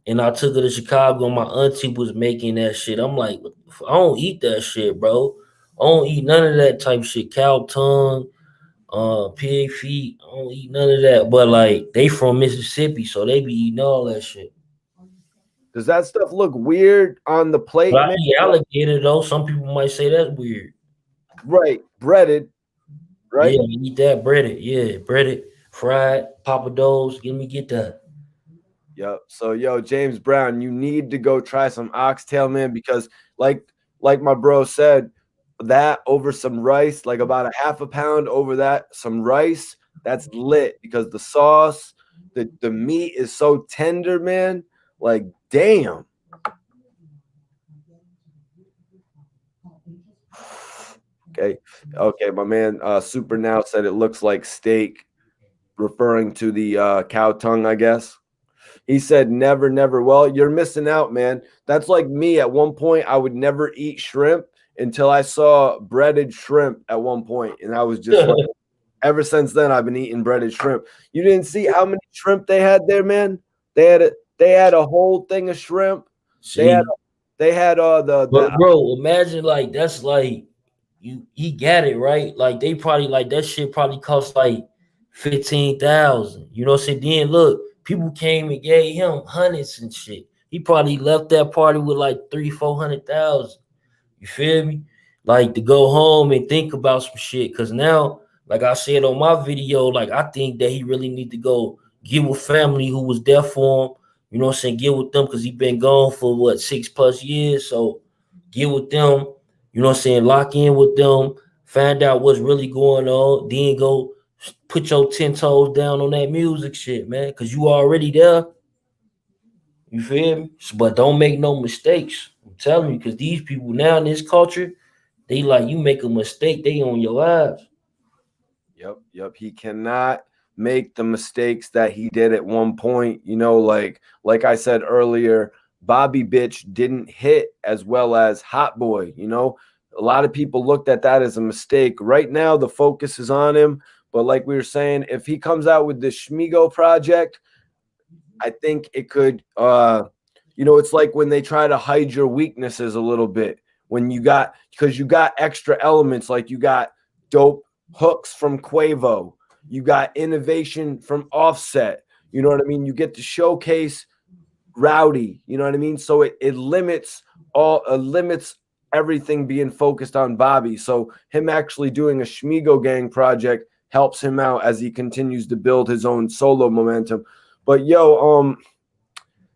And I took her to Chicago and my auntie was making that shit. I'm like, I don't eat that shit, bro. I don't eat none of that type of shit. Cow tongue, pig feet. I don't eat none of that. But like they from Mississippi, so they be eating all that shit. Does that stuff look weird on the plate, But I man? eat alligator though. Some people might say that's weird. Right, breaded, right? Yeah, you eat that breaded. Yeah, breaded, fried, papados. Get that. Yep. So yo, James Brown, you need to go try some oxtail, man, because like my bro said, that over some rice, like about a half a pound over that, some rice, that's lit because the sauce, the meat is so tender, man. Like, damn. Okay, my man Super Now said it looks like steak, referring to the cow tongue, I guess. He said, never, never. Well, you're missing out, man. That's like me. At one point, I would never eat shrimp until I saw breaded shrimp at one point, and I was just like, ever since then, I've been eating breaded shrimp. You didn't see how many shrimp they had there, man? They had a whole thing of shrimp. See, They had but bro, imagine like that's like he got it right. Like they probably like that shit probably cost like 15,000. You know what I'm saying? Then look, people came and gave him hundreds and shit. He probably left that party with like 300,000-400,000. You feel me? Like to go home and think about some shit. Cause now, like I said on my video, like I think that he really need to go get with family who was there for him. You know what I'm saying? Get with them because he been gone for what 6+ years. So get with them. You know what I'm saying? Lock in with them. Find out what's really going on. Then go put your 10 toes down on that music shit, man. Cause you already there. You feel me? But don't make no mistakes. I'm telling you, because these people now in this culture, they like you make a mistake, they on your ass. Yep. He cannot make the mistakes that he did at one point. You know, like I said earlier, Bobby Bitch didn't hit as well as Hot Boy. You know, a lot of people looked at that as a mistake. Right now, the focus is on him. But like we were saying, if he comes out with the Shmigo project, I think it could, it's like when they try to hide your weaknesses a little bit. When because you got extra elements, like you got dope hooks from QUAVO, you got innovation from Offset. You know what I mean? You get to showcase Rowdy. You know what I mean? So it limits everything being focused on Bobby. So him actually doing a Shmigo Gang project helps him out as he continues to build his own solo momentum. But yo,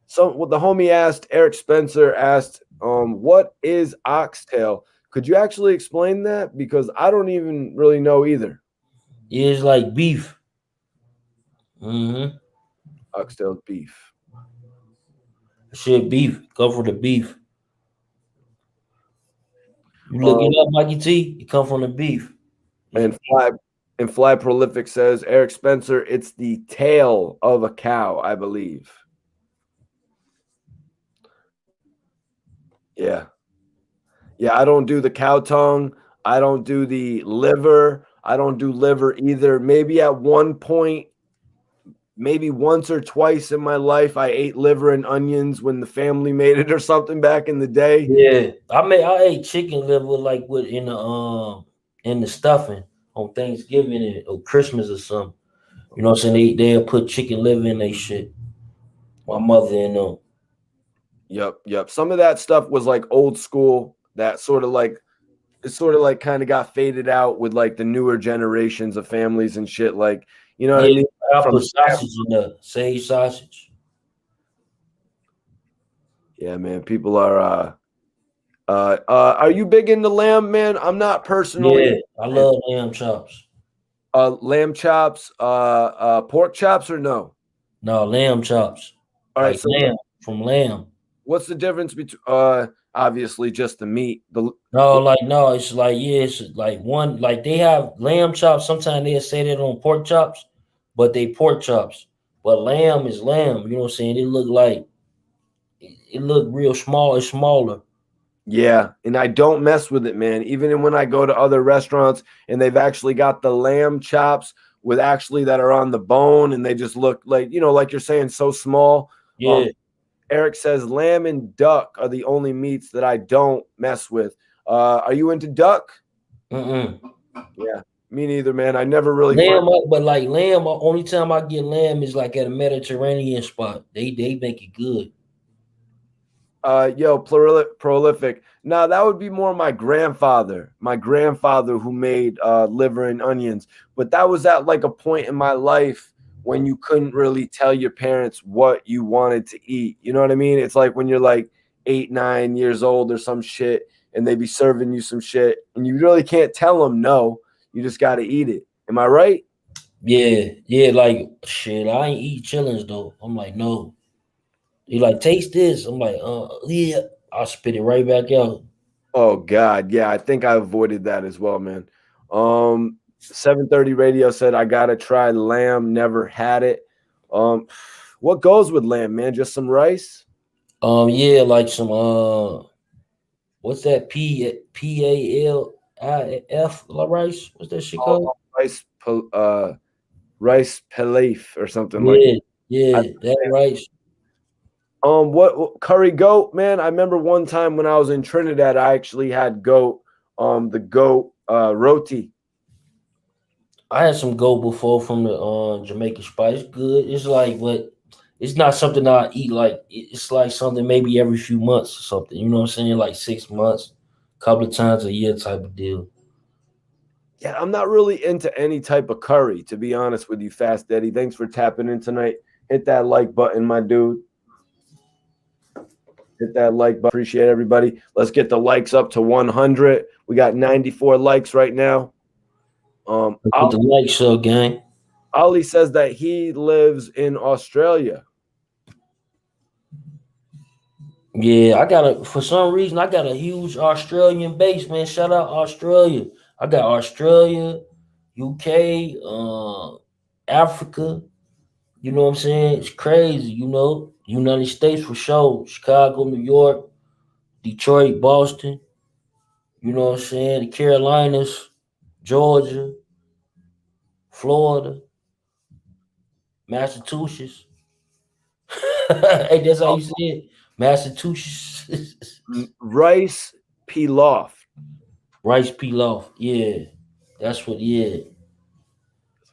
so what the homie asked, Eric Spencer asked, what is oxtail? Could you actually explain that? Because I don't even really know either. It's like beef. Mm-hmm. Oxtail beef. Shit, beef. Come from the beef. You look it up, Mikey T. It come from the beef. And Fly Prolific says, Eric Spencer, it's the tail of a cow, I believe. Yeah. I don't do the cow tongue. I don't do the liver. I don't do liver either. Maybe at one point, maybe once or twice in my life, I ate liver and onions when the family made it or something back in the day. Yeah, I ate chicken liver like with in the stuffing on Thanksgiving or Christmas or something. You know what I'm saying? They'll put chicken liver in they shit. My mother and them. Yep. Some of that stuff was like old school. That it sort of like kind of got faded out with like the newer generations of families and shit. Like, you know what I mean? I put sausage in there, sage sausage. Yeah, man. People are you big into lamb, man? I'm not personally. Yeah, I love lamb chops. Lamb chops, pork chops, or no? No, lamb chops. All right, like so lamb from lamb. what's the difference between obviously just the meat? It's like it's like one like they have lamb chops. Sometimes they'll say that on pork chops, but they pork chops. But lamb is lamb. You know what I'm saying? It look real small. It's smaller. Yeah, and I don't mess with it, man. Even when I go to other restaurants and they've actually got the lamb chops with actually that are on the bone and they just look like, like you're saying, so small. Yeah. Eric says lamb and duck are the only meats that I don't mess with. Are you into duck? Mm-mm. Yeah, me neither, man. I never really find. Lamb, but like lamb, only time I get lamb is like at a Mediterranean spot. They make it good. Yo, prolific. Now that would be more my grandfather. My grandfather who made liver and onions. But that was at like a point in my life when you couldn't really tell your parents what you wanted to eat. You know what I mean? It's like when you're like 8, 9 years old or some shit, and they be serving you some shit, and you really can't tell them no. You just got to eat it. Am I right? Yeah, like shit. I ain't eat chillings though. I'm like, no. You like taste this? I'm like, yeah. I'll spit it right back out. Oh God, yeah, I think I avoided that as well, man. 730 radio said I gotta try lamb, never had it. What goes with lamb, man? Just some rice? Yeah, like some what's that? PALIF rice? What's that shit called? Rice rice pilaf or something like Yeah, that. yeah, that rice. What curry goat, man? I remember one time when I was in Trinidad, I actually had goat, the goat roti. I had some goat before from the Jamaican spice. Good. It's like, but it's not something I eat. Like it's like something maybe every few months or something. You know what I'm saying? Like 6 months, couple of times a year type of deal. Yeah, I'm not really into any type of curry, to be honest with you, Fast Eddie. Thanks for tapping in tonight. Hit that like button, my dude. Hit that like button. Appreciate everybody. Let's get the likes up to 100. We got 94 likes right now. Put the likes up, gang. Ali says that he lives in Australia. Yeah, for some reason, I got a huge Australian base, man. Shout out Australia. I got Australia, UK, Africa. You know what I'm saying? It's crazy, you know. United States for sure. Chicago, New York, Detroit, Boston. You know what I'm saying? The Carolinas, Georgia, Florida, Massachusetts. Hey, that's how you say it? Massachusetts. Rice pilaf. Rice pilaf. Yeah. That's what, yeah.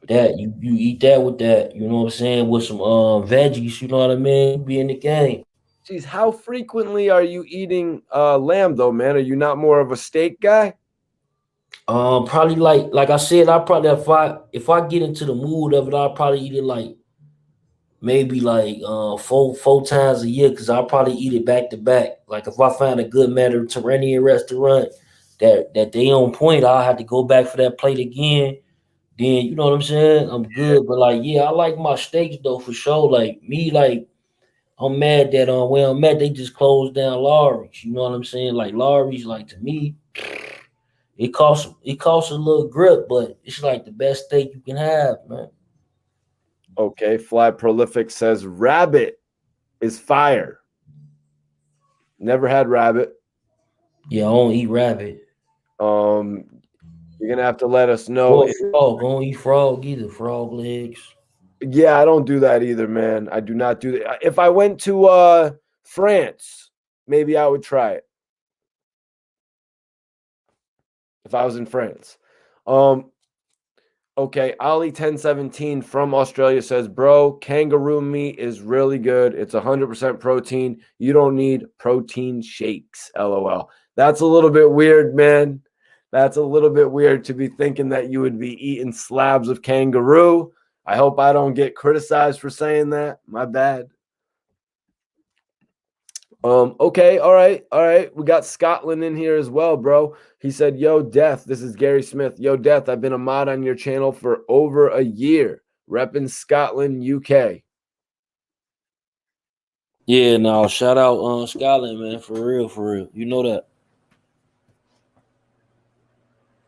That you eat that with that, you know what I'm saying, with some veggies, you know what I mean? Be in the game. Geez, how frequently are you eating lamb though, man? Are you not more of a steak guy? Probably like I said, I probably if I get into the mood of it, I'll probably eat it like maybe like four times a year because I'll probably eat it back to back. Like if I find a good Mediterranean restaurant that they on point, I'll have to go back for that plate again. Then you know what I'm saying? I'm good. But like, yeah, I like my steaks though for sure. Like me, like I'm mad that where I'm at, they just closed down Lawry's. You know what I'm saying? Like Lawry's, like to me, it costs a little grip, but it's like the best steak you can have, man. Okay, Fly Prolific says rabbit is fire. Never had rabbit. Yeah, I don't eat rabbit. You're gonna have to let us know. Or frog. I don't eat frog either. Frog legs. Yeah, I don't do that either, man. I do not do that. If I went to France, maybe I would try it. If I was in France. Okay, Ali 1017 from Australia says, bro, kangaroo meat is really good. It's 100% protein. You don't need protein shakes. LOL. That's a little bit weird, man. That's a little bit weird to be thinking that you would be eating slabs of kangaroo. I hope I don't get criticized for saying that. My bad. Okay, all right. We got Scotland in here as well, bro. He said, yo, Death, this is Gary Smith. Yo, Death, I've been a mod on your channel for over a year, repping Scotland, UK. Yeah, no, shout out Scotland, man, for real. You know that.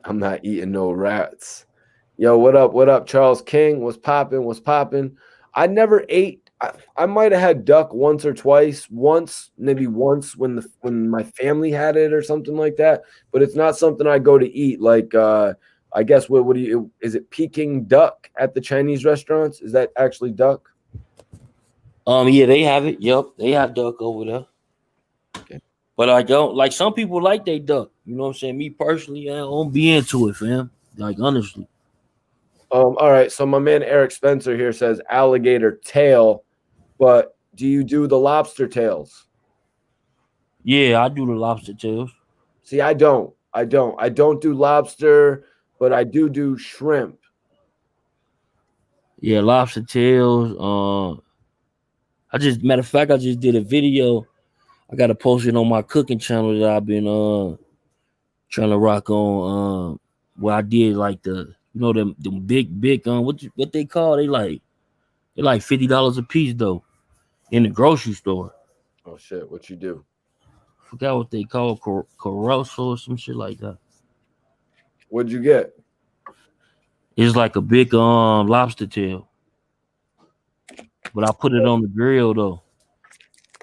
I'm not eating no rats. Yo, what up, Charles King? What's popping? I never ate. I might have had duck once or twice. Maybe once when my family had it or something like that. But it's not something I go to eat. Like I guess is it Peking duck at the Chinese restaurants? Is that actually duck? Yeah, they have it. Yep, they have duck over there. Okay. But I don't like some people like they duck. You know what I'm saying? Me personally, I don't be into it, fam. Like honestly. All right. So my man Eric Spencer here says alligator tail, but do you do the lobster tails? Yeah, I do the lobster tails. See, I don't do lobster, but I do shrimp. Yeah, lobster tails. Matter of fact, I just did a video. I gotta post it on my cooking channel that I've been trying to rock on. Where I did like them big what they call they like $50 a piece though in the grocery store. Oh shit, what you do? Forgot what they call Caroso or some shit like that. What'd you get? It's like a big lobster tail. But I put it on the grill though.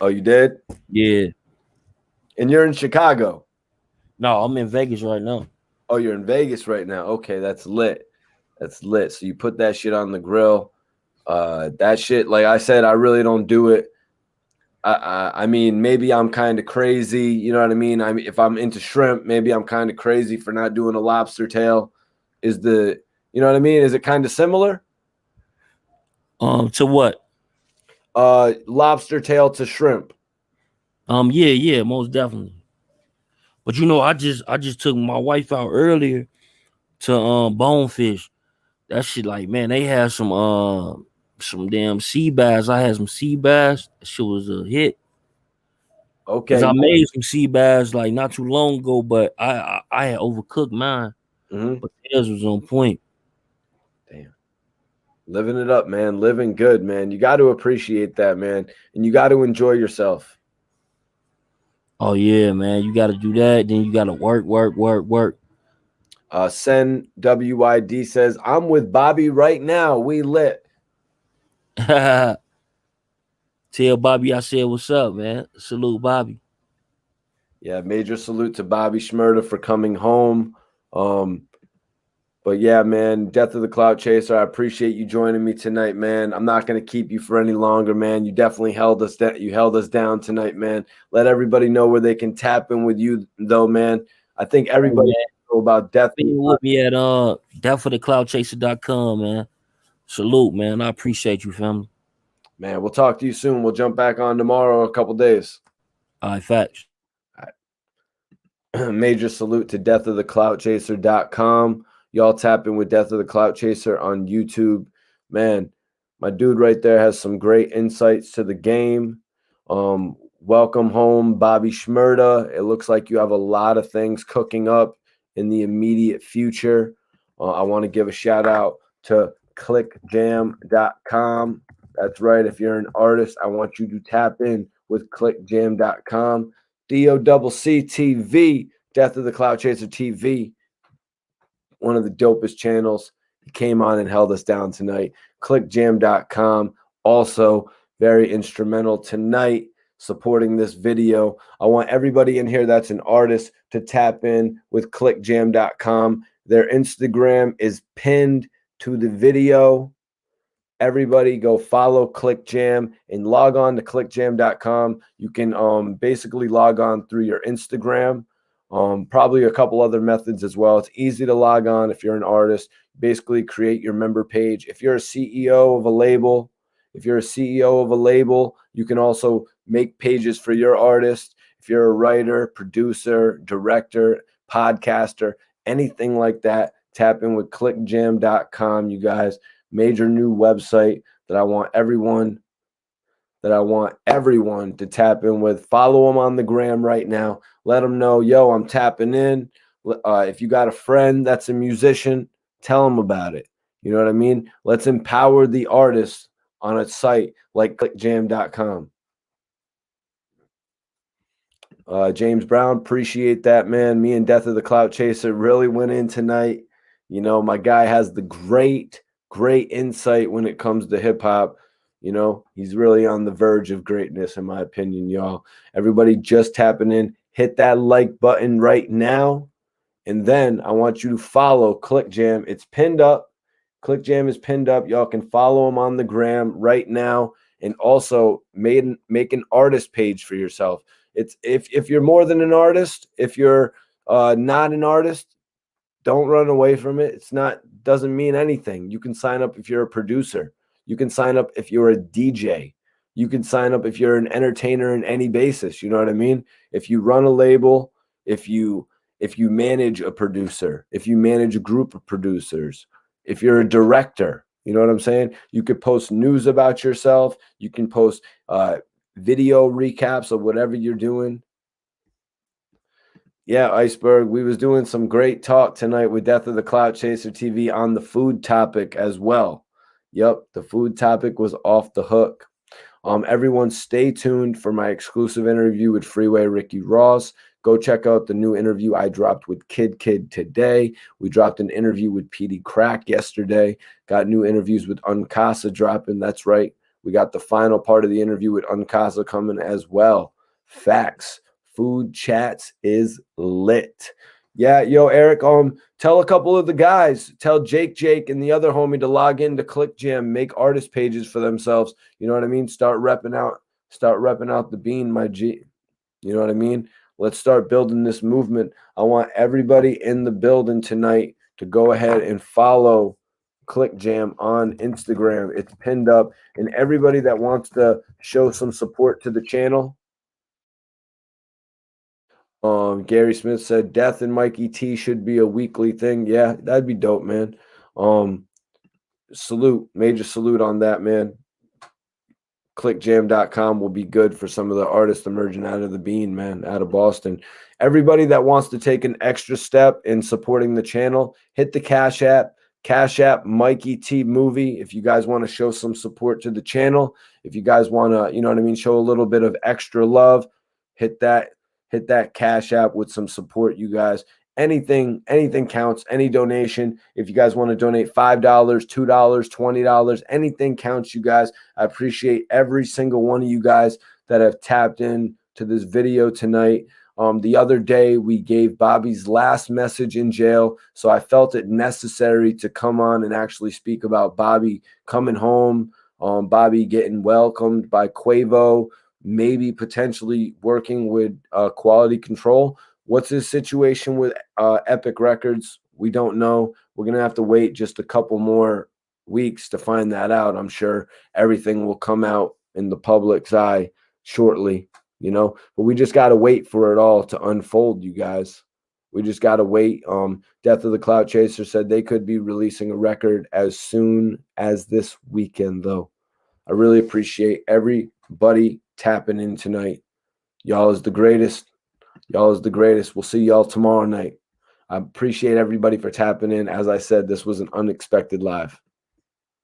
Oh, you did? Yeah. And you're in Chicago? No, I'm in Vegas right now. Oh, you're in Vegas right now. Okay, that's lit. That's lit. So you put that shit on the grill. That shit, like I said, I really don't do it. I mean, maybe I'm kind of crazy. You know what I mean? I mean, if I'm into shrimp, maybe I'm kind of crazy for not doing a lobster tail. You know what I mean? Is it kind of similar? To what? Lobster tail to shrimp. Yeah, most definitely. But you know, I just took my wife out earlier to bonefish. That shit, like, man, they had some damn sea bass. I had some sea bass. That shit was a hit. Okay. Cause I made some sea bass like not too long ago, but I had overcooked mine. Mm-hmm. But theirs was on point. Damn. Living it up, man. Living good, man. You got to appreciate that, man. And you got to enjoy yourself. Oh yeah, man. You got to do that. Then you got to work. Sen WYD says, I'm with Bobby right now. We lit. Tell Bobby I said what's up, man. Salute Bobby. Yeah, major salute to Bobby SHMURDA for coming home. But yeah, man, Death of the Clout Chaser, I appreciate you joining me tonight, man. I'm not going to keep you for any longer, man. You definitely held us down tonight, man. Let everybody know where they can tap in with you, though, man. I think everybody know about Death. Be with me at deathofthecloudchaser.com, man. Salute, man. I appreciate you, family. Man, we'll talk to you soon. We'll jump back on tomorrow, a couple days. All right, facts. All right. Major salute to deathofthecloutchaser.com. Y'all tap in with Death of the Clout Chaser on YouTube. Man, my dude right there has some great insights to the game. Welcome home, Bobby SHMURDA. It looks like you have a lot of things cooking up in the immediate future. I want to give a shout out to clickjam.com. That's right. If you're an artist, I want you to tap in with clickjam.com. DOCC-TV, Death of the Clout Chaser TV. One of the dopest channels. He came on and held us down tonight. Clickjam.com. Also very instrumental tonight supporting this video. I want everybody in here that's an artist to tap in with clickjam.com. Their Instagram is pinned to the video. Everybody go follow ClickJam and log on to clickjam.com. You can basically log on through your Instagram. Probably a couple other methods as well. It's easy to log on if you're an artist. Basically create your member page. If you're a CEO of a label, you can also make pages for your artist. If you're a writer, producer, director, podcaster, anything like that, tap in with clickjam.com, you guys. Major new website that I want everyone to tap in with. Follow them on the gram right now. Let them know, yo, I'm tapping in. If you got a friend that's a musician, tell them about it. You know what I mean? Let's empower the artists on a site like clickjam.com. James Brown, appreciate that, man. Me and Death of the Clout Chaser really went in tonight. You know, my guy has the great insight when it comes to hip hop. You know, he's really on the verge of greatness, in my opinion, y'all. Everybody just tapping in. Hit that like button right now. And then I want you to follow ClickJam. It's pinned up. ClickJam is pinned up. Y'all can follow him on the gram right now. And also make an artist page for yourself. It's if you're more than an artist, if you're not an artist, don't run away from it. It's not, doesn't mean anything. You can sign up if you're a producer. You can sign up if you're a DJ. You can sign up if you're an entertainer in any basis. You know what I mean? If you run a label, if you manage a producer, if you manage a group of producers, if you're a director, you know what I'm saying? You could post news about yourself. You can post video recaps of whatever you're doing. Yeah, Iceberg, we was doing some great talk tonight with Death of the Clout Chaser TV on the food topic as well. Yep, the food topic was off the hook. Everyone stay tuned for my exclusive interview with Freeway Ricky Ross. Go check out the new interview I dropped with Kid today. We dropped an interview with PD Crack yesterday. Got new interviews with Uncasa dropping. That's right. We got the final part of the interview with Uncasa coming as well. Facts. Food Chats is lit. Yeah, yo, Eric, tell a couple of the guys, tell Jake and the other homie to log into ClickJam, make artist pages for themselves. You know what I mean? Start repping out the bean, my G. You know what I mean? Let's start building this movement. I want everybody in the building tonight to go ahead and follow ClickJam on Instagram. It's pinned up. And everybody that wants to show some support to the channel, Gary Smith said Death and Mikey T should be a weekly thing. Yeah, that'd be dope, man. Major salute on that, man. Clickjam.com will be good for some of the artists emerging out of the bean, man, out of Boston. Everybody that wants to take an extra step in supporting the channel, hit the Cash App Mikey T Movie. If you guys want to show some support to the channel, if you guys want to, you know what I mean, show a little bit of extra love, hit that Cash App with some support, you guys. Anything counts. Any donation. If you guys want to donate $5, $2, $20, anything counts, you guys. I appreciate every single one of you guys that have tapped in to this video tonight. The other day, we gave Bobby's last message in jail, so I felt it necessary to come on and actually speak about Bobby coming home, Bobby getting welcomed by QUAVO, maybe potentially working with quality control. What's his situation with Epic Records? We don't know. We're going to have to wait just a couple more weeks to find that out. I'm sure everything will come out in the public's eye shortly, you know, but we just got to wait for it all to unfold, you guys. We just got to wait. Death of the Clout Chaser said they could be releasing a record as soon as this weekend, though. I really appreciate everybody tapping in tonight. Y'all is the greatest. Y'all is the greatest. We'll see y'all tomorrow night. I appreciate everybody for tapping in. As I said, this was an unexpected live.